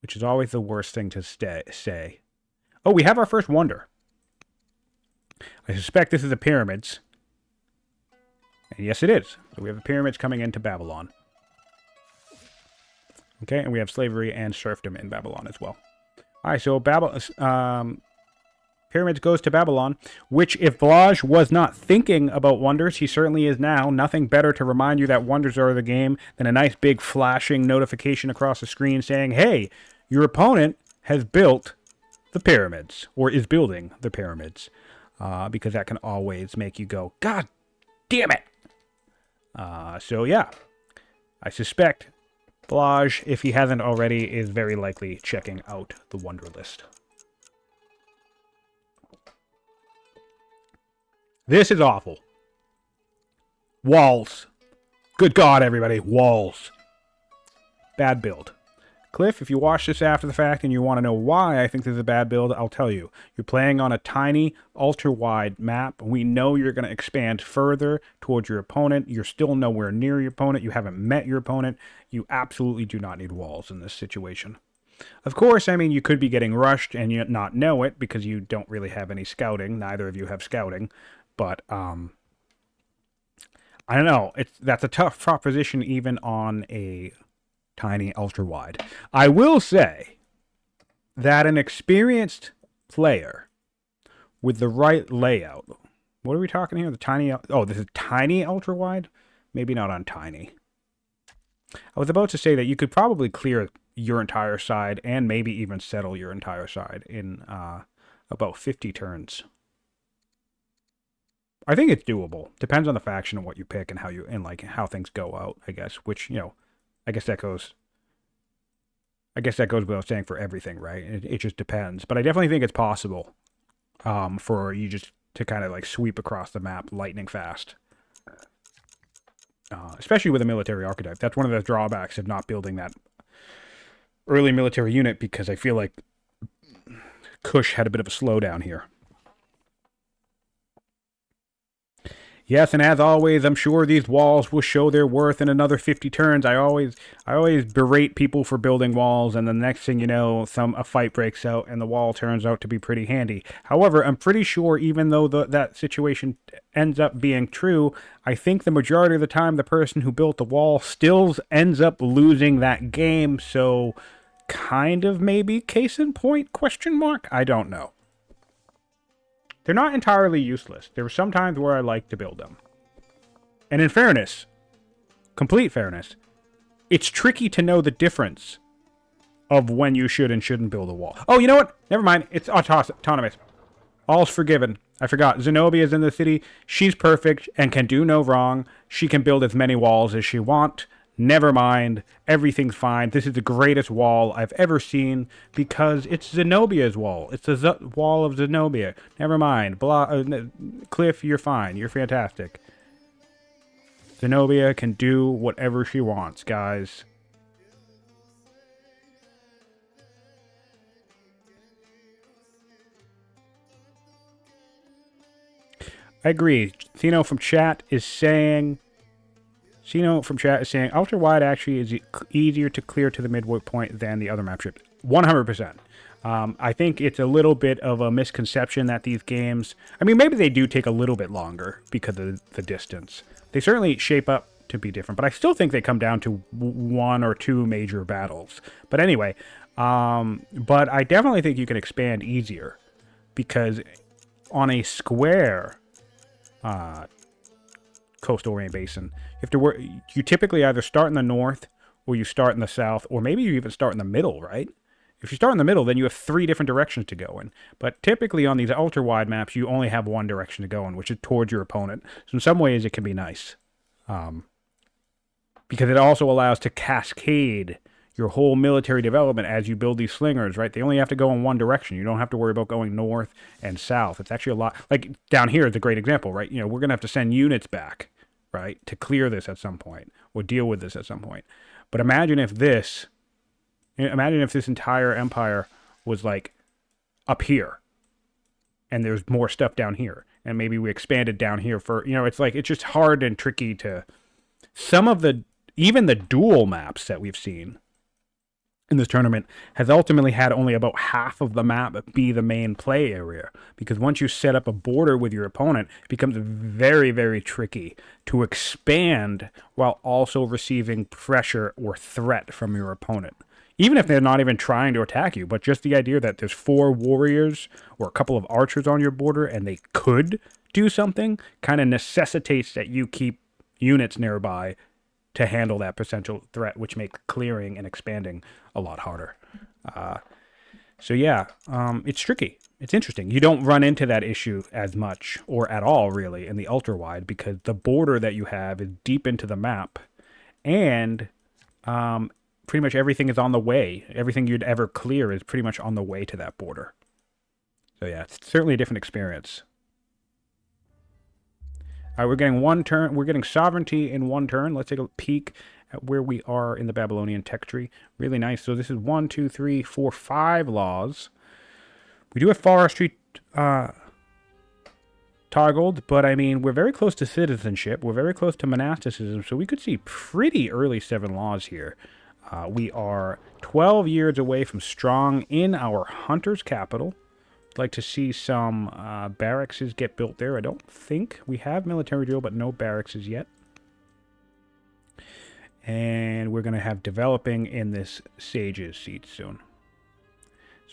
which is always the worst thing to say. Oh, we have our first wonder. I suspect this is the pyramids. And yes, it is. So we have the pyramids coming into Babylon. Okay, and we have slavery and serfdom in Babylon as well. All right, so pyramids goes to Babylon, which if Blaj was not thinking about wonders, he certainly is now. Nothing better to remind you that wonders are the game than a nice big flashing notification across the screen saying, hey, your opponent has built the pyramids, or is building the pyramids. Because that can always make you go, God damn it! So yeah, I suspect Blaj, if he hasn't already, is very likely checking out the wonder list. This is awful. Walls. Good God, everybody, walls. Bad build. Cliff, if you watch this after the fact and you want to know why I think this is a bad build, I'll tell you. You're playing on a tiny, ultra-wide map. We know you're going to expand further towards your opponent. You're still nowhere near your opponent. You haven't met your opponent. You absolutely do not need walls in this situation. Of course, I mean, you could be getting rushed and you not know it because you don't really have any scouting. Neither of you have scouting. But, I don't know. That's a tough proposition even on a tiny ultra-wide. I will say that an experienced player with the right layout... What are we talking here? The tiny... Oh, this is tiny ultra-wide? Maybe not on tiny. I was about to say that you could probably clear your entire side and maybe even settle your entire side in about 50 turns. I think it's doable. Depends on the faction and what you pick and how things go out, I guess. Which, I guess that goes without saying for everything, right? It just depends. But I definitely think it's possible for you just to kind of like sweep across the map lightning fast. Especially with a military archetype. That's one of the drawbacks of not building that early military unit, because I feel like Kush had a bit of a slowdown here. Yes, and as always, I'm sure these walls will show their worth in another 50 turns. I always berate people for building walls, and the next thing you know, a fight breaks out, and the wall turns out to be pretty handy. However, I'm pretty sure, even though that situation ends up being true, I think the majority of the time, the person who built the wall still ends up losing that game. So, kind of maybe case in point? ? I don't know. They're not entirely useless. There were some times where I liked to build them. And in fairness, complete fairness, it's tricky to know the difference of when you should and shouldn't build a wall. Oh, you know what? Never mind. It's autonomous. All's forgiven. I forgot. Zenobia's in the city. She's perfect and can do no wrong. She can build as many walls as she wants. Never mind. Everything's fine. This is the greatest wall I've ever seen because it's Zenobia's wall. It's the wall of Zenobia. Never mind. Cliff, you're fine. You're fantastic. Zenobia can do whatever she wants, guys. I agree. Thino from chat is saying... Ultra Wide actually is easier to clear to the midway point than the other map ships. 100%. I think it's a little bit of a misconception that these games... I mean, maybe they do take a little bit longer because of the distance. They certainly shape up to be different, but I still think they come down to 1 or 2 major battles. But anyway, but I definitely think you can expand easier because on a square... coastal rain basin. You typically either start in the north or you start in the south, or maybe you even start in the middle, right? If you start in the middle, then you have 3 different directions to go in. But typically on these ultra-wide maps, you only have 1 direction to go in, which is towards your opponent. So in some ways, it can be nice. Because it also allows to cascade your whole military development as you build these slingers, right? They only have to go in 1 direction. You don't have to worry about going north and south. It's actually a lot... Like, down here is a great example, right? You know, we're going to have to send units back, right, to clear this at some point, or deal with this at some point. But imagine if this entire empire was, like, up here, and there's more stuff down here, and maybe we expanded down here for... You know, it's like, it's just hard and tricky to... Some of the... Even the dual maps that we've seen in this tournament has ultimately had only about half of the map be the main play area, because once you set up a border with your opponent, it becomes very, very tricky to expand while also receiving pressure or threat from your opponent, even if they're not even trying to attack you. But just the idea that there's 4 warriors or a couple of archers on your border and they could do something kind of necessitates that you keep units nearby to handle that potential threat, which makes clearing and expanding a lot harder. So yeah, it's tricky. It's interesting. You don't run into that issue as much, or at all, really, in the ultra-wide, because the border that you have is deep into the map, and pretty much everything is on the way. Everything you'd ever clear is pretty much on the way to that border. So yeah, it's certainly a different experience. All right, we're getting 1 turn. We're getting sovereignty in 1 turn. Let's take a peek at where we are in the Babylonian tech tree. Really nice. So this is 1, 2, 3, 4, 5 laws. We do have forestry toggled, but I mean, we're very close to citizenship. We're very close to monasticism, so we could see pretty early 7 laws here. We are 12 years away from strong in our hunter's capital. Like to see some barracks get built there. I don't think we have military drill, but no barracks yet. And we're going to have developing in this sage's seat soon.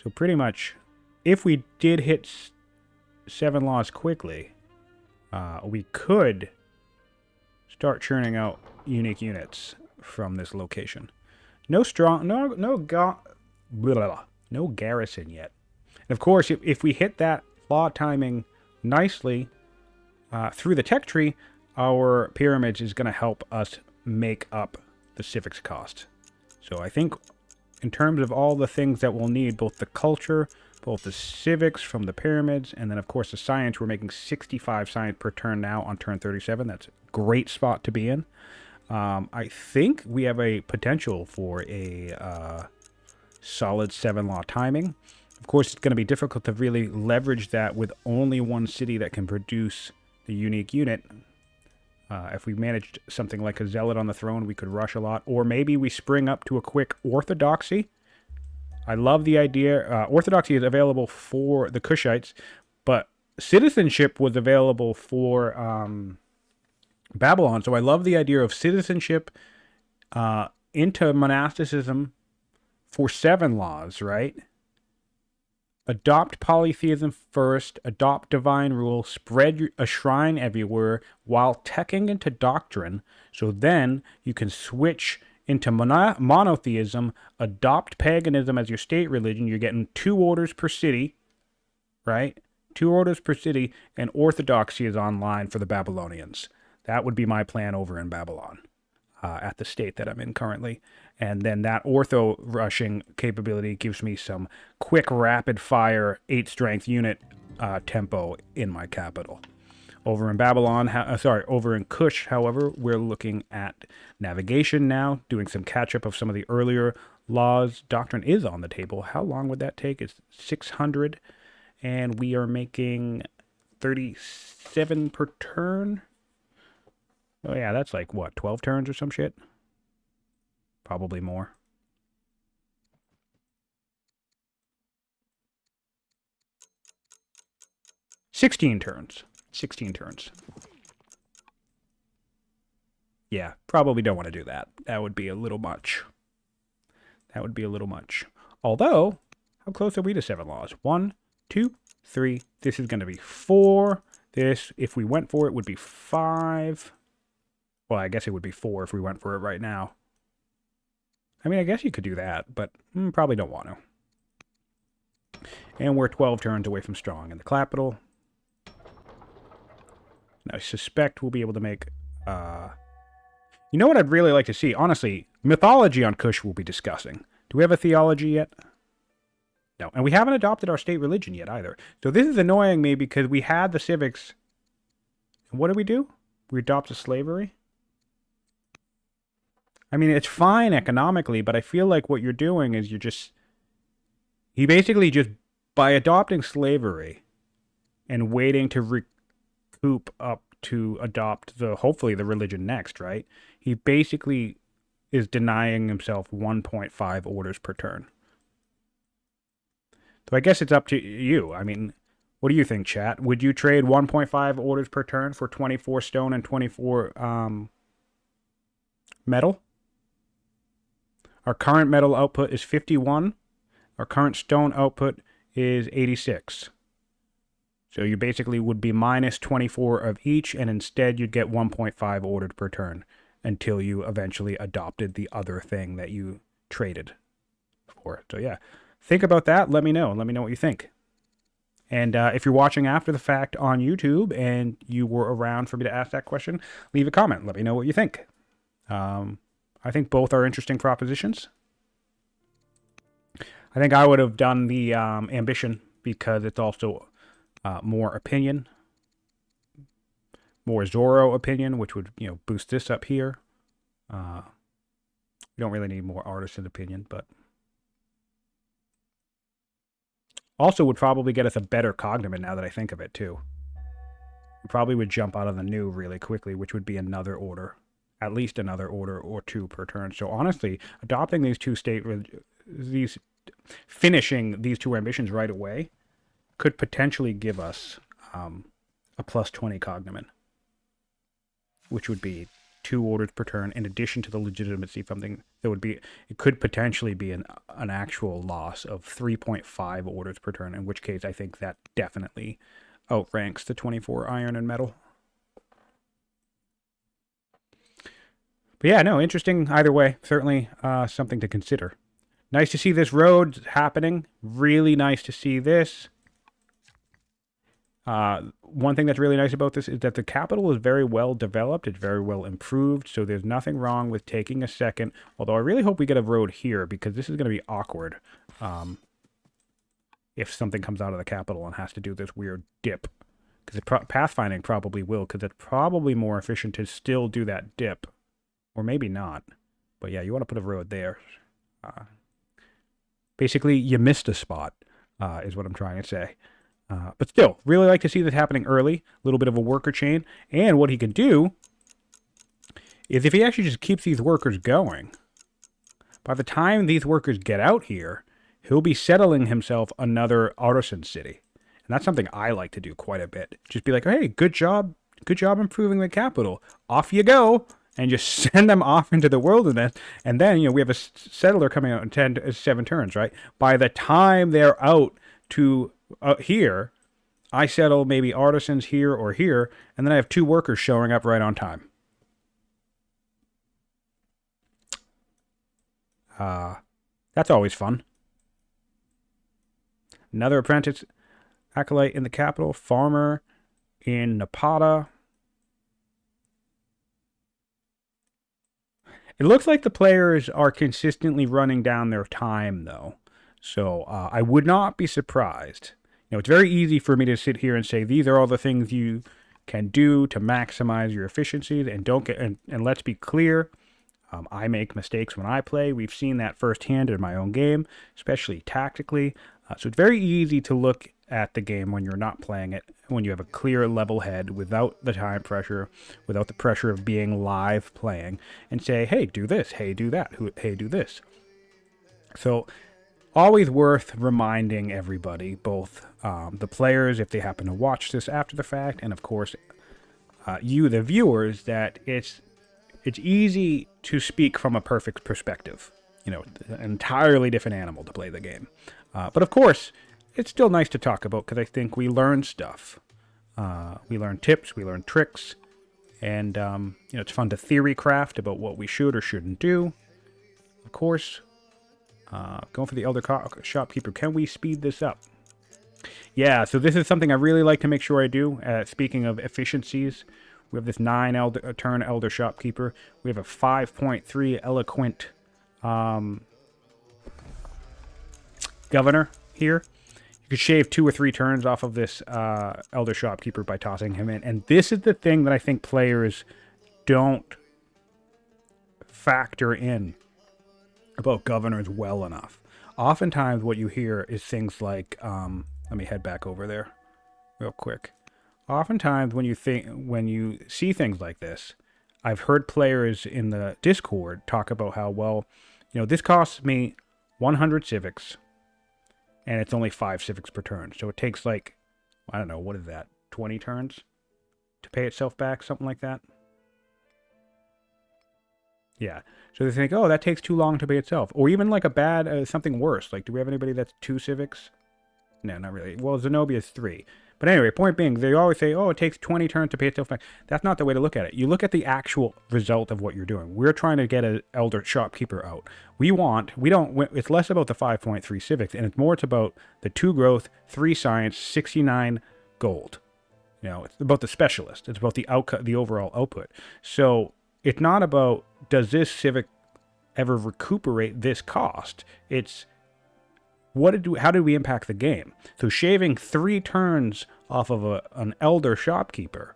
So pretty much, if we did hit 7 laws quickly, we could start churning out unique units from this location. No garrison yet. And of course, if we hit that law timing nicely through the tech tree, our pyramids is going to help us make up the civics cost. So I think in terms of all the things that we'll need, both the culture, both the civics from the pyramids, and then, of course, the science. We're making 65 science per turn now on turn 37. That's a great spot to be in. I think we have a potential for a solid 7-law timing. Of course, it's going to be difficult to really leverage that with only one city that can produce the unique unit. If we managed something like a zealot on the throne, we could rush a lot. Or maybe we spring up to a quick orthodoxy. I love the idea. Orthodoxy is available for the Kushites, but citizenship was available for Babylon. So I love the idea of citizenship into monasticism for 7 laws, right? Adopt polytheism first, adopt divine rule, spread a shrine everywhere while teching into doctrine. So then you can switch into monotheism, adopt paganism as your state religion. You're getting 2 orders per city, right? 2 orders per city, and orthodoxy is online for the Babylonians. That would be my plan over in Babylon, at the state that I'm in currently. And then that ortho rushing capability gives me some quick, rapid-fire 8-strength unit tempo in my capital. Over in Babylon, over in Kush, however, we're looking at navigation now, doing some catch-up of some of the earlier laws. Doctrine is on the table. How long would that take? It's 600, and we are making 37 per turn. Oh yeah, that's like, what, 12 turns or some shit? Probably more. $16 turns. 16 turns. Yeah, probably don't want to do that. That would be a little much. That would be a little much. Although, how close are we to 7 laws? 1, 2, 3. This is going to be 4. This, if we went for it, would be 5. Well, I guess it would be 4 if we went for it right now. I mean, I guess you could do that, but probably don't want to. And we're 12 turns away from strong in the capital. And I suspect we'll be able to make... You know what I'd really like to see? Honestly, mythology on Kush we'll be discussing. Do we have a theology yet? No. And we haven't adopted our state religion yet either. So this is annoying me because we had the civics. And what did we do? We adopted slavery? I mean, it's fine economically, but I feel like what you're doing is he basically just, by adopting slavery and waiting to recoup up to adopt hopefully the religion next, right? He basically is denying himself 1.5 orders per turn. So I guess it's up to you. I mean, what do you think, chat? Would you trade 1.5 orders per turn for 24 stone and 24 metal? Our current metal output is 51. Our current stone output is 86. So you basically would be minus 24 of each, and instead you'd get 1.5 ordered per turn until you eventually adopted the other thing that you traded for. So yeah, think about that. Let me know. Let me know what you think. And if you're watching after the fact on YouTube and you were around for me to ask that question, leave a comment. Let me know what you think. I think both are interesting propositions. I think I would have done the ambition because it's also more opinion, more Zorro opinion, which would boost this up here. We don't really need more artisan opinion, but also would probably get us a better cognomen now that I think of it too. We probably would jump out of the new really quickly, which would be another order. At least another order or 2 per turn. So honestly, adopting finishing these 2 ambitions right away could potentially give us a plus 20 cognomen, which would be 2 orders per turn in addition to the legitimacy. Something that would be, it could potentially be an actual loss of 3.5 orders per turn. In which case, I think that definitely outranks the 24 iron and metal. But yeah, no, interesting either way. Certainly something to consider. Nice to see this road happening. Really nice to see this. One thing that's really nice about this is that the capital is very well developed. It's very well improved. So there's nothing wrong with taking a second. Although I really hope we get a road here because this is going to be awkward. if something comes out of the capital and has to do this weird dip. Because pathfinding probably will, because it's probably more efficient to still do that dip. Or maybe not. But yeah, you want to put a road there. Basically, you missed a spot, is what I'm trying to say. But still, really like to see this happening early. A little bit of a worker chain. And what he can do is if he actually just keeps these workers going, by the time these workers get out here, he'll be settling himself another artisan city. And that's something I like to do quite a bit. Just be like, hey, good job improving the capital. Off you go. And just send them off into the wilderness. And then, we have a settler coming out in 7 turns, right? By the time they're out to here, I settle maybe artisans here or here. And then I have 2 workers showing up right on time. That's always fun. Another apprentice acolyte in the capital, farmer in Napata. It looks like the players are consistently running down their time, though. So I would not be surprised. It's very easy for me to sit here and say, these are all the things you can do to maximize your efficiencies. And let's be clear, I make mistakes when I play. We've seen that firsthand in my own game, especially tactically. So it's very easy to look at the game when you're not playing it, when you have a clear level head without the time pressure, without the pressure of being live playing, and say, hey, do this, hey, do that, hey, do this. So always worth reminding everybody, both the players, if they happen to watch this after the fact, and of course you, the viewers, that it's easy to speak from a perfect perspective. An entirely different animal to play the game. But of course, it's still nice to talk about because I think we learn stuff. We learn tips, we learn tricks, and it's fun to theory craft about what we should or shouldn't do. Of course, going for the Elder Shopkeeper. Can we speed this up? Yeah, so this is something I really like to make sure I do. Speaking of efficiencies, we have this 9 turn Elder Shopkeeper. We have a 5.3 Eloquent Governor here. You could shave 2 or 3 turns off of this Elder Shopkeeper by tossing him in. And this is the thing that I think players don't factor in about governors well enough. Oftentimes what you hear is things like, let me head back over there real quick. Oftentimes when you see things like this, I've heard players in the Discord talk about how, well, this costs me 100 civics, and it's only 5 civics per turn. So it takes I don't know, what is that, 20 turns to pay itself back, something like that? Yeah. So they think, oh, that takes too long to pay itself. Or even like a bad, something worse. Do we have anybody that's 2 civics? No, not really. Well, Zenobia's 3. But anyway, point being, they always say, oh, it takes 20 turns to pay itself back. That's not the way to look at it. You look at the actual result of what you're doing. We're trying to get an Elder Shopkeeper out. It's less about the 5.3 civics, and it's about the 2 growth, 3 science, 69 gold. It's about the specialist. It's about the overall output. So it's not about, does this civic ever recuperate this cost? It's, how did we impact the game? So shaving 3 turns off of an Elder Shopkeeper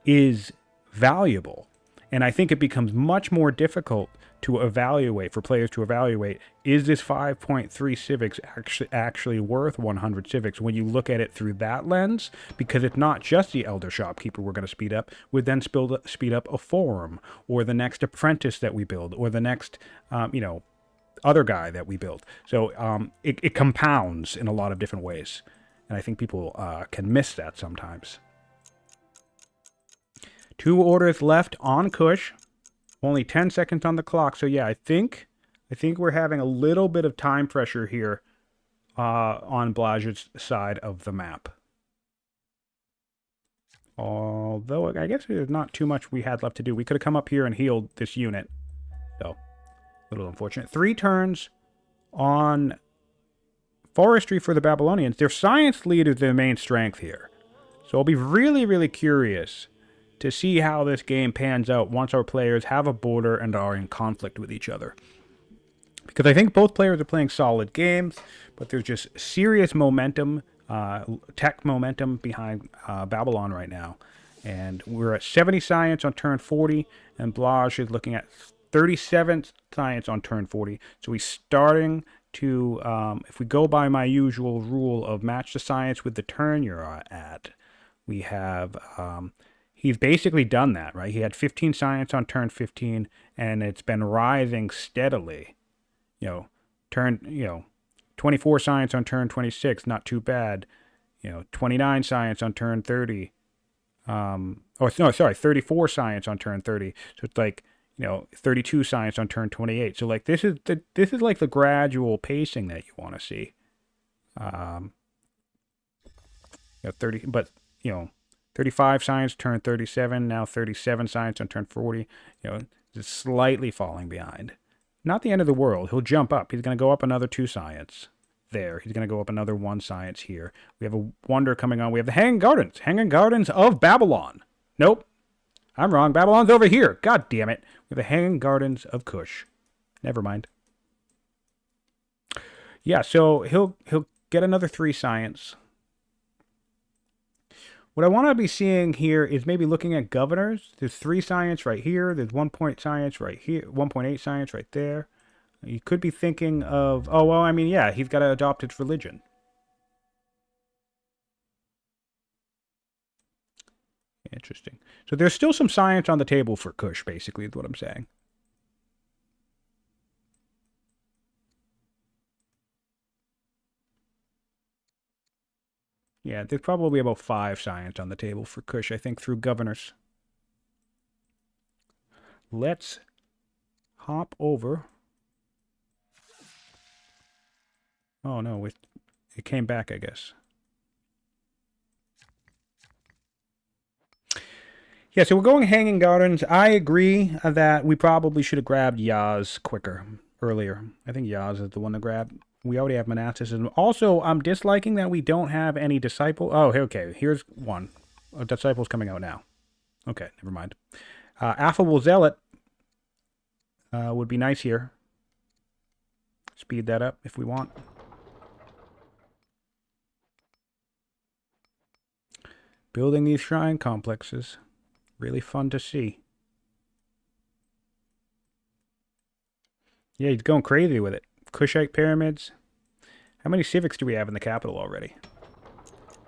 is valuable. And I think it becomes much more difficult for players to evaluate, is this 5.3 civics actually worth 100 civics when you look at it through that lens? Because it's not just the Elder Shopkeeper we're going to speed up. We'd then speed up a forum, or the next apprentice that we build, or the next, other guy that we build. So it compounds in a lot of different ways. And I think people can miss that sometimes. 2 orders left on Kush. Only 10 seconds on the clock. So yeah, I think we're having a little bit of time pressure here on Blaj's side of the map. Although I guess there's not too much we had left to do. We could have come up here and healed this unit. So, a little unfortunate. 3 turns on forestry for the Babylonians. Their science lead is their main strength here. So I'll be really, really curious to see how this game pans out once our players have a border and are in conflict with each other. because I think both players are playing solid games, but there's just serious momentum, tech momentum behind Babylon right now. And we're at 70 science on turn 40, and Blaj is looking at 37 science on turn 40. So he's starting to, if we go by my usual rule of match the science with the turn you're at, we have, he's basically done that, right? He had 15 science on turn 15, and it's been rising steadily. 24 science on turn 26, not too bad. 29 science on turn 30. 34 science on turn 30. So it's like, 32 science on turn 28. So like this is like the gradual pacing that you want to see. 30, but 35 science turn 37, now 37 science on turn 40. Just slightly falling behind. Not the end of the world. He'll jump up. He's going to go up another 2 science there. He's going to go up another 1 science here. We have a wonder coming on. We have the Hanging Gardens. Hanging Gardens of Babylon. Nope. I'm wrong. Babylon's over here. God damn it. We have the Hanging Gardens of Kush. Never mind. Yeah, so he'll get another 3 science. What I want to be seeing here is maybe looking at governors. There's 3 science right here. There's 1 point science right here. 1.8 science right there. You could be thinking of, oh, well, I mean, yeah, he's got to adopt its religion. Interesting. So there's still some science on the table for Kush, basically, is what I'm saying. Yeah, there's probably about 5 science on the table for Kush, I think, through governors. Let's hop over. Oh, no, it came back, I guess. Yeah, so we're going Hanging Gardens. I agree that we probably should have grabbed Yaz quicker, earlier. I think Yaz is the one to grab. We already have monasticism. Also, I'm disliking that we don't have any disciple. Oh, okay. Here's one. A disciple's coming out now. Okay, never mind. Affable Zealot would be nice here. Speed that up if we want. Building these shrine complexes. Really fun to see. Yeah, he's going crazy with it. Kushite pyramids. How many civics do we have in the capital already?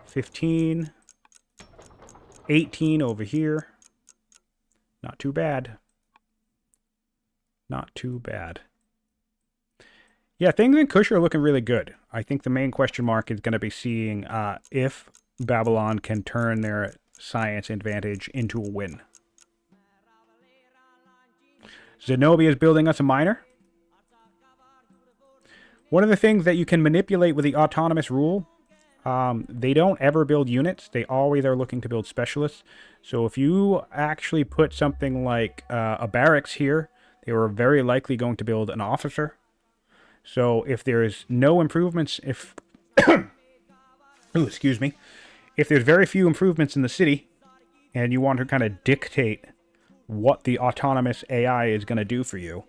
15. 18 over here. Not too bad. Not too bad. Yeah, things in Kush are looking really good. I think the main question mark is going to be seeing if Babylon can turn their science advantage into a win. Zenobia is building us a miner. One of the things that you can manipulate with the autonomous rule, they don't ever build units. They always are looking to build specialists. So if you actually put something like a barracks here, they were very likely going to build an officer. So if there's no improvements, if ooh, excuse me, if there's very few improvements in the city, and you want to kind of dictate what the autonomous AI is going to do for you,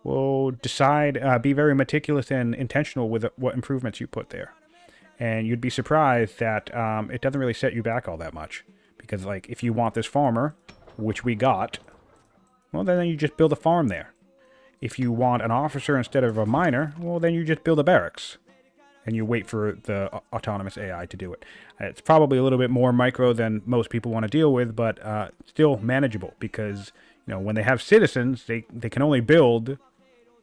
well, decide, be very meticulous and intentional with what improvements you put there. And you'd be surprised that it doesn't really set you back all that much. Because, like, if you want this farmer, which we got, well, then you just build a farm there. If you want an officer instead of a miner, well, then you just build a barracks. And you wait for the autonomous AI to do it. It's probably a little bit more micro than most people want to deal with, but still manageable. Because, you know, when they have citizens, they can only build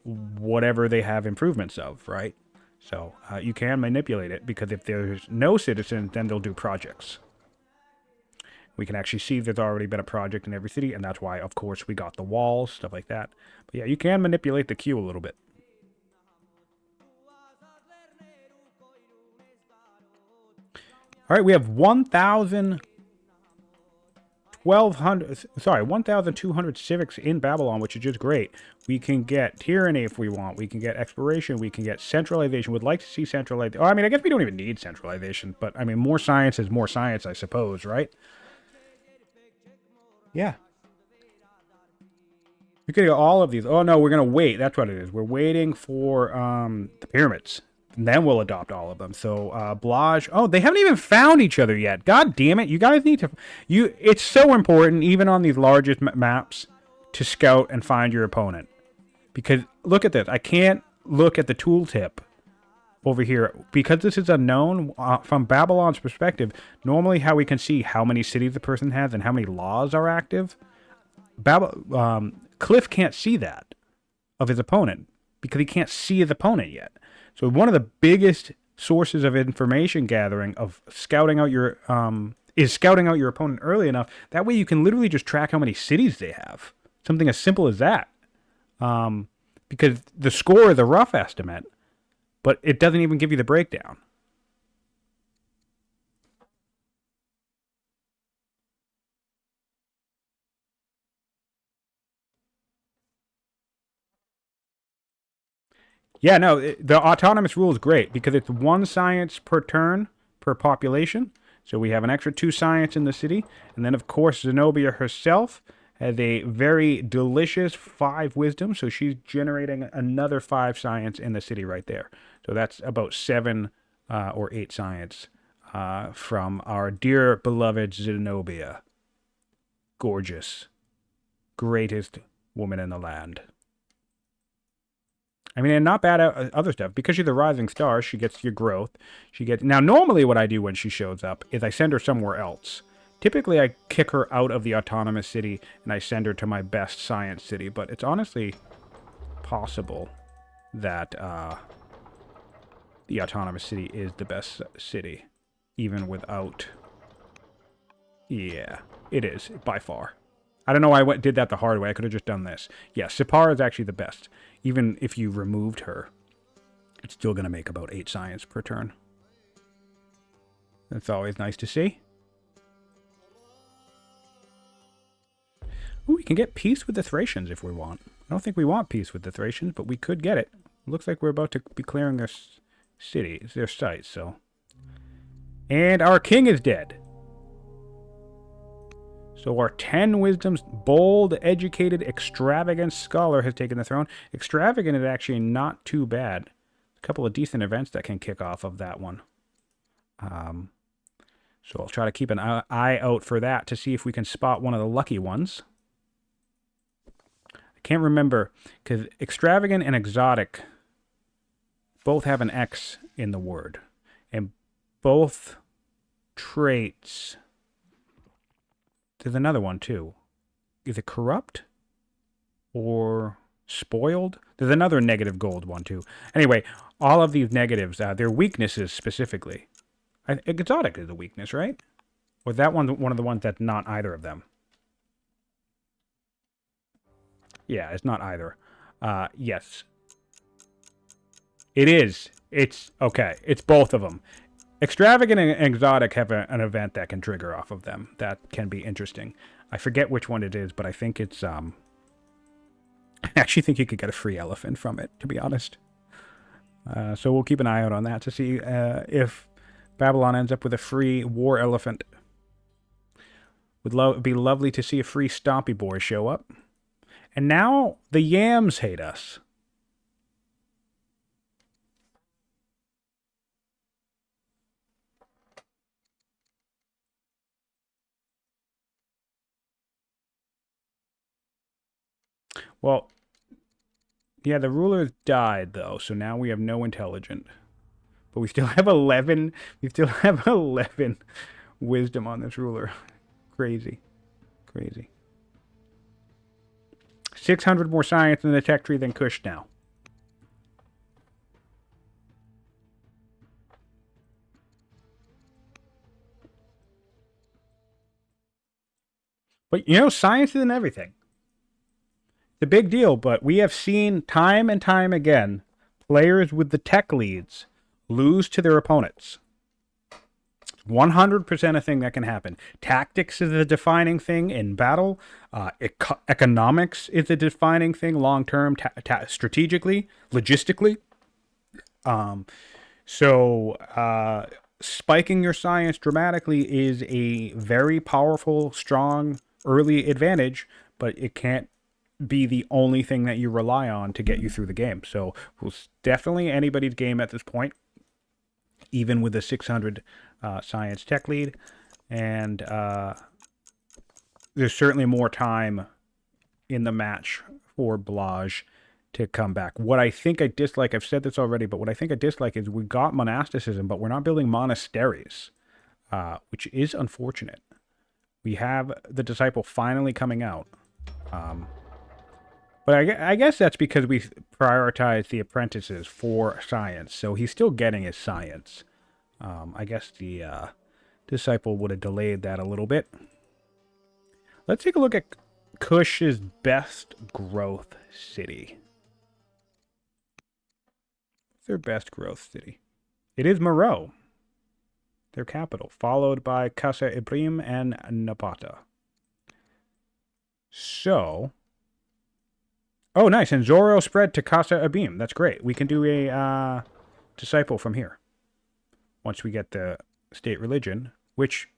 whatever they have improvements of, right? So you can manipulate it, because if there's no citizens, then they'll do projects. We can actually see there's already been a project in every city, and that's why, of course, we got the walls, stuff like that. But yeah, you can manipulate the queue a little bit. All right, we have 1,200 civics in Babylon, which is just great. We can get tyranny if we want. We can get exploration. We can get centralization. Would like to see centralization. Oh, I mean, I guess we don't even need centralization, but I mean, more science is more science, I suppose, right? Yeah. You could get all of these. Oh no, we're gonna wait. That's what it is. We're waiting for the pyramids. And then we'll adopt all of them. So Blaj. Oh, they haven't even found each other yet. God damn it! You guys need to. It's so important, even on these largest maps, to scout and find your opponent. Because look at this. I can't look at the tooltip over here because this is unknown from Babylon's perspective. Normally, how we can see how many cities the person has and how many laws are active. Cliff can't see that of his opponent because he can't see his opponent yet. So one of the biggest sources of information gathering of scouting out your is scouting out your opponent early enough. That way you can literally just track how many cities they have. Something as simple as that. Because the score is a rough estimate, but it doesn't even give you the breakdown. Yeah, no, the autonomous rule is great because it's 1 science per turn per population. So we have an extra 2 science in the city. And then, of course, Zenobia herself has a very delicious 5 wisdom. So she's generating another 5 science in the city right there. So that's about 7 or 8 science from our dear beloved Zenobia. Gorgeous. Greatest woman in the land. I mean, and not bad other stuff. Because she's the rising star, she gets your growth. Now, normally what I do when she shows up is I send her somewhere else. Typically, I kick her out of the autonomous city and I send her to my best science city. But it's honestly possible that the autonomous city is the best city. Even without... Yeah, it is, by far. I don't know why I did that the hard way. I could have just done this. Yeah, Sipar is actually the best. Even if you removed her, it's still going to make about 8 science per turn. That's always nice to see. Ooh, we can get peace with the Thracians if we want. I don't think we want peace with the Thracians, but we could get it. Looks like we're about to be clearing their cities, their sites, so. And our king is dead. So our 10 wisdoms, bold, educated, extravagant scholar has taken the throne. Extravagant is actually not too bad. A couple of decent events that can kick off of that one. So I'll try to keep an eye out for that to see if we can spot one of the lucky ones. I can't remember, because extravagant and exotic both have an X in the word. And both traits... There's another one, too. Is it corrupt? Or spoiled? There's another negative gold one, too. Anyway, all of these negatives, they're weaknesses specifically. Exotic is a weakness, right? Or is that one of the ones that's not either of them? Yeah, it's not either. Yes. It is. It's, okay, it's both of them. Extravagant and exotic have an event that can trigger off of them. That can be interesting. I forget which one it is, but I think it's... I actually think you could get a free elephant from it, to be honest. So we'll keep an eye out on that to see if Babylon ends up with a free war elephant. Would be lovely to see a free Stompy Boy show up. And now the Yams hate us. Well, yeah, the rulers died, though, so now we have no intelligent. But we still have 11. We still have 11 wisdom on this ruler. Crazy. Crazy. 600 more science in the tech tree than Kush now. But, you know, science isn't everything. It's a big deal, but we have seen time and time again players with the tech leads lose to their opponents. 100% a thing that can happen. Tactics is a defining thing in battle. Economics is a defining thing long-term, strategically, logistically. Spiking your science dramatically is a very powerful, strong, early advantage, but it can't be the only thing that you rely on to get you through the game. So it's definitely anybody's game at this point, even with the 600 science tech lead. And there's certainly more time in the match for Blaj to come back. What I think I dislike, I've said this already, but what I think I dislike is we got monasticism, but we're not building monasteries, which is unfortunate. We have the disciple finally coming out. But I guess that's because we prioritize the apprentices for science, so he's still getting his science. I guess the disciple would have delayed that a little bit. Let's take a look at Kush's best growth city. What's their best growth city? It is Meroe, their capital, followed by Casa Ibrahim and Napata. So, oh, nice. And Zoro spread to Casa Abim. That's great. We can do a disciple from here once we get the state religion, which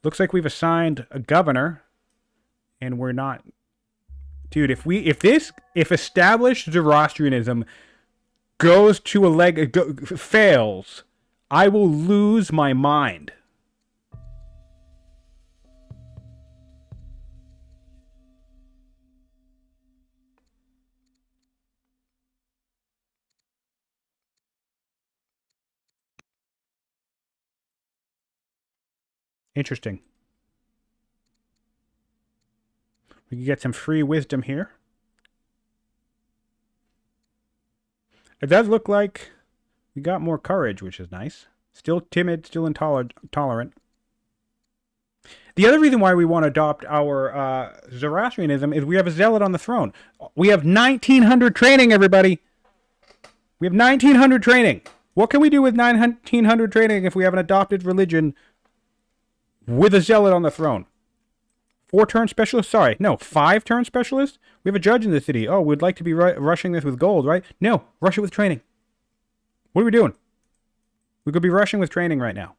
looks like we've assigned a governor, and we're not. Dude, if established Zoroastrianism goes to fails, I will lose my mind. Interesting. We can get some free wisdom here. It does look like we got more courage, which is nice. Still timid, still intolerant. The other reason why we want to adopt our Zoroastrianism is we have a zealot on the throne. We have 1900 training, everybody. We have 1900 training. What can we do with 1900 training if we have an adopted religion with a zealot on the throne? 4-turn specialist? Sorry, no, 5-turn specialist? We have a judge in the city. Oh, we'd like to be rushing this with gold, right? No, rush it with training. What are we doing? We could be rushing with training right now.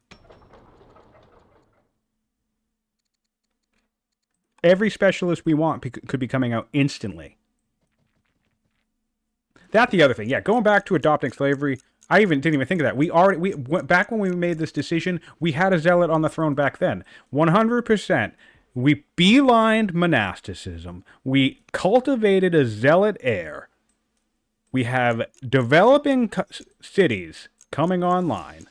Every specialist we want could be coming out instantly. That's the other thing. Yeah, going back to adopting slavery, I didn't even think of that. We went back when we made this decision, we had a zealot on the throne back then. 100%. We beelined monasticism. We cultivated a zealot heir. We have developing cities coming online.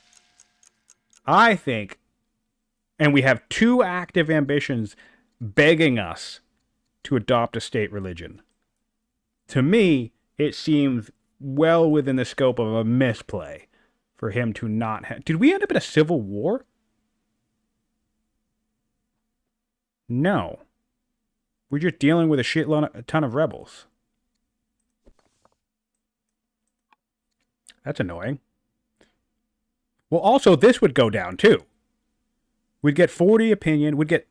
I think, and we have 2 active ambitions begging us to adopt a state religion. To me, it seems well within the scope of a misplay for him to not have... Did we end up in a civil war? No. We're just dealing with a ton of rebels. That's annoying. Well, also, this would go down, too. We'd get 40 opinion. We'd get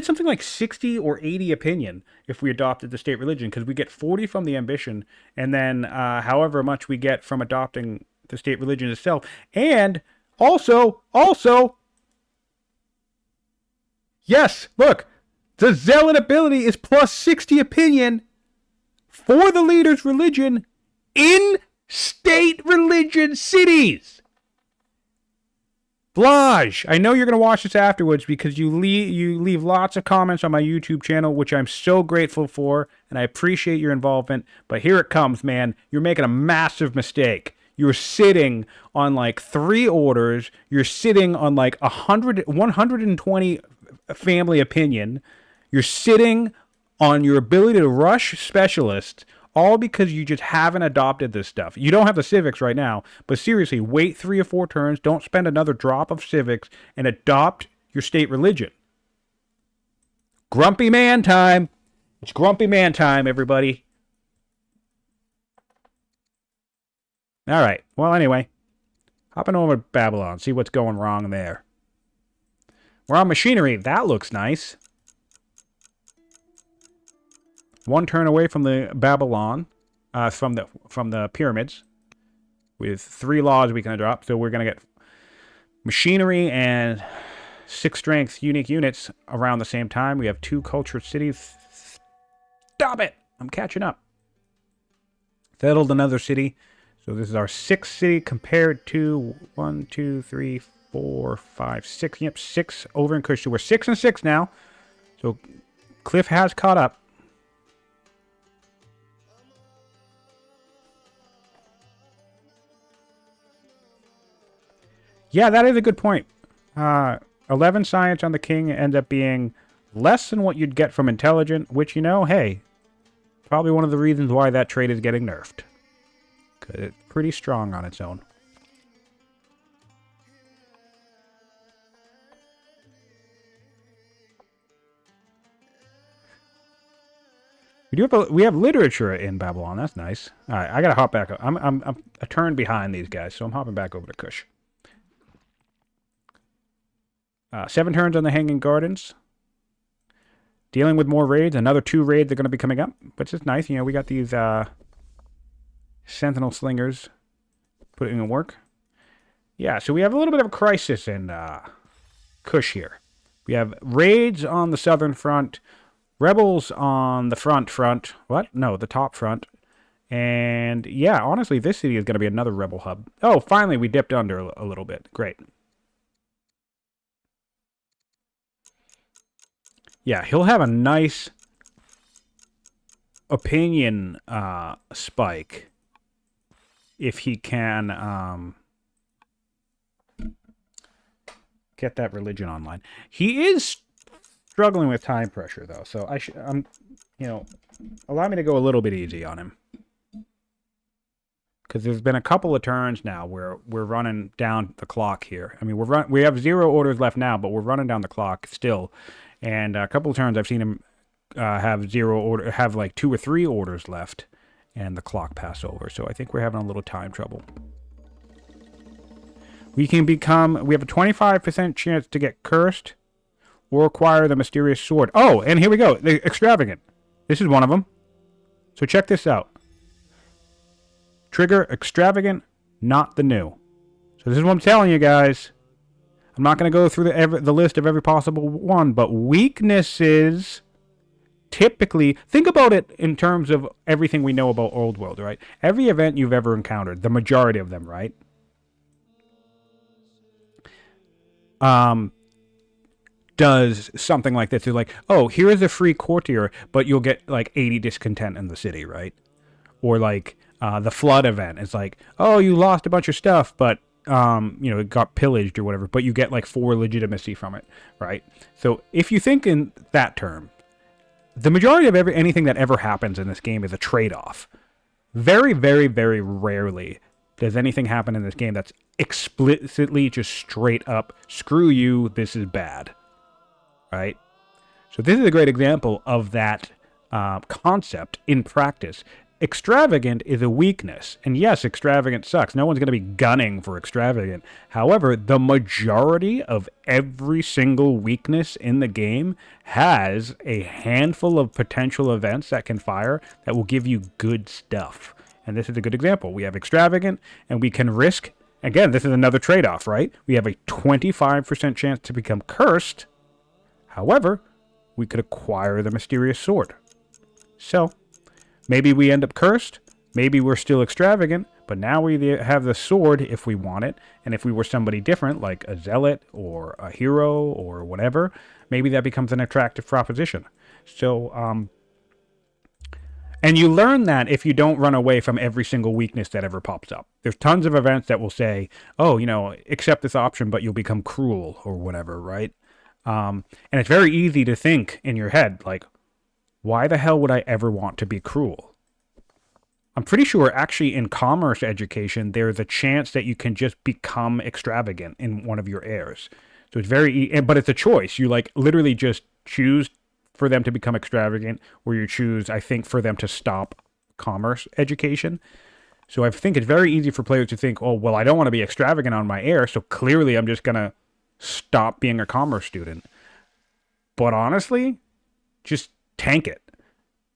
something like 60 or 80 opinion if we adopted the state religion, because we get 40 from the ambition, and then however much we get from adopting the state religion itself. And also, yes, look, the zealot ability is plus 60 opinion for the leader's religion in state religion cities. Blaj, I know you're going to watch this afterwards because you leave lots of comments on my YouTube channel, which I'm so grateful for, and I appreciate your involvement. But here it comes, man. You're making a massive mistake. You're sitting on like 3 orders. You're sitting on like 120 family opinion. You're sitting on your ability to rush specialists, all because you just haven't adopted this stuff. You don't have the civics right now, but seriously, wait 3 or 4 turns, don't spend another drop of civics, and adopt your state religion. Grumpy man time. It's grumpy man time, everybody. All right. Well, anyway, hopping over to Babylon, see what's going wrong there. We're on machinery. That looks nice. 1 turn away from the Babylon, from the pyramids, with 3 laws we can adopt. So we're going to get machinery and 6 strength unique units around the same time. We have 2 cultured cities. Stop it! I'm catching up. Settled another city. So this is our 6th city compared to 1, 2, 3, 4, 5, 6. Yep, 6 over in Kush. So we're 6 and 6 now. So Cliff has caught up. Yeah, that is a good point. 11 science on the king ends up being less than what you'd get from intelligent, which, you know, hey, probably one of the reasons why that trait is getting nerfed. Because it's pretty strong on its own. We have literature in Babylon. That's nice. All right, I gotta hop back. I'm a turn behind these guys, so I'm hopping back over to Kush. 7 turns on the Hanging Gardens. Dealing with more raids. Another 2 raids are going to be coming up, which is nice. You know, we got these Sentinel Slingers putting in work. Yeah, so we have a little bit of a crisis in Kush here. We have raids on the southern front, rebels on the front. What? No, the top front. And yeah, honestly, this city is going to be another rebel hub. Oh, finally, we dipped under a little bit. Great. Yeah, he'll have a nice opinion spike if he can get that religion online. He is struggling with time pressure, though, so you know, allow me to go a little bit easy on him. Because there's been a couple of turns now where we're running down the clock here. I mean, we have 0 orders left now, but we're running down the clock still. And a couple of turns I've seen him have 0 order, have like 2 or 3 orders left, and the clock pass over. So I think we're having a little time trouble. We have a 25% chance to get cursed or acquire the mysterious sword. Oh, and here we go. The extravagant. This is one of them. So check this out. Trigger extravagant, not the new. So this is what I'm telling you guys. I'm not going to go through the list of every possible one, but weaknesses typically, think about it in terms of everything we know about Old World, right? Every event you've ever encountered, the majority of them, right? Does something like this. They're like, oh, here is a free courtier, but you'll get like 80 discontent in the city, right? Or like the flood event. It's like, oh, you lost a bunch of stuff, but you know, it got pillaged or whatever, but you get like 4 legitimacy from it, right? So if you think in that term, the majority of anything that ever happens in this game is a trade-off. Very, very, very rarely does anything happen in this game that's explicitly just straight up, screw you, this is bad, right? So this is a great example of that concept in practice. Extravagant is a weakness. And yes, extravagant sucks. No one's going to be gunning for extravagant. However, the majority of every single weakness in the game has a handful of potential events that can fire that will give you good stuff. And this is a good example. We have extravagant, and we can risk, again, this is another trade-off, right? We have a 25% chance to become cursed. However, we could acquire the mysterious sword. So maybe we end up cursed, maybe we're still extravagant, but now we have the sword if we want it, and if we were somebody different, like a zealot or a hero or whatever, maybe that becomes an attractive proposition. So, and you learn that if you don't run away from every single weakness that ever pops up. There's tons of events that will say, oh, you know, accept this option, but you'll become cruel or whatever, right? And it's very easy to think in your head, like, why the hell would I ever want to be cruel? I'm pretty sure actually in commerce education, there's a chance that you can just become extravagant in one of your heirs. So it's but it's a choice. You like literally just choose for them to become extravagant, or you choose, I think, for them to stop commerce education. So I think it's very easy for players to think, oh, well, I don't want to be extravagant on my heir, so clearly I'm just going to stop being a commerce student. But honestly, just tank it,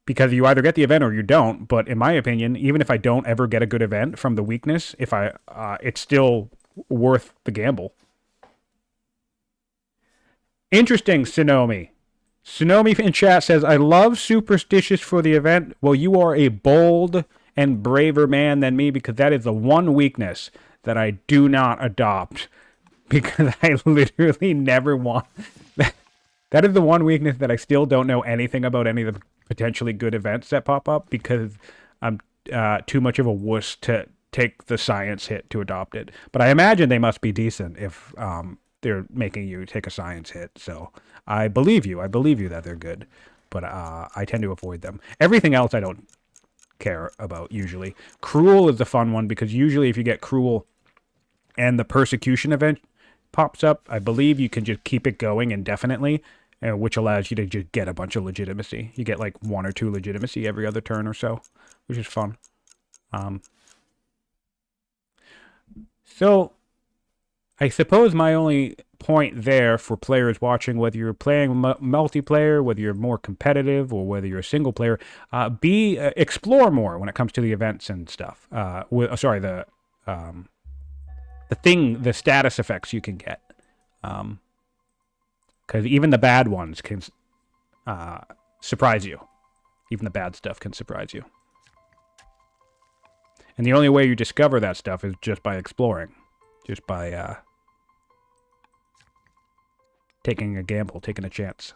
because you either get the event or you don't. But in my opinion, even if I don't ever get a good event from the weakness, it's still worth the gamble. Interesting, Sonomi. Tsunomi in chat says, I love superstitious for the event. Well, you are a bold and braver man than me because that is the one weakness that I do not adopt. Because I literally never want... That is the one weakness that I still don't know anything about any of the potentially good events that pop up because I'm too much of a wuss to take the science hit to adopt it. But I imagine they must be decent if they're making you take a science hit. So I believe you. I believe you that they're good. But I tend to avoid them. Everything else I don't care about usually. Cruel is the fun one because usually if you get cruel and the persecution event pops up, I believe you can just keep it going indefinitely, which allows you to just get a bunch of legitimacy. You get like 1 or 2 legitimacy every other turn or so, which is fun. So I suppose my only point there for players watching, whether you're playing multiplayer, whether you're more competitive, or whether you're a single player, explore more when it comes to the events and stuff. The status effects you can get. Because even the bad ones can surprise you. Even the bad stuff can surprise you. And the only way you discover that stuff is just by exploring. Just by taking a gamble, taking a chance.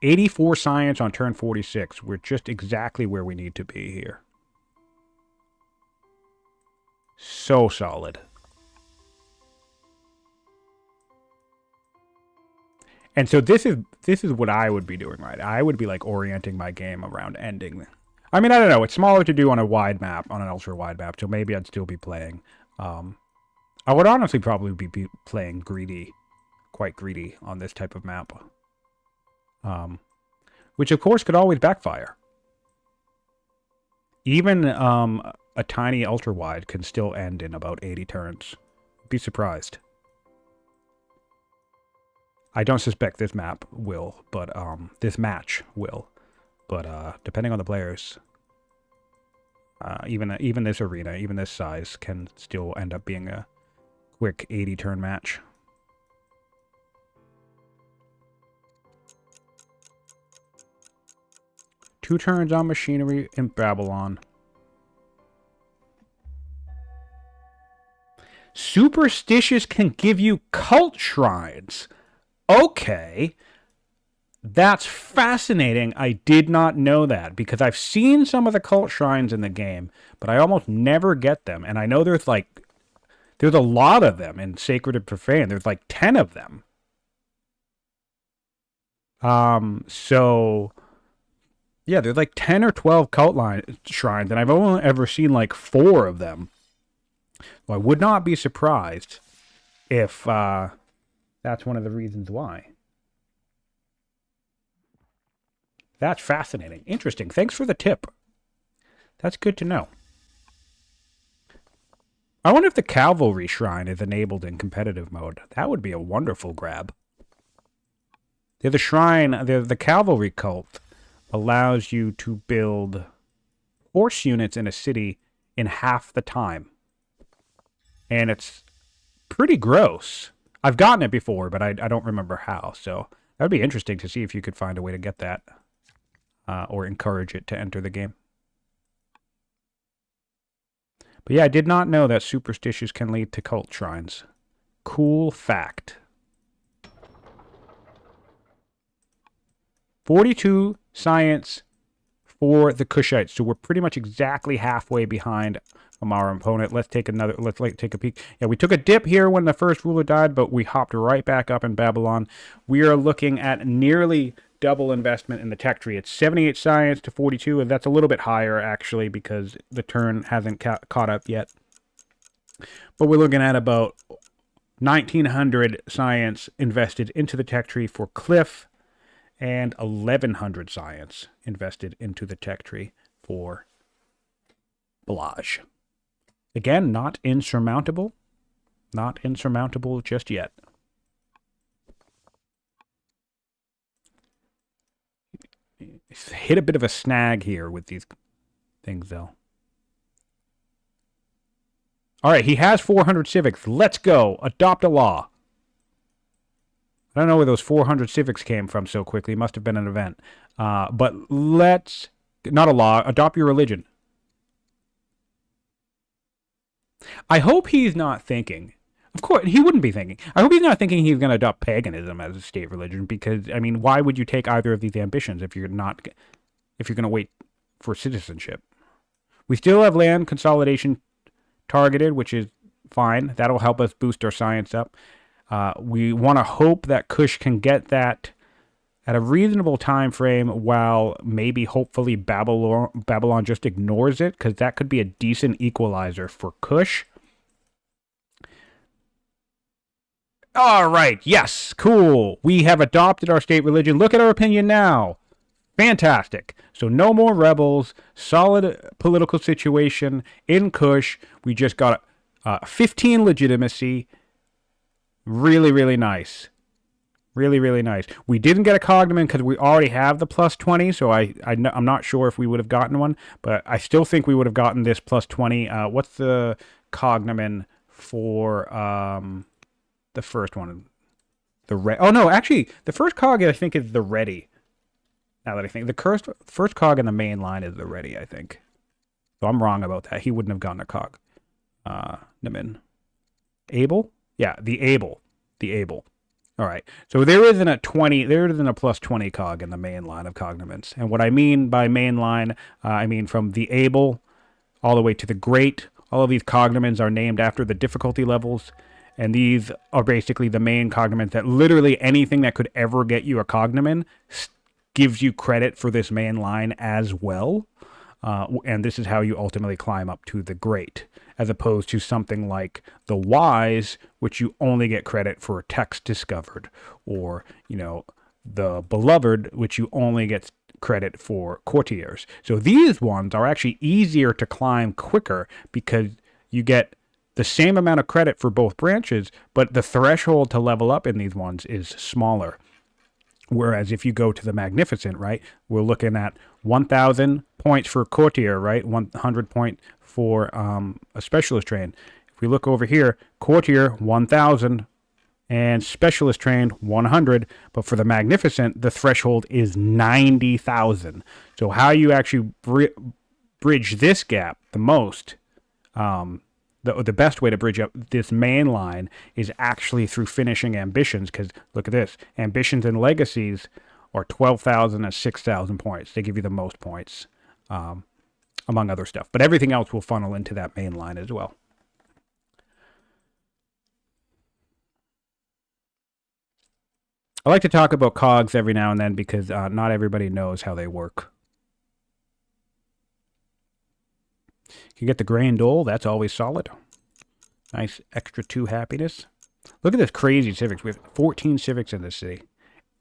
'84 science on turn 46. We're just exactly where we need to be here. So solid. And so this is what I would be doing, right? I would be like orienting my game around ending. I mean, I don't know. It's smaller to do on a wide map, on an ultra wide map, so maybe I'd still be playing. I would honestly probably be playing greedy, quite greedy on this type of map. Which of course could always backfire. Even a tiny ultra wide can still end in about 80 turns. Be surprised. I don't suspect this map will, but this match will. But depending on the players, even this arena, even this size, can still end up being a quick 80-turn match. Two turns on machinery in Babylon. Superstitious can give you cult shrines. Okay. That's fascinating. I did not know that because I've seen some of the cult shrines in the game, but I almost never get them. And I know there's a lot of them in Sacred and Profane. There's like 10 of them. So yeah, there's like 10 or 12 cult shrines, and I've only ever seen like 4 of them. Well, I would not be surprised if that's one of the reasons why. That's fascinating. Interesting. Thanks for the tip. That's good to know. I wonder if the Cavalry Shrine is enabled in competitive mode. That would be a wonderful grab. The shrine, the Cavalry cult allows you to build horse units in a city in half the time. And it's pretty gross. I've gotten it before, but I don't remember how. So that would be interesting to see if you could find a way to get that. Or encourage it to enter the game. But yeah, I did not know that superstitious can lead to cult shrines. Cool fact. 42 science for the Kushites. So we're pretty much exactly halfway behind our opponent. Let's take a peek. Yeah, we took a dip here when the first ruler died, but we hopped right back up in Babylon. We are looking at nearly double investment in the tech tree. It's 78 science to 42, and that's a little bit higher actually because the turn hasn't caught up yet. But we're looking at about 1900 science invested into the tech tree for Cliff, and 1100 science invested into the tech tree for Blaj. Again, not insurmountable. Not insurmountable just yet. Hit a bit of a snag here with these things, though. All right, he has 400 civics. Let's go. Adopt a law. I don't know where those 400 civics came from so quickly. Must have been an event. But let's, not a law, adopt your religion. I hope he's not thinking. Of course, he wouldn't be thinking. I hope he's not thinking he's going to adopt paganism as a state religion because, I mean, why would you take either of these ambitions if you're going to wait for citizenship? We still have land consolidation targeted, which is fine. That'll help us boost our science up. We want to hope that Kush can get that at a reasonable time frame while maybe hopefully Babylon just ignores it, because that could be a decent equalizer for Kush. All right, yes, cool. We have adopted our state religion. Look at our opinion now. Fantastic. So no more rebels, solid political situation in Kush. We just got 15 legitimacy. Really, really nice. Really, really nice. We didn't get a cognomen because we already have the plus 20, so I'm not sure if we would have gotten one, but I still think we would have gotten this plus 20. What's the cognomen for the first one? Oh, no, actually, the first cog, I think, is the ready. Now that I think. The first cog in the main line is the ready, I think. So I'm wrong about that. He wouldn't have gotten a cog. Nomen. Able? Yeah, the able. The able. All right. So there isn't a plus 20 cog in the main line of cognomens. And what I mean by main line, I mean from the able all the way to the great. All of these cognomens are named after the difficulty levels. And these are basically the main cognomens that literally anything that could ever get you a cognomen gives you credit for this main line as well. And this is how you ultimately climb up to the great, as opposed to something like the wise, which you only get credit for a text discovered, or, the beloved, which you only get credit for courtiers. So these ones are actually easier to climb quicker because you get the same amount of credit for both branches, but the threshold to level up in these ones is smaller. Whereas if you go to the Magnificent, right, we're looking at 1,000 points for courtier, right, 100 point for a specialist train. If we look over here, courtier 1,000 and specialist train 100, but for the Magnificent, the threshold is 90,000. So how you actually bridge this gap the most, the best way to bridge up this main line is actually through finishing ambitions, because look at this. Ambitions and legacies are 12,000 and 6,000 points. They give you the most points, among other stuff. But everything else will funnel into that main line as well. I like to talk about cogs every now and then because not everybody knows how they work. You can get the Grand Dole. That's always solid. Nice extra 2 happiness. Look at this crazy civics. We have 14 civics in this city.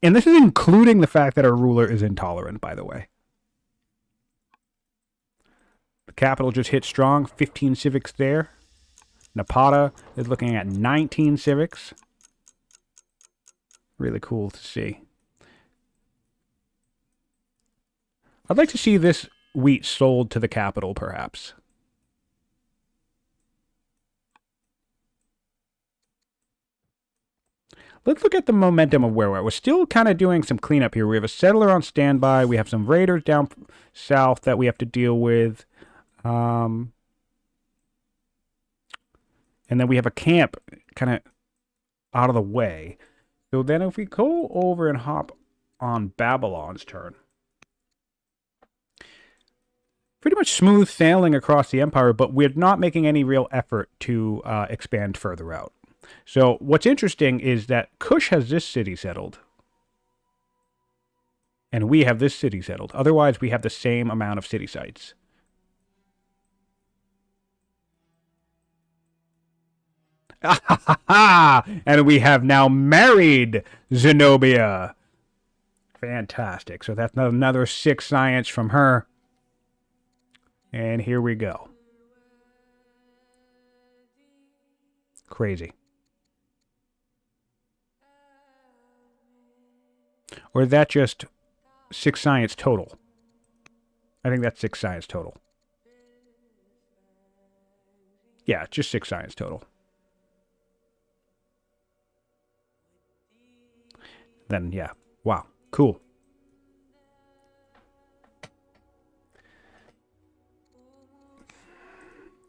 And this is including the fact that our ruler is intolerant, by the way. The capital just hit strong. 15 civics there. Napata is looking at 19 civics. Really cool to see. I'd like to see this wheat sold to the capital, perhaps. Let's look at the momentum of where we're at. We're still kind of doing some cleanup here. We have a settler on standby. We have some raiders down south that we have to deal with. And then we have a camp kind of out of the way. So then if we go over and hop on Babylon's turn, pretty much smooth sailing across the empire, but we're not making any real effort to expand further out. So what's interesting is that Kush has this city settled. And we have this city settled. Otherwise, we have the same amount of city sites. And we have now married Zenobia. Fantastic. So that's another 6 science from her. And here we go. Crazy. Or is that just 6 science total? I think that's 6 science total. Yeah, just 6 science total. Then, yeah. Wow. Cool.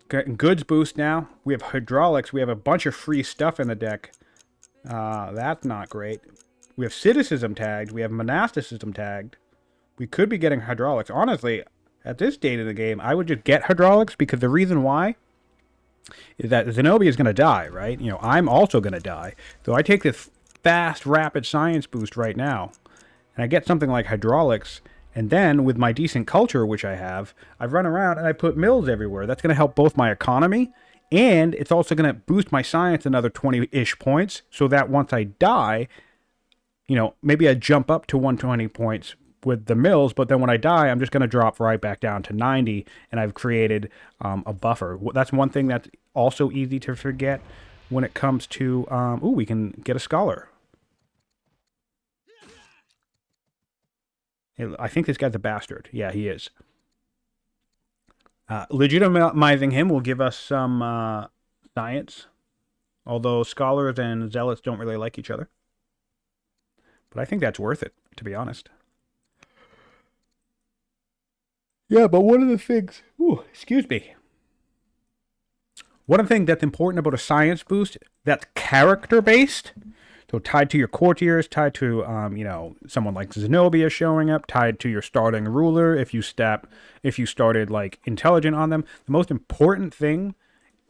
Goods boost now. We have hydraulics. We have a bunch of free stuff in the deck. That's not great. We have Citicism tagged. We have Monasticism tagged. We could be getting hydraulics. Honestly, at this date in the game, I would just get hydraulics because the reason why is that Zenobia is going to die, right? You know, I'm also going to die. So I take this fast, rapid science boost right now, and I get something like hydraulics, and then with my decent culture, which I have, I run around and I put mills everywhere. That's going to help both my economy, and it's also going to boost my science another 20-ish points, so that once I die, you know, maybe I jump up to 120 points with the mills, but then when I die, I'm just going to drop right back down to 90, and I've created a buffer. That's one thing that's also easy to forget when it comes to, we can get a scholar. I think this guy's a bastard. Yeah, he is. Legitimizing him will give us some science, although scholars and zealots don't really like each other. But I think that's worth it, to be honest. Yeah, but one of the things... excuse me. One of the things that's important about a science boost that's character-based, so tied to your courtiers, tied to, someone like Zenobia showing up, tied to your starting ruler, if you started, like, intelligent on them. The most important thing,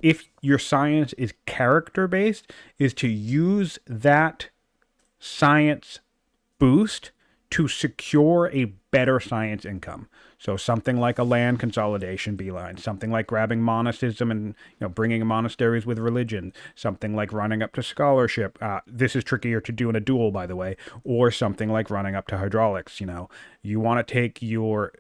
if your science is character-based, is to use that science boost to secure a better science income. So something like a land consolidation beeline, something like grabbing monasticism and bringing monasteries with religion, something like running up to scholarship. This is trickier to do in a duel, by the way, or something like running up to hydraulics. You want to take your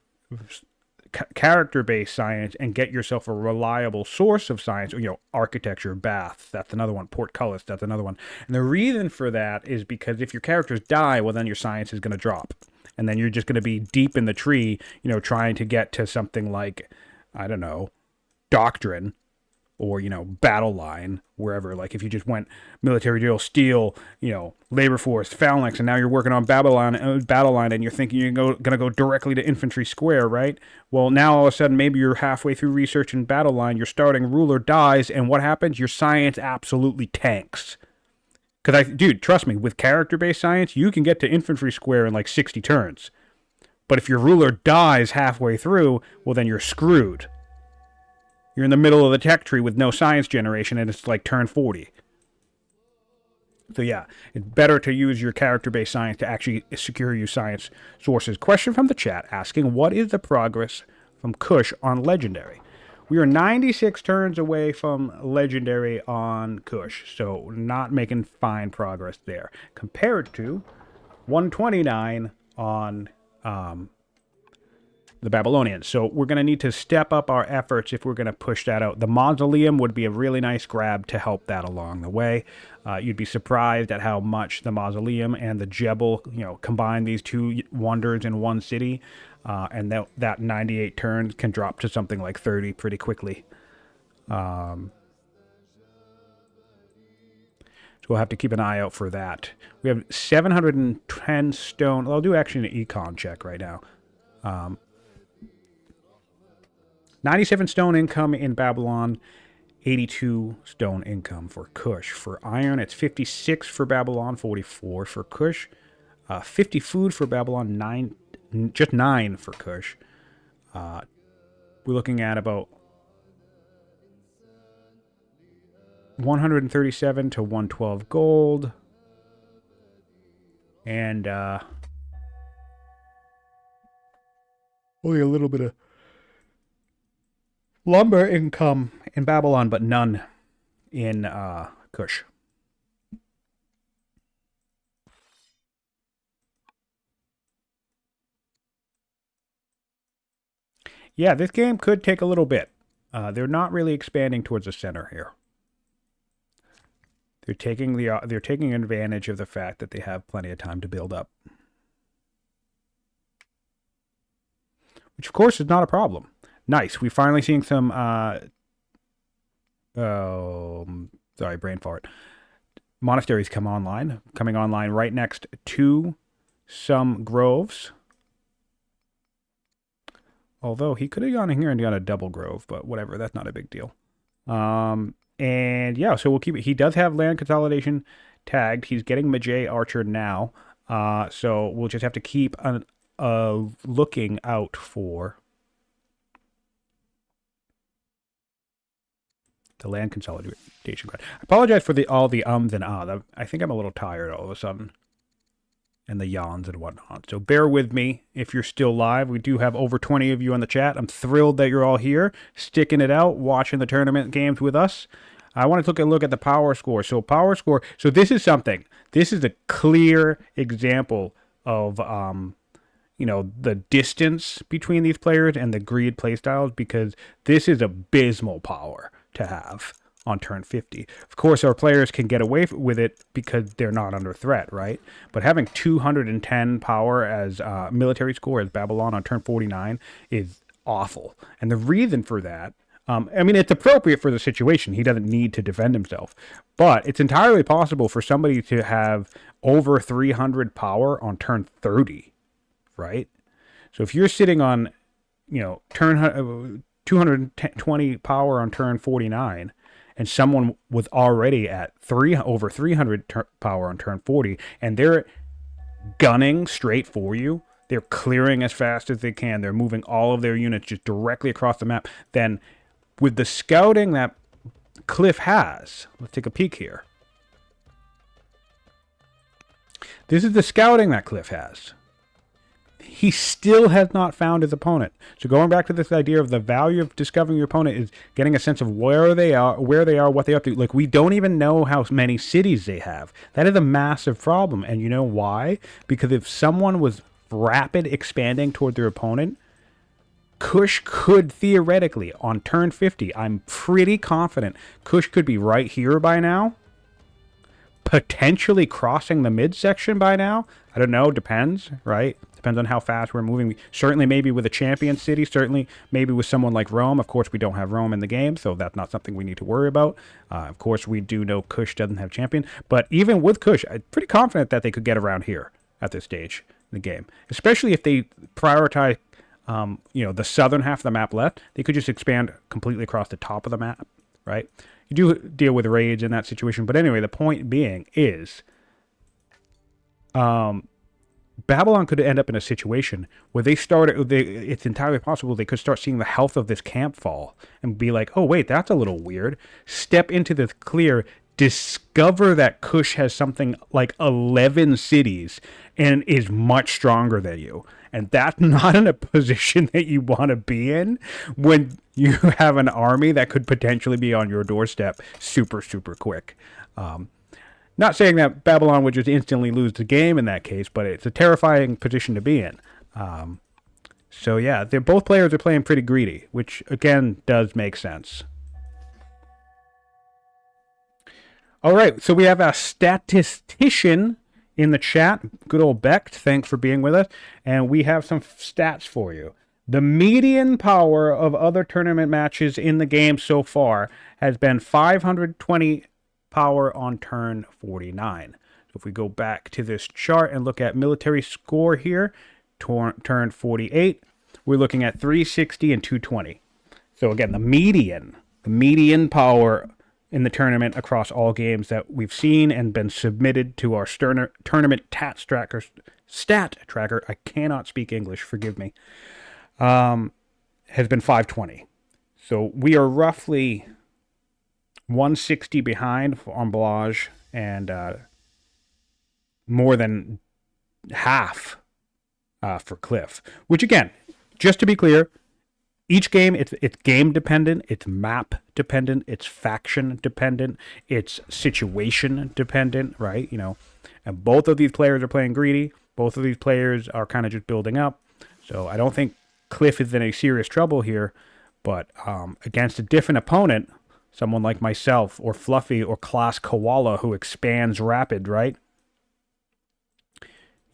character-based science and get yourself a reliable source of science. Architecture, Bath, that's another one. Portcullis, that's another one. And the reason for that is because if your characters die, well, then your science is going to drop. And then you're just going to be deep in the tree, trying to get to something like, I don't know, doctrine or, battle line, wherever. Like if you just went military drill, steel, labor force, phalanx, and now you're working on battle line, and you're thinking you're going to go directly to infantry square, right? Well, now all of a sudden, maybe you're halfway through research in battle line, your starting ruler dies, and what happens? Your science absolutely tanks. Because, dude, trust me, with character-based science, you can get to infantry square in like 60 turns. But if your ruler dies halfway through, well, then you're screwed. You're in the middle of the tech tree with no science generation, and it's like turn 40. So yeah, it's better to use your character-based science to actually secure your science sources. Question from the chat asking, what is the progress from Kush on Legendary? We are 96 turns away from Legendary on Kush, so not making fine progress there. Compared to 129 on the Babylonians. So we're going to need to step up our efforts if we're going to push that out. The Mausoleum would be a really nice grab to help that along the way. You'd be surprised at how much the Mausoleum and the Jebel, combine these two wonders in one city. And that 98 turns can drop to something like 30 pretty quickly. So we'll have to keep an eye out for that. We have 710 stone. I'll do actually an econ check right now. 97 stone income in Babylon, 82 stone income for Kush. For iron, it's 56 for Babylon, 44 for Kush. 50 food for Babylon, just 9 for Kush. We're looking at about 137 to 112 gold. And only a little bit of lumber income in Babylon, but none in Kush. Yeah, this game could take a little bit. They're not really expanding towards the center here. They're taking advantage of the fact that they have plenty of time to build up, which of course is not a problem. Nice. We're finally seeing some. Sorry, brain fart. monasteries coming online right next to some groves. Although he could have gone in here and got a double grove, but whatever, that's not a big deal. And yeah, so we'll keep it. He does have land consolidation tagged. He's getting Majay Archer now. So we'll just have to keep looking out for the land consolidation. I apologize for all the ums and ahs. I think I'm a little tired all of a sudden. And the yawns and whatnot. So bear with me if you're still live. We do have over 20 of you on the chat. I'm thrilled that you're all here, sticking it out, watching the tournament games with us. I want to take a look at the power score. So power score. So this is something. This is a clear example of, the distance between these players and the greed playstyles, because this is abysmal power to have on turn 50. Of course, our players can get away with it because they're not under threat, right? But having 210 power as military score as Babylon on turn 49 is awful. And the reason for that, it's appropriate for the situation. He doesn't need to defend himself. But it's entirely possible for somebody to have over 300 power on turn 30, right? So if you're sitting on, turn 220 power on turn 49, and someone was already at over 300 power on turn 40, and they're gunning straight for you, they're clearing as fast as they can, they're moving all of their units just directly across the map, then with the scouting that Cliff has, let's take a peek here. This is the scouting that Cliff has. He still has not found his opponent. So going back to this idea of the value of discovering your opponent is getting a sense of where they are, what they're up to. Like, we don't even know how many cities they have. That is a massive problem. And you know why? Because if someone was rapid expanding toward their opponent, Kush could theoretically, on turn 50, I'm pretty confident Kush could be right here by now. Potentially crossing the midsection by now. I don't know. Depends, right? Depends on how fast we're moving. Certainly maybe with a champion city. Certainly maybe with someone like Rome. Of course, we don't have Rome in the game, so that's not something we need to worry about. Of course, we do know Kush doesn't have champion. But even with Kush, I'm pretty confident that they could get around here at this stage in the game. Especially if they prioritize, the southern half of the map left. They could just expand completely across the top of the map, right? You do deal with raids in that situation. But anyway, the point being is Babylon could end up in a situation where it's entirely possible they could start seeing the health of this camp fall and be like, oh, wait, that's a little weird. Step into the clear, discover that Kush has something like 11 cities and is much stronger than you. And that's not in a position that you want to be in when you have an army that could potentially be on your doorstep super, super quick. Not saying that Babylon would just instantly lose the game in that case, but it's a terrifying position to be in. So yeah, both players are playing pretty greedy, which again does make sense. All right, so we have a statistician in the chat. Good old Becht, thanks for being with us. And we have some stats for you. The median power of other tournament matches in the game so far has been 520 power on turn 49. So if we go back to this chart and look at military score here, turn 48, we're looking at 360 and 220. So again, the median power in the tournament across all games that we've seen and been submitted to our tournament stat tracker, I cannot speak English, forgive me, has been 520. So we are roughly 160 behind on Blaj and more than half for Cliff. Which again, just to be clear, each game, it's game dependent, it's map dependent, it's faction dependent, it's situation dependent, right? And both of these players are playing greedy. Both of these players are kind of just building up. So I don't think Cliff is in any serious trouble here, but against a different opponent, someone like myself or Fluffy or Class Koala who expands rapid, right?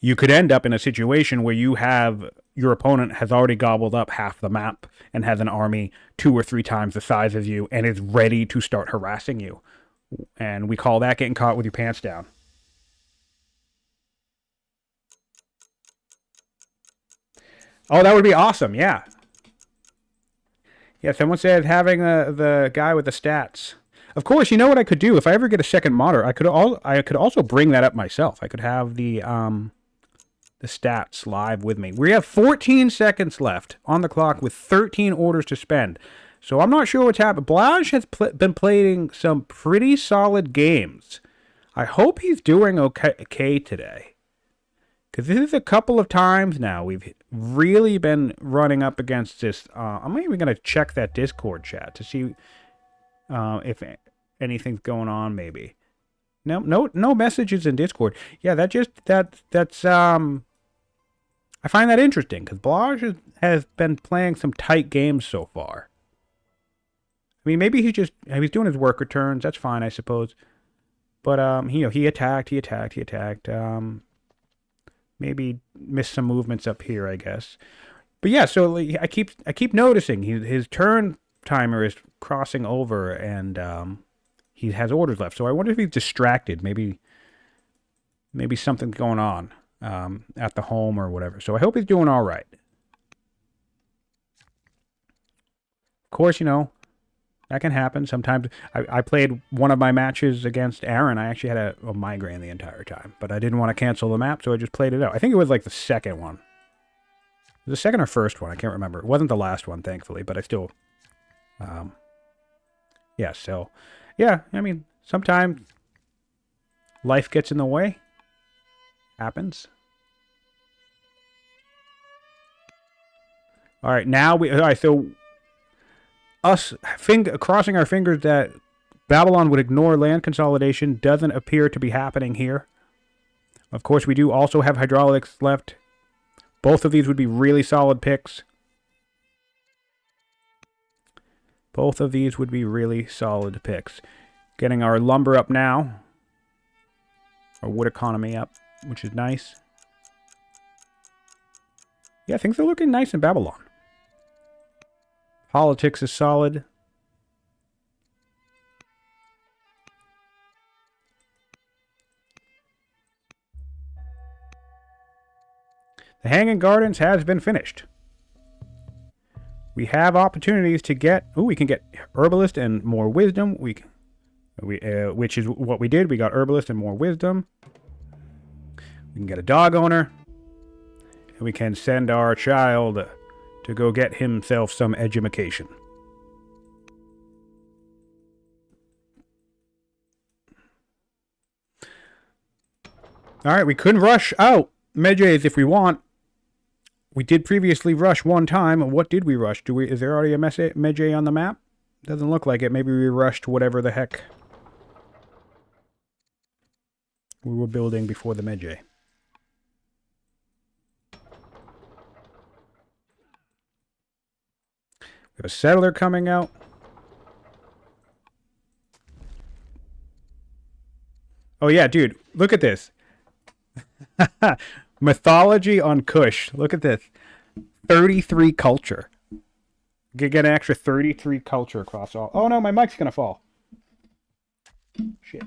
You could end up in a situation where your opponent has already gobbled up half the map and has an army 2 or 3 times the size of you and is ready to start harassing you. And we call that getting caught with your pants down. Oh, that would be awesome. Yeah. Yeah, someone said having the guy with the stats. Of course, you know what I could do? If I ever get a second monitor, I could also bring that up myself. I could have the stats live with me. We have 14 seconds left on the clock with 13 orders to spend. So I'm not sure what's happened. Blaj has been playing some pretty solid games. I hope he's doing okay today. Because this is a couple of times now we've really been running up against this. I'm even going to check that Discord chat to see if anything's going on maybe. No messages in Discord. Yeah, that's I find that interesting because Blaj has been playing some tight games so far. I mean, maybe he's doing his work returns. That's fine, I suppose. But he attacked. Maybe missed some movements up here, I guess. But yeah, so I keep noticing his turn timer is crossing over, and he has orders left. So I wonder if he's distracted. Maybe something's going on at the home or whatever. So I hope he's doing all right. Of course, that can happen. Sometimes I played one of my matches against Aaron. I actually had a migraine the entire time, but I didn't want to cancel the map, so I just played it out. I think it was like the second one. The second or first one, I can't remember. It wasn't the last one, thankfully, but I still... yeah, so... Yeah, I mean, sometimes life gets in the way. Happens. All right, now we... All right, so... Us crossing our fingers that Babylon would ignore land consolidation doesn't appear to be happening here. Of course, we do also have hydraulics left. Both of these would be really solid picks. Both of these would be really solid picks. Getting our lumber up now. Our wood economy up, which is nice. Yeah, things are looking nice in Babylon. Politics is solid. The Hanging Gardens has been finished. We have opportunities to get... Ooh, we can get Herbalist and more Wisdom. Which is what we did. We got Herbalist and more Wisdom. We can get a dog owner. And we can send our child... to go get himself some edumacation. Alright, we couldn't rush out Medjays if we want. We did previously rush one time. What did we rush? Is there already a Medjay on the map? Doesn't look like it. Maybe we rushed whatever the heck we were building before the Medjay. We have a settler coming out. Oh yeah, dude, look at this. Mythology on Kush. Look at this. 33 culture. Get an extra 33 culture across all. Oh no, my mic's gonna fall. Shit.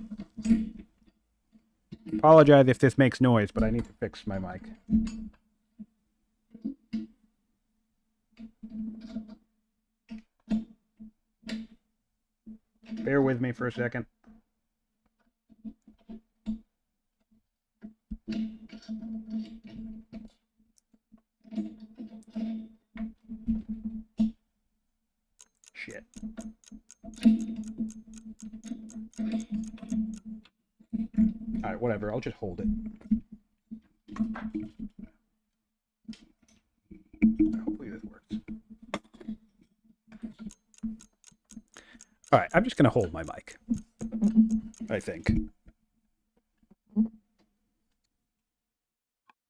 Apologize if this makes noise, but I need to fix my mic. Bear with me for a second. Shit. Alright, whatever. I'll just hold it. Hopefully this works. Alright, I'm just going to hold my mic. I think.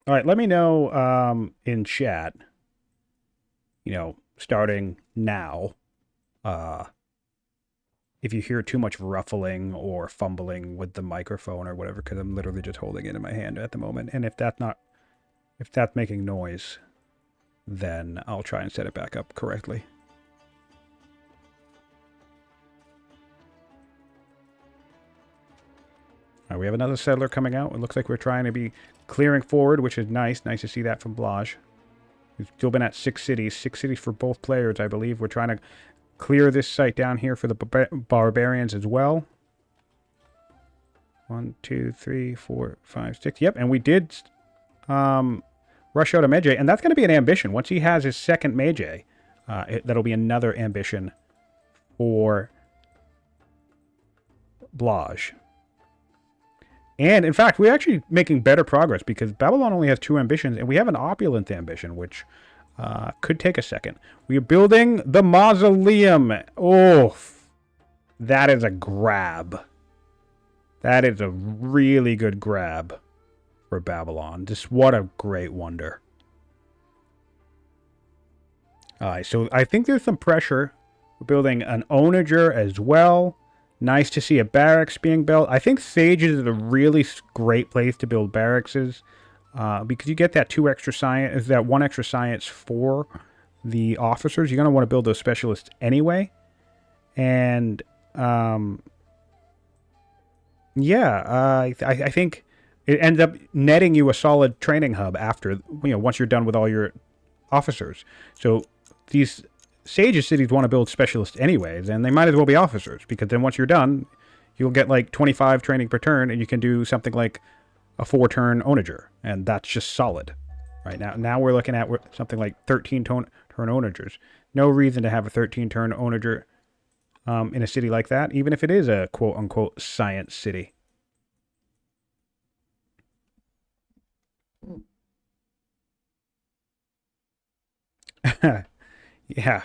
Alright, let me know in chat, starting now, if you hear too much ruffling or fumbling with the microphone or whatever, because I'm literally just holding it in my hand at the moment. And if that's making noise, then I'll try and set it back up correctly. 'Cause... All right, we have another settler coming out. It looks like we're trying to be clearing forward, which is nice. Nice to see that from Blaj. We've still been at 6 cities. 6 cities for both players, I believe. We're trying to clear this site down here for the barbarians as well. 1, 2, 3, 4, 5, 6. Yep, and we did rush out a Mage, and that's going to be an ambition. Once he has his second Mage, that'll be another ambition for Blaj. And, in fact, we're actually making better progress because Babylon only has 2 ambitions, and we have an opulent ambition, which could take a second. We are building the mausoleum. Oh, that is a grab. That is a really good grab for Babylon. Just what a great wonder. Alright, so I think there's some pressure. We're building an onager as well. Nice to see a barracks being built. I think Sages is a really great place to build barracks because you get that 2 extra science, that 1 extra science for the officers. You're going to want to build those specialists anyway. And I think it ends up netting you a solid training hub after, once you're done with all your officers. So these Sages cities want to build specialists anyways, and they might as well be officers, because then once you're done, you'll get like 25 training per turn, and you can do something like a 4-turn onager, and that's just solid. Right now we're looking at something like 13-turn onagers. No reason to have a 13-turn onager in a city like that, even if it is a quote-unquote science city. Yeah.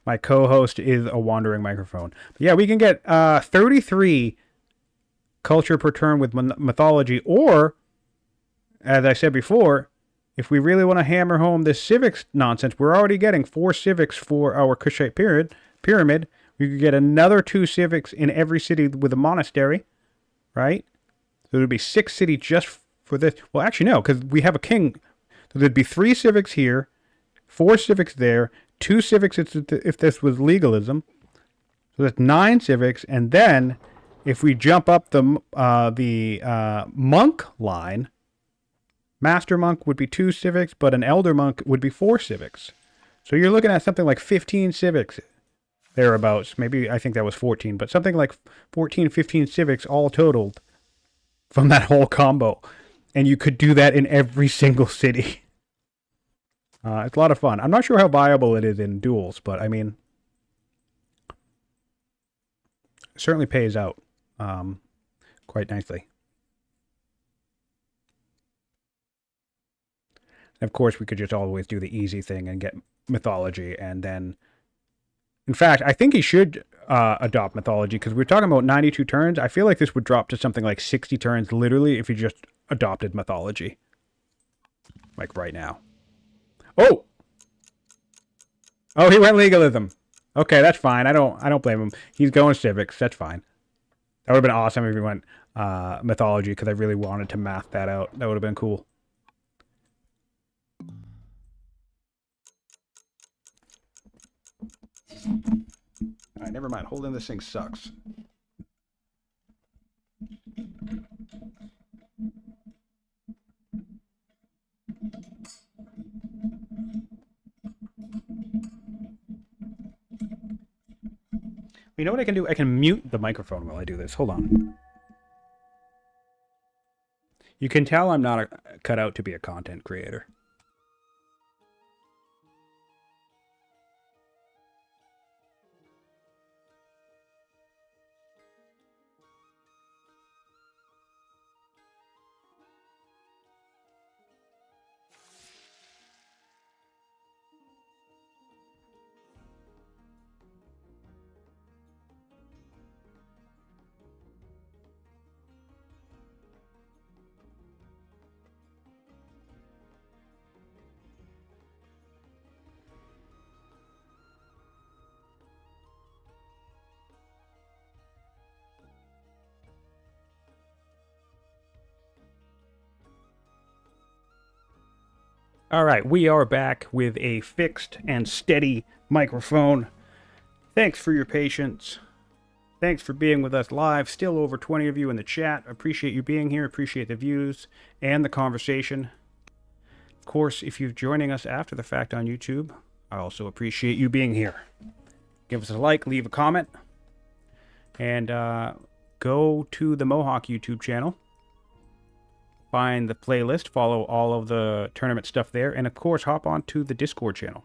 My co-host is a wandering microphone. But yeah, we can get 33 culture per turn with mythology, or, as I said before, if we really want to hammer home this civics nonsense, we're already getting 4 civics for our Kushite pyramid. We could get another 2 civics in every city with a monastery, right? So there'd be 6 cities just for this. Well, actually, no, because we have a king. So there'd be 3 civics here, 4 civics there, 2 civics if this was legalism. So that's 9 civics. And then if we jump up the monk line, master monk would be 2 civics, but an elder monk would be 4 civics. So you're looking at something like 15 civics thereabouts. Maybe I think that was 14, but something like 14, 15 civics all totaled from that whole combo. And you could do that in every single city. It's a lot of fun. I'm not sure how viable it is in duels, but I mean, it certainly pays out quite nicely. And of course, we could just always do the easy thing and get mythology, and then, in fact, I think he should adopt mythology, because we're talking about 92 turns. I feel like this would drop to something like 60 turns, literally, if he just adopted mythology, like right now. Oh! Oh, he went legalism. Okay, that's fine. I don't blame him. He's going civics. That's fine. That would have been awesome if he went mythology, because I really wanted to math that out. That would have been cool. Alright, never mind. Holding this thing sucks. You know what I can do? I can mute the microphone while I do this. Hold on. You can tell I'm not cut out to be a content creator. All right, we are back with a fixed and steady microphone. Thanks for your patience. Thanks for being with us live. Still over 20 of you in the chat. Appreciate you being here. Appreciate the views and the conversation. Of course, if you're joining us after the fact on YouTube, I also appreciate you being here. Give us a like, leave a comment, and go to the Mohawk YouTube channel. Find the playlist, follow all of the tournament stuff there, and of course, hop on to the Discord channel.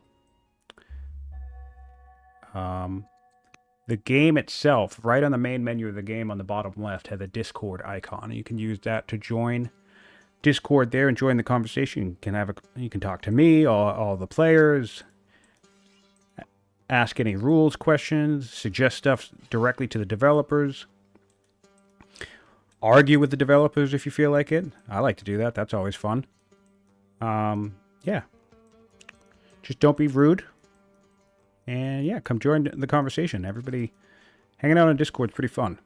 The game itself, right on the main menu of the game on the bottom left, has a Discord icon. You can use that to join Discord there and join the conversation. You can talk to me, all the players, ask any rules questions, suggest stuff directly to the developers, argue with the developers if you feel like it. I like to do that. That's always fun. Yeah. Just don't be rude. And yeah, come join the conversation. Everybody hanging out on Discord is pretty fun.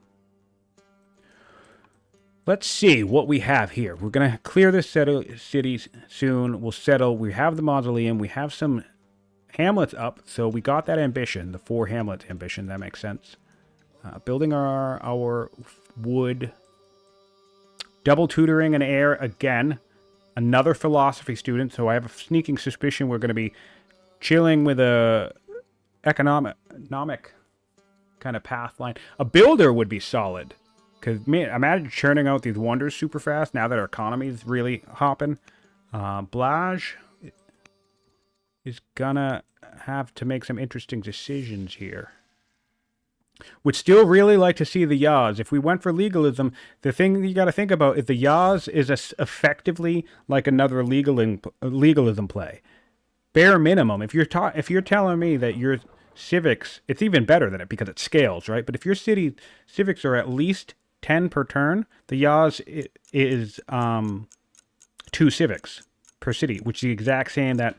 Let's see what we have here. We're going to clear this city soon. We'll settle. We have the mausoleum. We have some hamlets up. So we got that ambition, the 4 hamlet ambition. That makes sense. Building our wood. Double tutoring an heir again. Another philosophy student. So I have a sneaking suspicion we're going to be chilling with a economic kind of path line. A builder would be solid. Because, man, imagine churning out these wonders super fast now that our economy is really hopping. Blaj is gonna have to make some interesting decisions here. Would still really like to see the Yaz. If we went for legalism, the thing you got to think about is the Yaz is effectively like another legalism play. Bare minimum, if you're telling me that your civics, it's even better than it because it scales, right? But if your city civics are at least 10 per turn, the Yaz is 2 civics per city, which is the exact same that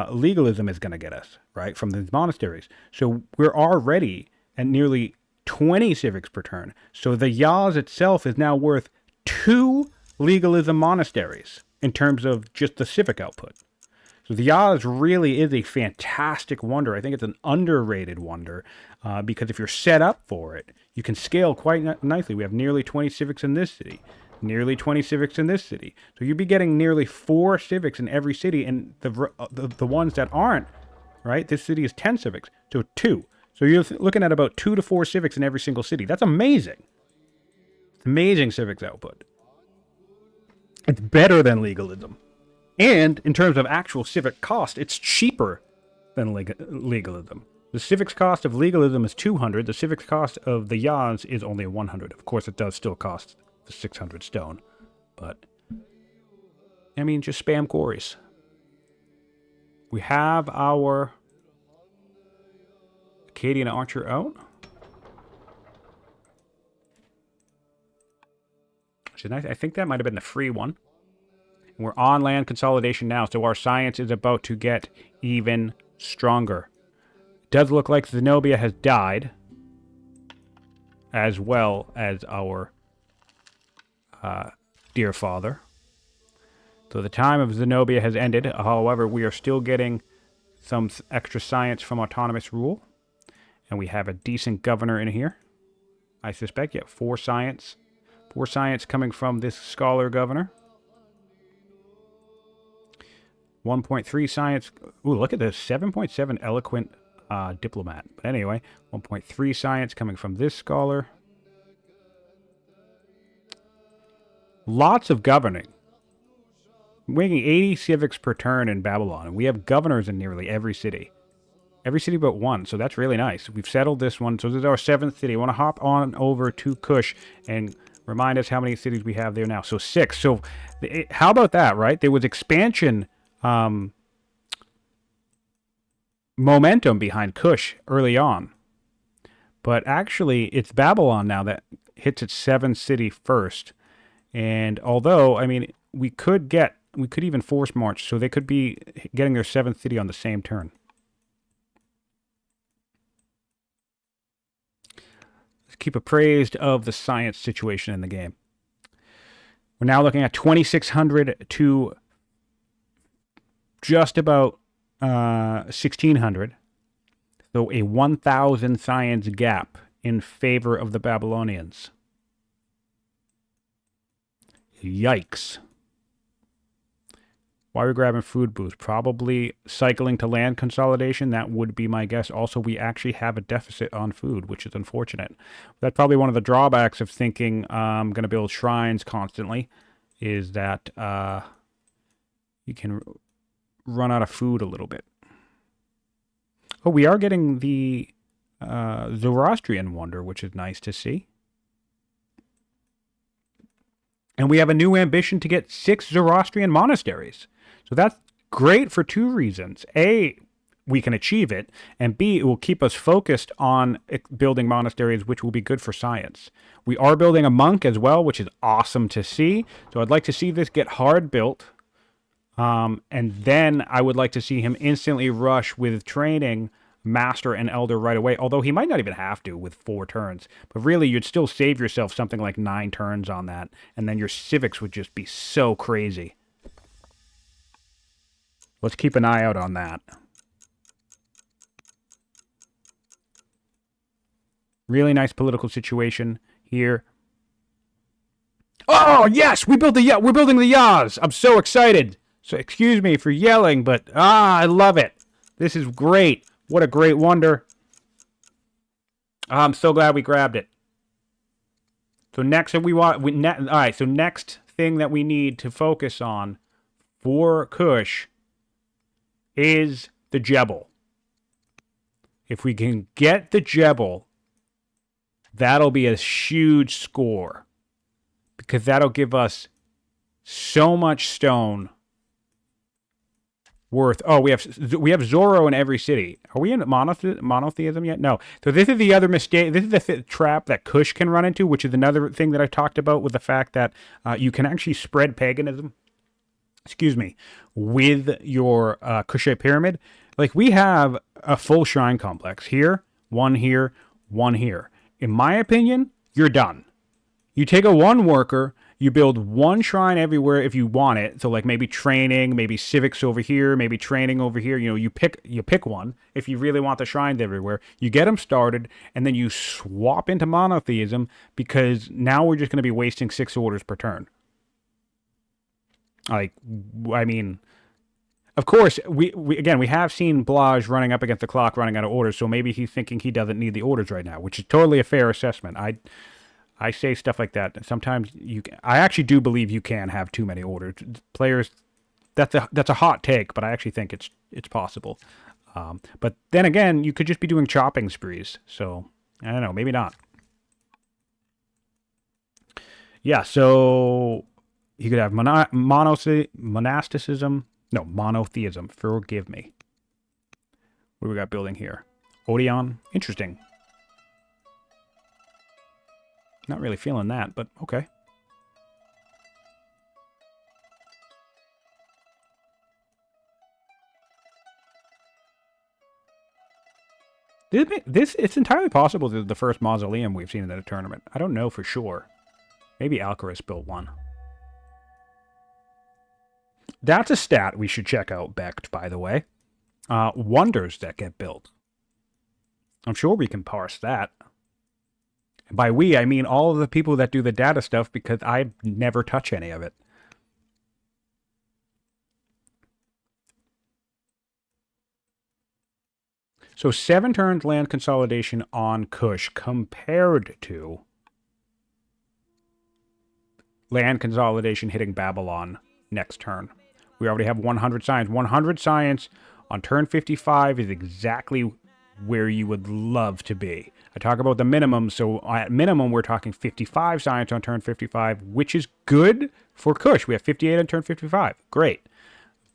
legalism is going to get us, right, from these monasteries. So we're already at nearly 20 civics per turn. So the Yaz itself is now worth 2 legalism monasteries in terms of just the civic output. So the Yaz really is a fantastic wonder. I think it's an underrated wonder because if you're set up for it, you can scale quite nicely. We have nearly 20 civics in this city, nearly 20 civics in this city. So you'd be getting nearly 4 civics in every city, and the ones that aren't, right? This city is 10 civics, so 2. So you're looking at about 2 to 4 civics in every single city. That's amazing. It's amazing civics output. It's better than legalism. And in terms of actual civic cost, it's cheaper than legalism. The civics cost of legalism is 200. The civics cost of the Yaz is only 100. Of course, it does still cost the 600 stone. But, I mean, just spam quarries. We have our Acadian archer out. Which is nice. I think that might have been the free one. We're on land consolidation now, so our science is about to get even stronger. It does look like Zenobia has died, as well as our dear father. So the time of Zenobia has ended. However, we are still getting some extra science from autonomous rule. And we have a decent governor in here. I suspect, yeah, 4 science. 4 science coming from this scholar governor. 1.3 science. Ooh, look at this. 7.7 eloquent diplomat. But anyway, 1.3 science coming from this scholar. Lots of governing. Making 80 civics per turn in Babylon. And we have governors in nearly every city. Every city but one. So that's really nice. We've settled this one. So this is our 7th city. I want to hop on over to Kush and remind us how many cities we have there now. So 6. So how about that, right? There was expansion momentum behind Kush early on. But actually, it's Babylon now that hits its 7th city first. And although, I mean, we could even force march, so they could be getting their 7th city on the same turn. Let's keep appraised of the science situation in the game. We're now looking at 2,600 to just about 1,600. So a 1,000 science gap in favor of the Babylonians. Yikes. Why are we grabbing food boost? Probably cycling to land consolidation. That would be my guess. Also, we actually have a deficit on food, which is unfortunate. That's probably one of the drawbacks of thinking I'm going to build shrines constantly, is that you can run out of food a little bit. Oh, we are getting the Zoroastrian wonder, which is nice to see. And we have a new ambition to get 6 Zoroastrian monasteries. So that's great for 2 reasons. A, we can achieve it, and B, it will keep us focused on building monasteries, which will be good for science. We are building a monk as well, which is awesome to see. So I'd like to see this get hard built. And then I would like to see him instantly rush with training Master and Elder right away, although he might not even have to with 4 turns. But really, you'd still save yourself something like 9 turns on that, and then your civics would just be so crazy. Let's keep an eye out on that. Really nice political situation here. Oh, yes! We're building the Yaz! I'm so excited! So excuse me for yelling, but I love it. This is great. What a great wonder. I'm so glad we grabbed it. So next so next thing that we need to focus on for Kush is the Jebel. If we can get the Jebel, that'll be a huge score, because that'll give us so much stone worth. Oh, we have Zoro in every city. Are we in monotheism yet? No. So this is the other mistake. This is the trap that Kush can run into, which is another thing that I talked about, with the fact that you can actually spread paganism. Excuse me, with your Kushite pyramid. Like, we have a full shrine complex here, one here, one here. In my opinion, you're done. You take a 1 worker, you build 1 shrine everywhere if you want it. So like maybe training, maybe civics over here, maybe training over here. You know, you pick one if you really want the shrines everywhere. You get them started, and then you swap into monotheism, because now we're just going to be wasting 6 orders per turn. Like, I mean, of course, we have seen Blaj running up against the clock, running out of orders, so maybe he's thinking he doesn't need the orders right now, which is totally a fair assessment. I say stuff like that. Sometimes I actually do believe you can have too many orders. Players, that's a hot take, but I actually think it's possible. But then again, you could just be doing chopping sprees, so I don't know, maybe not. Yeah, so you could have monasticism. No, monotheism. Forgive me. What do we got building here? Odeon. Interesting. Not really feeling that, but okay. It's entirely possible that the first mausoleum we've seen in the tournament. I don't know for sure. Maybe Alcaraz built one. That's a stat we should check out, Becht, by the way. Wonders that get built. I'm sure we can parse that. By we, I mean all of the people that do the data stuff, because I never touch any of it. So 7 turns land consolidation on Kush compared to land consolidation hitting Babylon next turn. We already have 100 science. 100 science on turn 55 is exactly where you would love to be. I talk about the minimum, so at minimum we're talking 55 science on turn 55, which is good for Kush. We have 58 on turn 55. Great.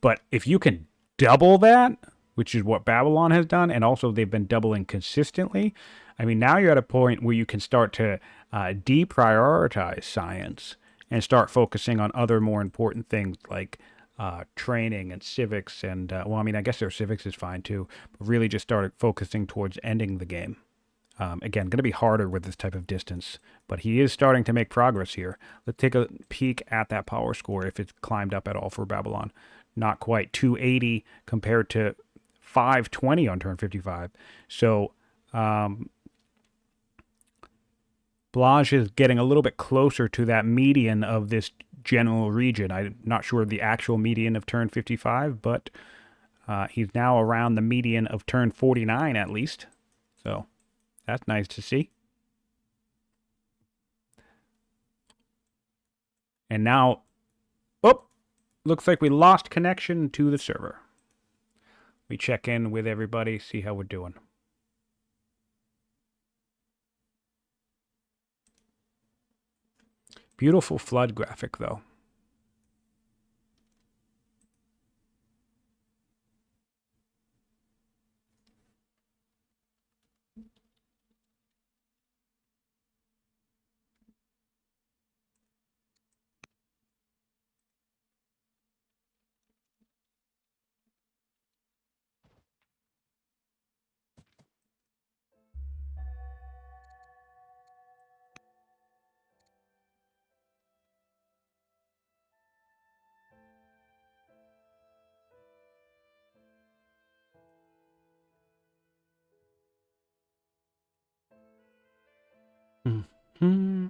But if you can double that, which is what Babylon has done, and also they've been doubling consistently, I mean, now you're at a point where you can start to deprioritize science and start focusing on other more important things like training and civics, and well, I mean, I guess their civics is fine too, but really just started focusing towards ending the game. Again, going to be harder with this type of distance, but he is starting to make progress here. Let's take a peek at that power score, if it's climbed up at all for Babylon. Not quite. 280 compared to 520 on turn 55. So Blaj is getting a little bit closer to that median of this general region. I'm not sure of the actual median of turn 55, but he's now around the median of turn 49 at least. So that's nice to see. And now, oh, looks like we lost connection to the server. We check in with everybody, see how we're doing. Beautiful flood graphic, though. Mm-hmm.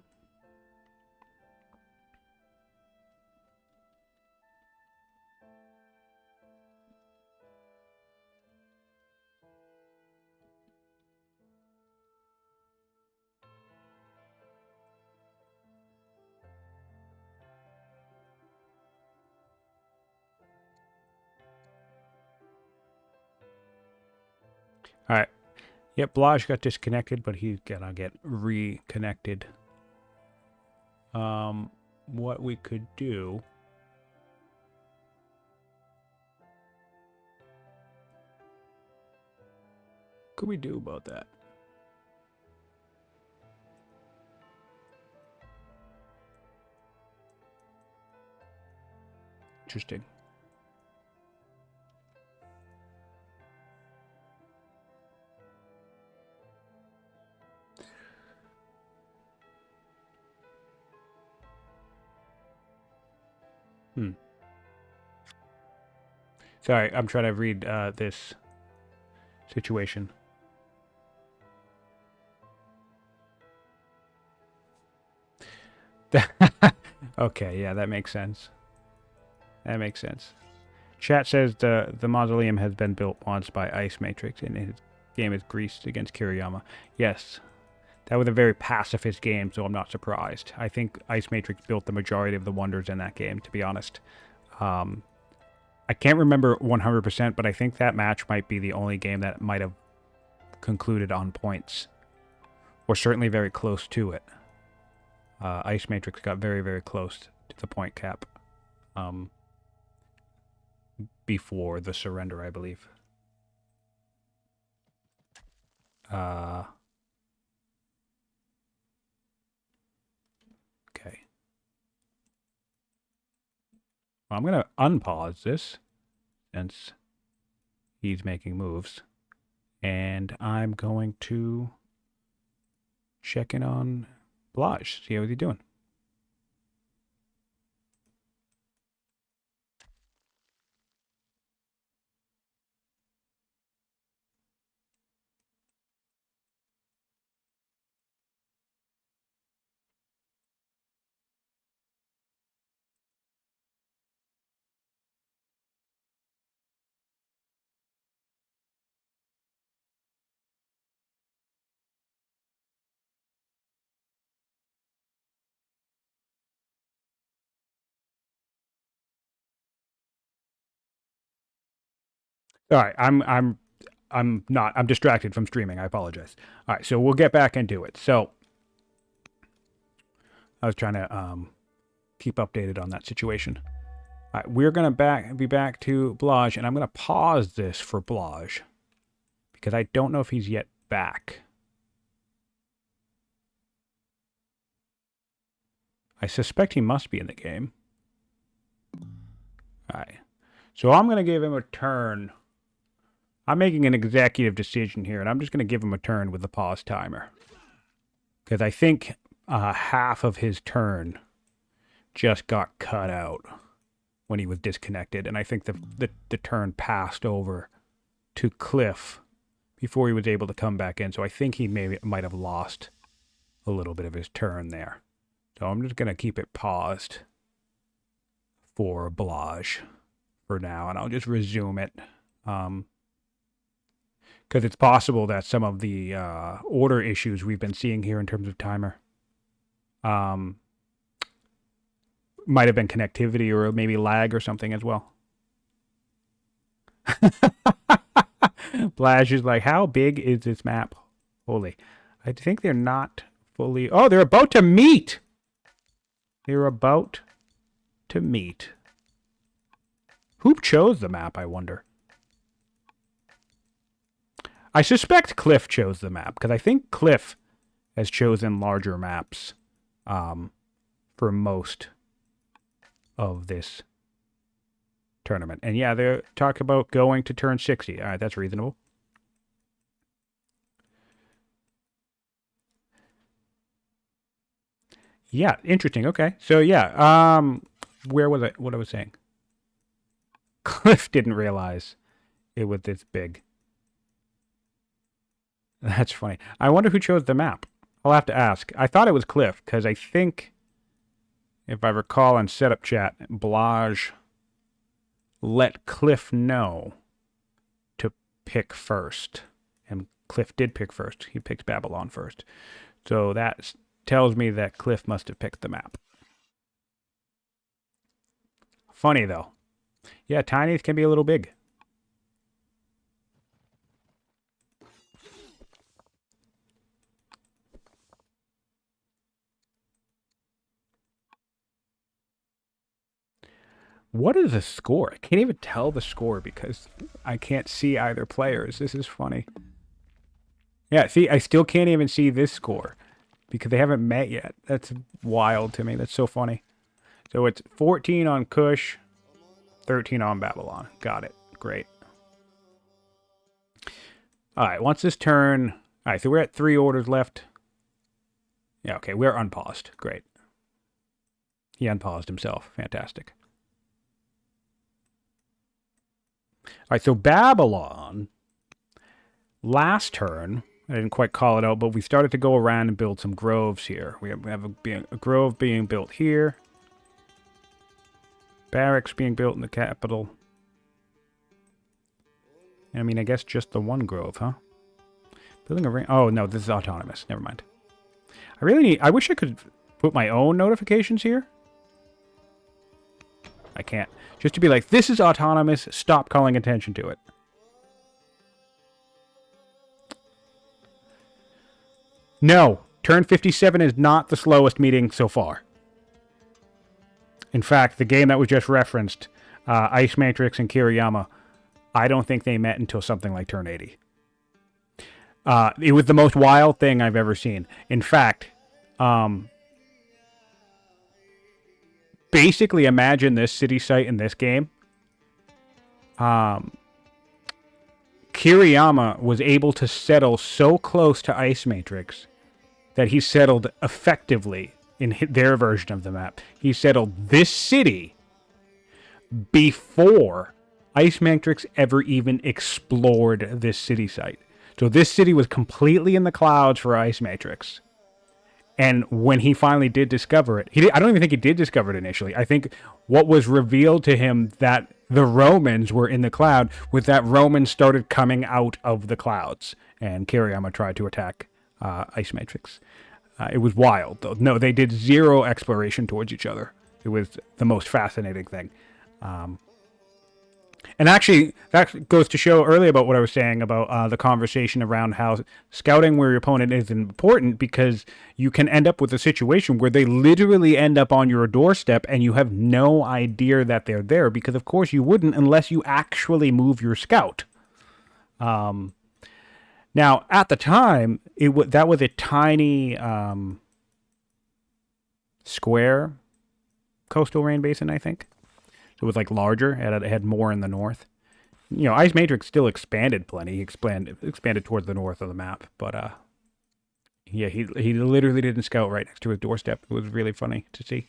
All right. Yep, Blaj got disconnected, but he's gonna get reconnected. What we could do... What could we do about that? Interesting. Sorry, I'm trying to read this situation. Okay, yeah, that makes sense. That makes sense. Chat says the mausoleum has been built once by Ice Matrix, and his game is greased against Kiriyama. Yes, that was a very pacifist game, so I'm not surprised. I think Ice Matrix built the majority of the wonders in that game, to be honest. I can't remember 100%, but I think that match might be the only game that might have concluded on points, or certainly very close to it. Ice Matrix got very, very close to the point cap before the surrender, I believe. Okay. Well, I'm going to unpause this since he's making moves. And I'm going to check in on Blaj, see how he's doing. All right, I'm distracted from streaming. I apologize. All right, so we'll get back into it. So I was trying to keep updated on that situation. All right, we're going to be back to Blaj, and I'm going to pause this for Blaj because I don't know if he's yet back. I suspect he must be in the game. All right, so I'm going to give him a turn. I'm making an executive decision here, and I'm just going to give him a turn with the pause timer. Because I think half of his turn just got cut out when he was disconnected, and I think the turn passed over to Cliff before he was able to come back in, so I think he might have lost a little bit of his turn there. So I'm just going to keep it paused for Blaj for now, and I'll just resume it. Because it's possible that some of the order issues we've been seeing here in terms of timer might have been connectivity or maybe lag or something as well. Blaj is like, how big is this map? Holy. I think they're not fully... Oh, they're about to meet! They're about to meet. Who chose the map, I wonder? I suspect Cliff chose the map, because I think Cliff has chosen larger maps for most of this tournament. And yeah, they're talking about going to turn 60. All right, that's reasonable. Yeah, interesting. Okay. So yeah, where was I? What I was saying? Cliff didn't realize it was this big. That's funny. I wonder who chose the map. I'll have to ask. I thought it was Cliff, because I think, if I recall in setup chat, Blaj let Cliff know to pick first. And Cliff did pick first. He picked Babylon first. So that tells me that Cliff must have picked the map. Funny, though. Yeah, tinies can be a little big. What is the score? I can't even tell the score because I can't see either players. This is funny. Yeah, see, I still can't even see this score because they haven't met yet. That's wild to me. That's so funny. So it's 14 on Kush, 13 on Babylon. Got it. Great. All right, once this turn... All right, so we're at 3 orders left. Yeah, okay, we're unpaused. Great. He unpaused himself. Fantastic. All right, so Babylon, last turn, I didn't quite call it out, but we started to go around and build some groves here. We have a grove being built here. Barracks being built in the capital. I mean, I guess just the one grove, huh? Building a ring. Oh, no, this is autonomous. Never mind. I wish I could put my own notifications here. I can't. Just to be like, this is autonomous, stop calling attention to it. No, turn 57 is not the slowest meeting so far. In fact, the game that was just referenced, Ice Matrix and Kiriyama, I don't think they met until something like turn 80. It was the most wild thing I've ever seen. In fact, basically imagine this city site in this game. Kiriyama was able to settle so close to Ice Matrix that he settled effectively in their version of the map. He settled this city before Ice Matrix ever even explored this city site. So this city was completely in the clouds for Ice Matrix. And when he finally did discover it, I don't even think he did discover it initially. I think what was revealed to him that the Romans were in the cloud was that Romans started coming out of the clouds. And Kiriyama tried to attack Ice Matrix. It was wild, though. No, they did zero exploration towards each other. It was the most fascinating thing. And actually, that goes to show earlier about what I was saying about the conversation around how scouting where your opponent is important, because you can end up with a situation where they literally end up on your doorstep and you have no idea that they're there, because of course you wouldn't unless you actually move your scout. Now, at the time, that was a tiny square coastal rain basin, I think. It was like larger. It had more in the north. You know, Ice Matrix still expanded plenty. He expanded towards the north of the map. But yeah, he literally didn't scout right next to his doorstep. It was really funny to see.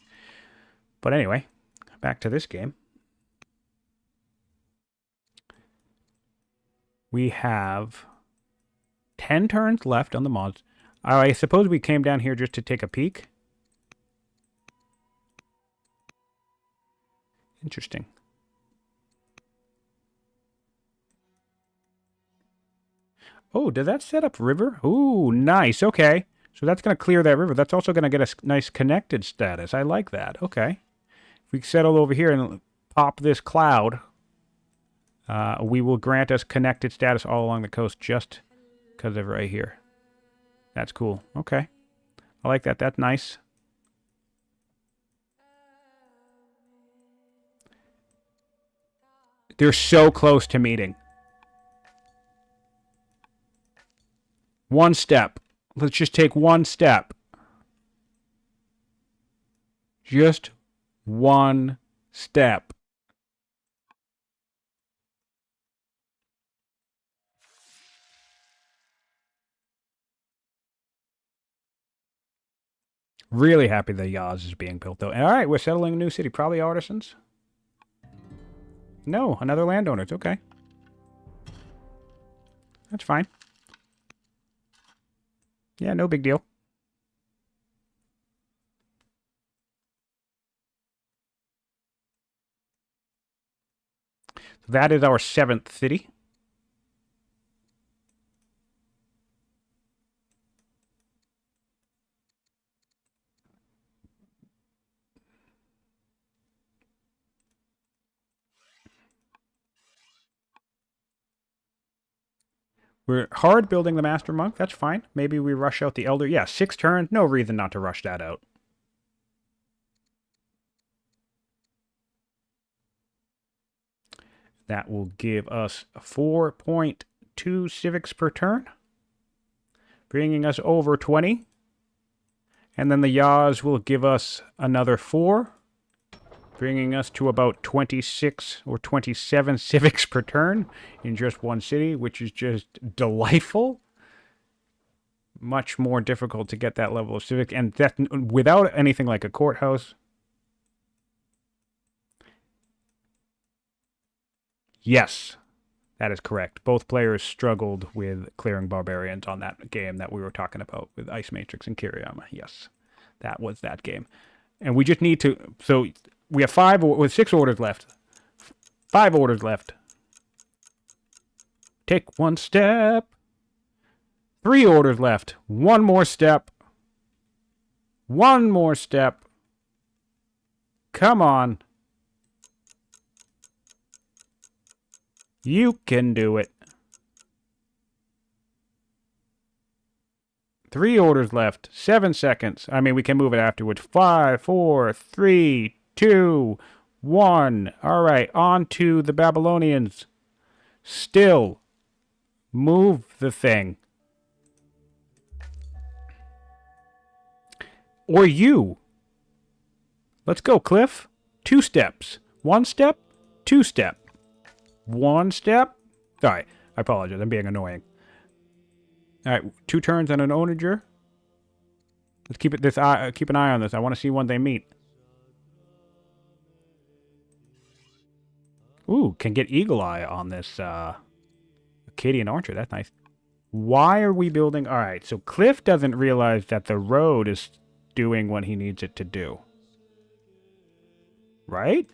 But anyway, back to this game. We have 10 turns left on the mods. I suppose we came down here just to take a peek. Interesting. Oh, did that set up river? Ooh, nice. Okay. So that's going to clear that river. That's also going to get a nice connected status. I like that. Okay. If we settle over here and pop this cloud, we will grant us connected status all along the coast just because of right here. That's cool. Okay. I like that. That's nice. They're so close to meeting. One step. Let's just take one step. Just one step. Really happy the Yaz is being built, though. All right, we're settling a new city. Probably artisans. No, another landowner. It's okay. That's fine. Yeah, no big deal. That is our 7th city. We're hard building the Master Monk. That's fine. Maybe we rush out the Elder. Yeah, 6 turns. No reason not to rush that out. That will give us 4.2 civics per turn, bringing us over 20. And then the Yaz will give us another 4, bringing us to about 26 or 27 civics per turn in just one city, which is just delightful. Much more difficult to get that level of civic, and that without anything like a courthouse. Yes, that is correct. Both players struggled with clearing barbarians on that game that we were talking about with Ice Matrix and Kiriyama. Yes, that was that game. And we just need to... So we have 6 orders left. 5 orders left. Take one step. 3 orders left. 1 more step. 1 more step. Come on. You can do it. 3 orders left. 7 seconds. I mean, we can move it afterwards. 5, 4, 3, 2, 1. All right, on to the Babylonians. Still. Move the thing. Or you. Let's go, Cliff. 2 steps. 1 step, 2 step. 1 step. Sorry, I apologize. I'm being annoying. All right, 2 turns and an onager. Let's keep an eye on this. I want to see when they meet. Ooh, can get Eagle Eye on this Acadian Archer. That's nice. Why are we building... All right, so Cliff doesn't realize that the road is doing what he needs it to do. Right?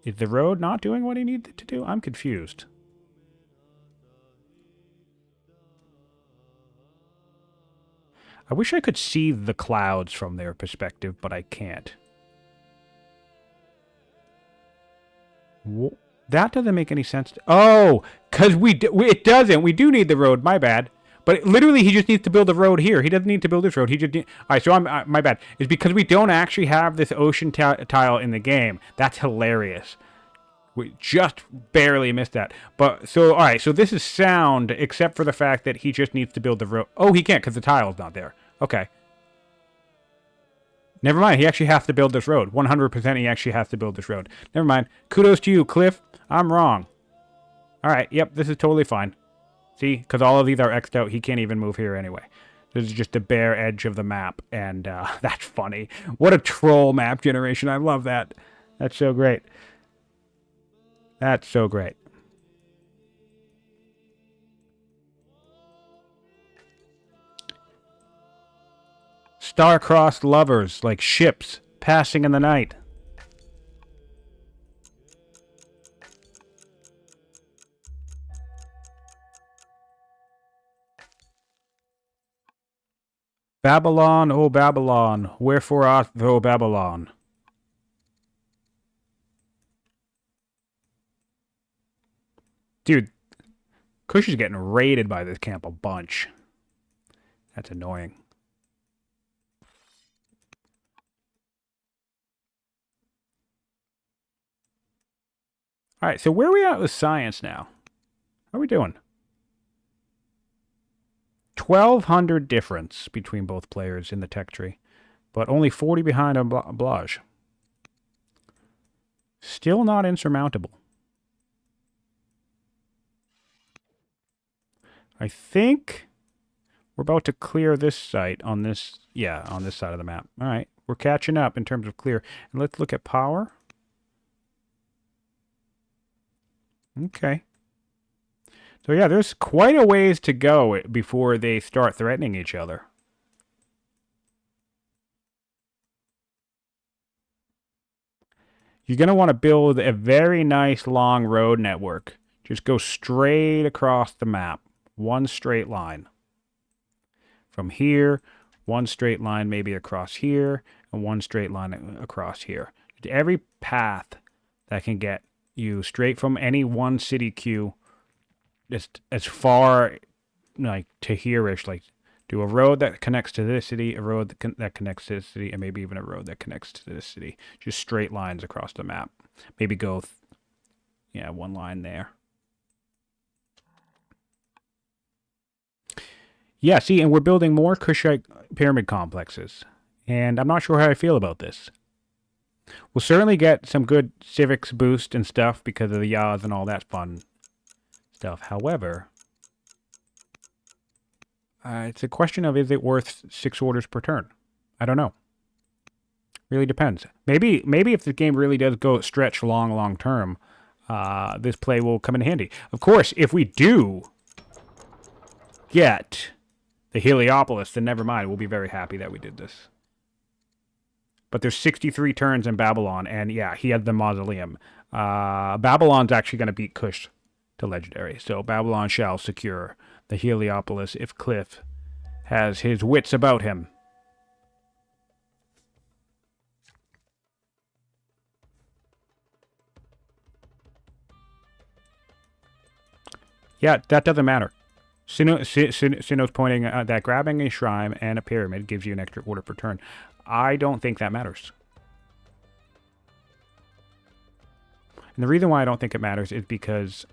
Is the road not doing what he needs it to do? I'm confused. I wish I could see the clouds from their perspective, but I can't. That doesn't make any sense. Oh, because it doesn't. We do need the road. My bad. But literally, he just needs to build a road here. He doesn't need to build this road. He just all right, so my bad. It's because we don't actually have this ocean tile in the game. That's hilarious. We just barely missed that. But so all right, so this is sound, except for the fact that he just needs to build the road. Oh, he can't because the tile's not there. Okay. Never mind. He actually has to build this road. 100% he actually has to build this road. Never mind. Kudos to you, Cliff. I'm wrong. All right. Yep, this is totally fine. See? Because all of these are X'd out. He can't even move here anyway. This is just the bare edge of the map. And that's funny. What a troll map generation. I love that. That's so great. That's so great. star-crossed lovers like ships passing in the night. Babylon, O Babylon, wherefore art thou Babylon? Dude, Kush is getting raided by this camp a bunch. That's annoying. Alright, so where are we at with science now? How are we doing? 1,200 difference between both players in the tech tree, but only 40 behind on Blaj. Still not insurmountable. I think we're about to clear this site on this, yeah, on this side of the map. All right, we're catching up in terms of clear. And let's look at power. Okay. So yeah, there's quite a ways to go before they start threatening each other. You're going to want to build a very nice long road network. Just go straight across the map. One straight line. From here, one straight line maybe across here, and one straight line across here. Every path that can get you straight from any one city queue just as far like to here-ish, like do a road that connects to this city, a road that connects to this city, and maybe even a road that connects to this city. Just straight lines across the map. Maybe go, yeah, one line there. Yeah, see, and we're building more Kushite pyramid complexes. And I'm not sure how I feel about this. We'll certainly get some good civics boost and stuff because of the Yaz and all that fun stuff. However, it's a question of, is it worth 6 orders per turn? I don't know. Really depends. Maybe if the game really does go stretch long term, this play will come in handy. Of course, if we do get the Heliopolis, then never mind. We'll be very happy that we did this. But there's 63 turns in Babylon, and yeah, he had the mausoleum. Babylon's actually going to beat Kush to legendary, so Babylon shall secure the Heliopolis if Cliff has his wits about him. Yeah, that doesn't matter. Sino's pointing that grabbing a shrine and a pyramid gives you an extra order per turn. I don't think that matters. And the reason why I don't think it matters is because,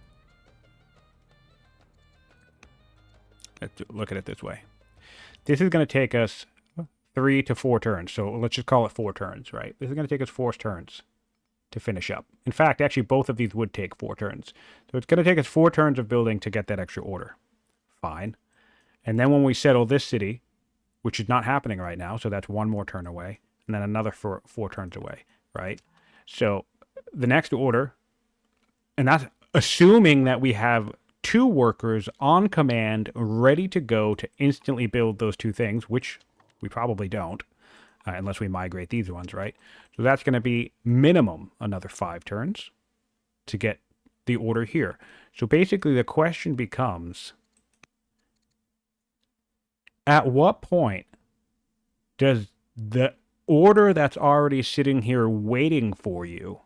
let's look at it this way. This is going to take us 3 to 4 turns. So let's just call it 4 turns, right? This is going to take us 4 turns to finish up. In fact, actually, both of these would take 4 turns. So it's going to take us 4 turns of building to get that extra order. Fine. And then when we settle this city, which is not happening right now, so that's 1 more turn away, and then another 4 turns away, right? So the next order, and that's assuming that we have 2 workers on command ready to go to instantly build those 2 things, which we probably don't, unless we migrate these ones, right? So that's going to be minimum another 5 turns to get the order here. So basically the question becomes, at what point does the order that's already sitting here waiting for you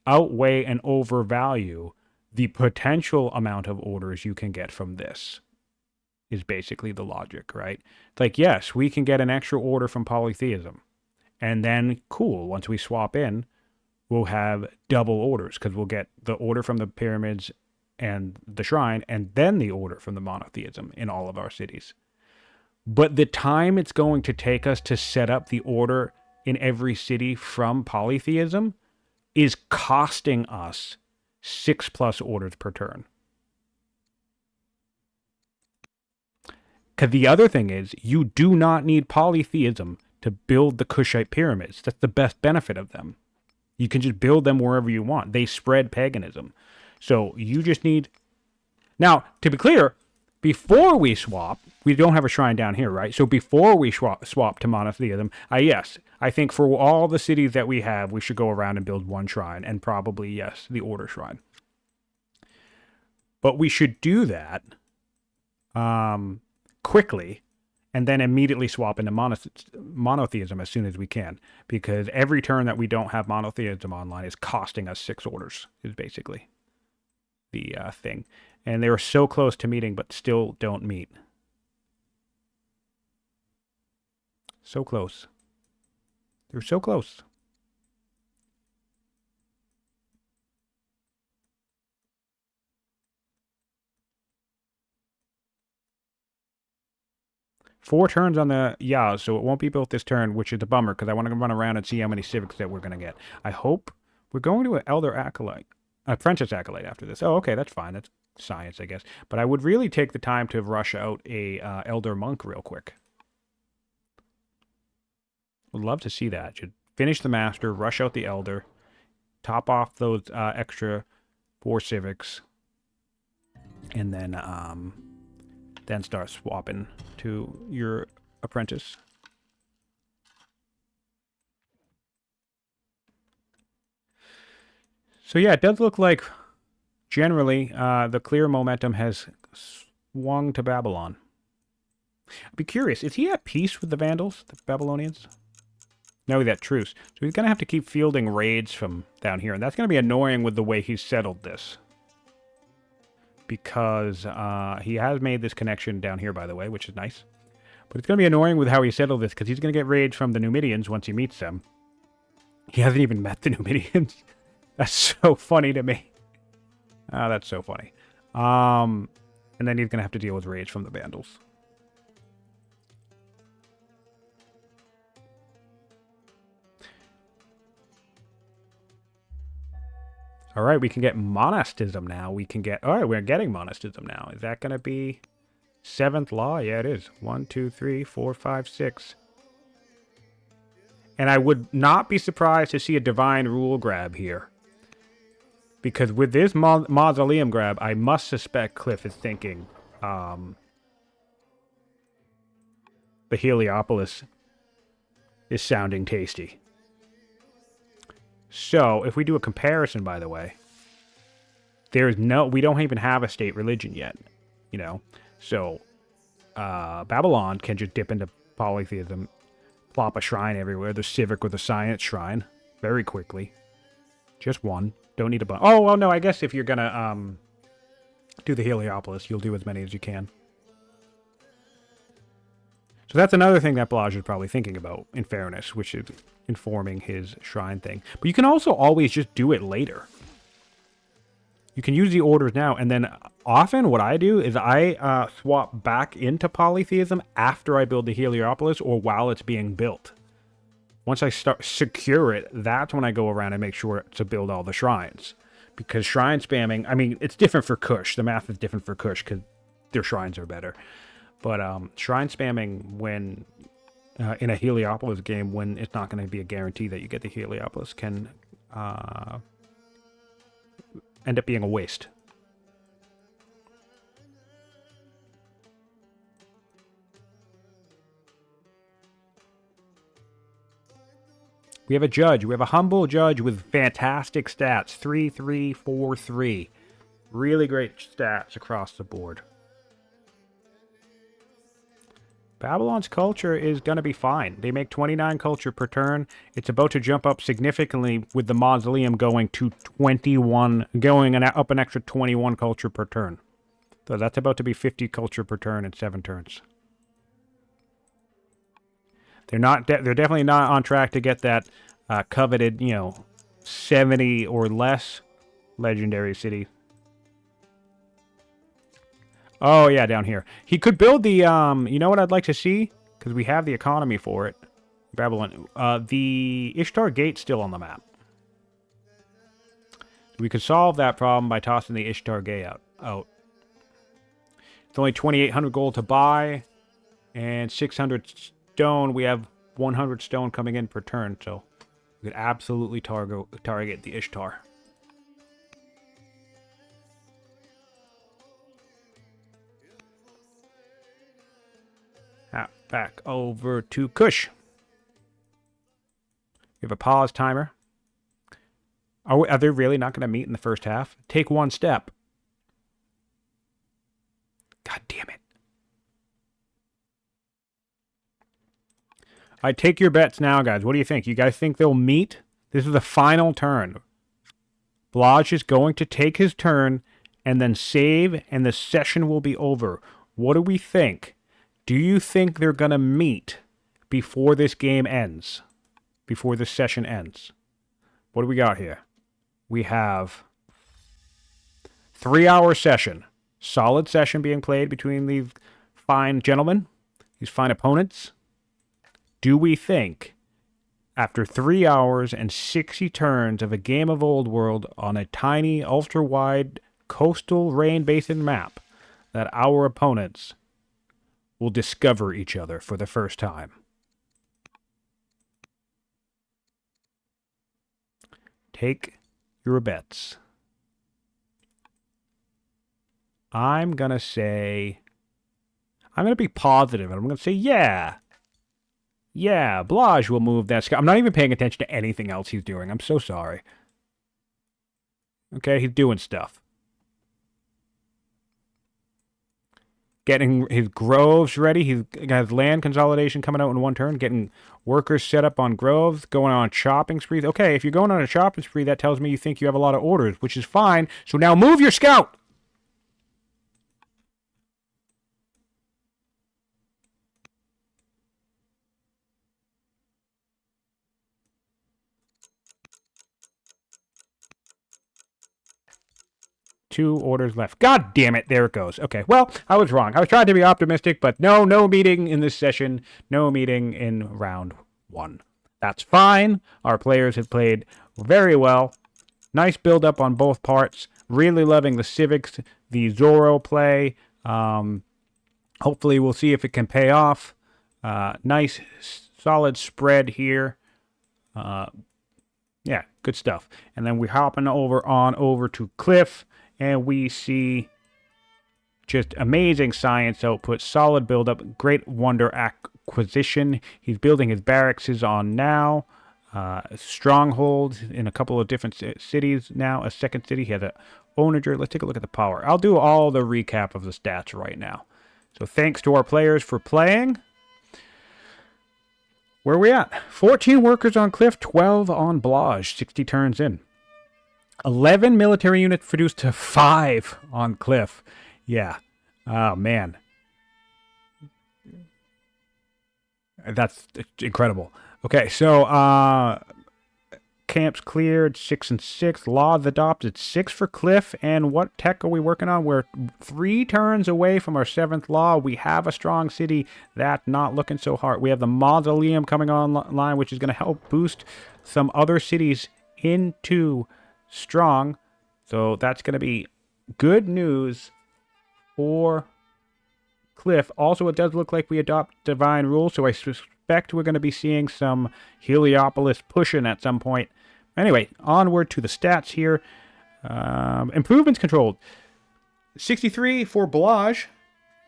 outweigh and overvalue the potential amount of orders you can get from this? Is basically the logic, right? It's like, yes, we can get an extra order from polytheism. And then, cool, once we swap in, we'll have double orders because we'll get the order from the pyramids and the shrine and then the order from the monotheism in all of our cities. But the time it's going to take us to set up the order in every city from polytheism is costing us 6+ orders per turn. Because the other thing is, you do not need polytheism to build the Kushite pyramids. That's the best benefit of them. You can just build them wherever you want. They spread paganism. So you just need... Now, to be clear, before we swap, we don't have a shrine down here, right? So before we swap to monotheism, yes, I think for all the cities that we have, we should go around and build one shrine, and probably, yes, the Order Shrine. But we should do that quickly, and then immediately swap into monotheism as soon as we can, because every turn that we don't have monotheism online is costing us 6 orders, is basically the thing. And they were so close to meeting, but still don't meet. So close. They're so close. Four turns on the Yaz, so it won't be built this turn, which is a bummer, because I want to run around and see how many civics that we're going to get. I hope we're going to an Elder Acolyte. Apprentice Acolyte after this. Oh, okay, that's fine. That's science, I guess. But I would really take the time to rush out a Elder Monk real quick. Would love to see that. Should finish the Master, rush out the Elder, top off those extra 4 civics, and then start swapping to your Apprentice. So yeah, it does look like generally the clear momentum has swung to Babylon. I'd be curious, is he at peace with the Vandals, the Babylonians? No, he's at truce. So he's going to have to keep fielding raids from down here, and that's going to be annoying with the way he's settled this. Because he has made this connection down here, by the way, which is nice. But it's going to be annoying with how he settled this, because he's going to get raids from the Numidians once he meets them. He hasn't even met the Numidians. That's so funny to me. Oh, that's so funny. And then he's going to have to deal with rage from the Vandals. All right, we can get monasticism now. We can get... All right, we're getting monasticism now. Is that going to be 7th law? Yeah, it is. 1, 2, 3, 4, 5, 6. And I would not be surprised to see a divine rule grab here. Because with this mausoleum grab, I must suspect Cliff is thinking the Heliopolis is sounding tasty. So, if we do a comparison, by the way, we don't even have a state religion yet, you know. So, Babylon can just dip into polytheism, plop a shrine everywhere, the civic with a science shrine, very quickly. Just one. Don't need a bunch. Oh, well, no, I guess if you're going to do the Heliopolis, you'll do as many as you can. So that's another thing that Blaj is probably thinking about, in fairness, which is informing his shrine thing. But you can also always just do it later. You can use the orders now, and then often what I do is I swap back into polytheism after I build the Heliopolis or while it's being built. Once I start secure it, that's when I go around and make sure to build all the shrines. Because shrine spamming, I mean, it's different for Kush. The math is different for Kush because their shrines are better. But shrine spamming when in a Heliopolis game, when it's not going to be a guarantee that you get the Heliopolis, can end up being a waste. We have a judge. We have a humble judge with fantastic stats. 3, 3, 4, 3. Really great stats across the board. Babylon's culture is going to be fine. They make 29 culture per turn. It's about to jump up significantly with the mausoleum going to 21, going up an extra 21 culture per turn. So that's about to be 50 culture per turn in 7 turns. They're definitely not on track to get that coveted, 70 or less legendary city. Oh, yeah, down here. He could build the, you know what I'd like to see? Because we have the economy for it. Babylon. The Ishtar Gate's still on the map. We could solve that problem by tossing the Ishtar Gate out. It's only 2,800 gold to buy. And 600 stone. We have 100 stone coming in per turn. So we could absolutely target the Ishtar. Back over to Kush. We have a pause timer. Are they really not going to meet in the first half? Take one step. God damn it. I take your bets now, guys. What do you think? You guys think they'll meet? This is the final turn. Blaj is going to take his turn and then save, and the session will be over. What do we think? Do you think they're going to meet before this game ends? Before this session ends? What do we got here? We have 3-hour session. Solid session being played between these fine gentlemen, these fine opponents. Do we think, after 3 hours and 60 turns of a game of Old World on a tiny, ultra-wide coastal rain basin map, that our opponents will discover each other for the first time? Take your bets. I'm going to say, I'm going to be positive, and I'm going to say, yeah, Blaj will move that sky. I'm not even paying attention to anything else he's doing. I'm so sorry. Okay, he's doing stuff. Getting his groves ready. He's got land consolidation coming out in one turn. Getting workers set up on groves. Going on shopping sprees. Okay, if you're going on a shopping spree, that tells me you think you have a lot of orders, which is fine. So now move your scout! Two orders left. God damn it. There it goes. Okay. Well, I was wrong. I was trying to be optimistic, but no meeting in this session. No meeting in round 1. That's fine. Our players have played very well. Nice build up on both parts. Really loving the civics, the Zorro play. Hopefully we'll see if it can pay off. Nice solid spread here. Yeah, good stuff. And then we're hopping over to Cliff. And we see just amazing science output, solid buildup, great wonder acquisition. He's building his barracks on now. Strongholds in a couple of different cities now. A second city. He has an onager. Let's take a look at the power. I'll do all the recap of the stats right now. So thanks to our players for playing. Where are we at? 14 workers on Cliff, 12 on Blaj, 60 turns in. 11 military units reduced to 5 on Cliff. Yeah. Oh, man. That's incredible. Okay, so camps cleared, 6 and 6. Laws adopted, 6 for Cliff. And what tech are we working on? We're 3 turns away from our 7th law. We have a strong city. That's not looking so hard. We have the mausoleum coming online, which is going to help boost some other cities into strong. So that's going to be good news for Cliff. Also, it does look like we adopt divine rule, so I suspect we're going to be seeing some Heliopolis pushing at some point. Anyway, onward to the stats here. Improvements controlled. 63 for Blaj,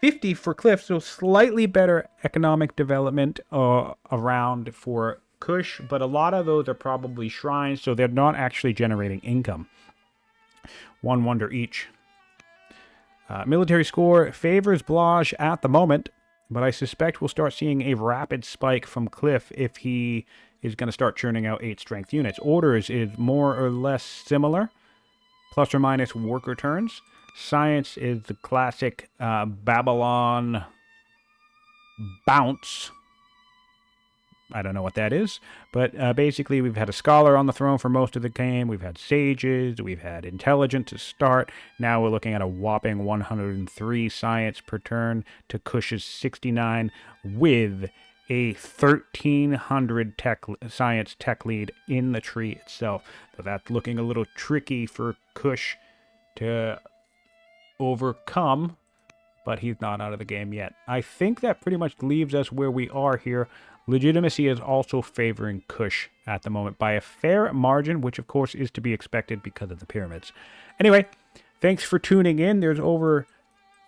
50 for Cliff, so slightly better economic development around for Kush, but a lot of those are probably shrines, so they're not actually generating income. 1 wonder each. Military score favors Blaj at the moment, but I suspect we'll start seeing a rapid spike from Cliff if he is going to start churning out 8 strength units. Orders is more or less similar, plus or minus worker turns. Science is the classic Babylon bounce. I don't know what that is, but basically we've had a scholar on the throne for most of the game. We've had sages, we've had intelligence to start. Now we're looking at a whopping 103 science per turn to Kush's 69 with a 1300 science tech lead in the tree itself. So that's looking a little tricky for Kush to overcome, but he's not out of the game yet. I think that pretty much leaves us where we are here. Legitimacy is also favoring Kush at the moment by a fair margin, which of course is to be expected because of the pyramids. Anyway, thanks for tuning in. There's over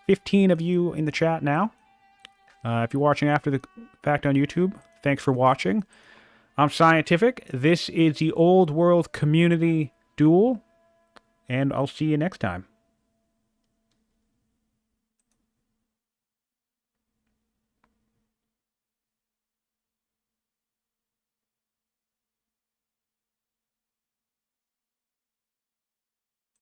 15 of you in the chat now. If you're watching after the fact on YouTube, thanks for watching. I'm Siontific. This is the Old World Community Duel, and I'll see you next time.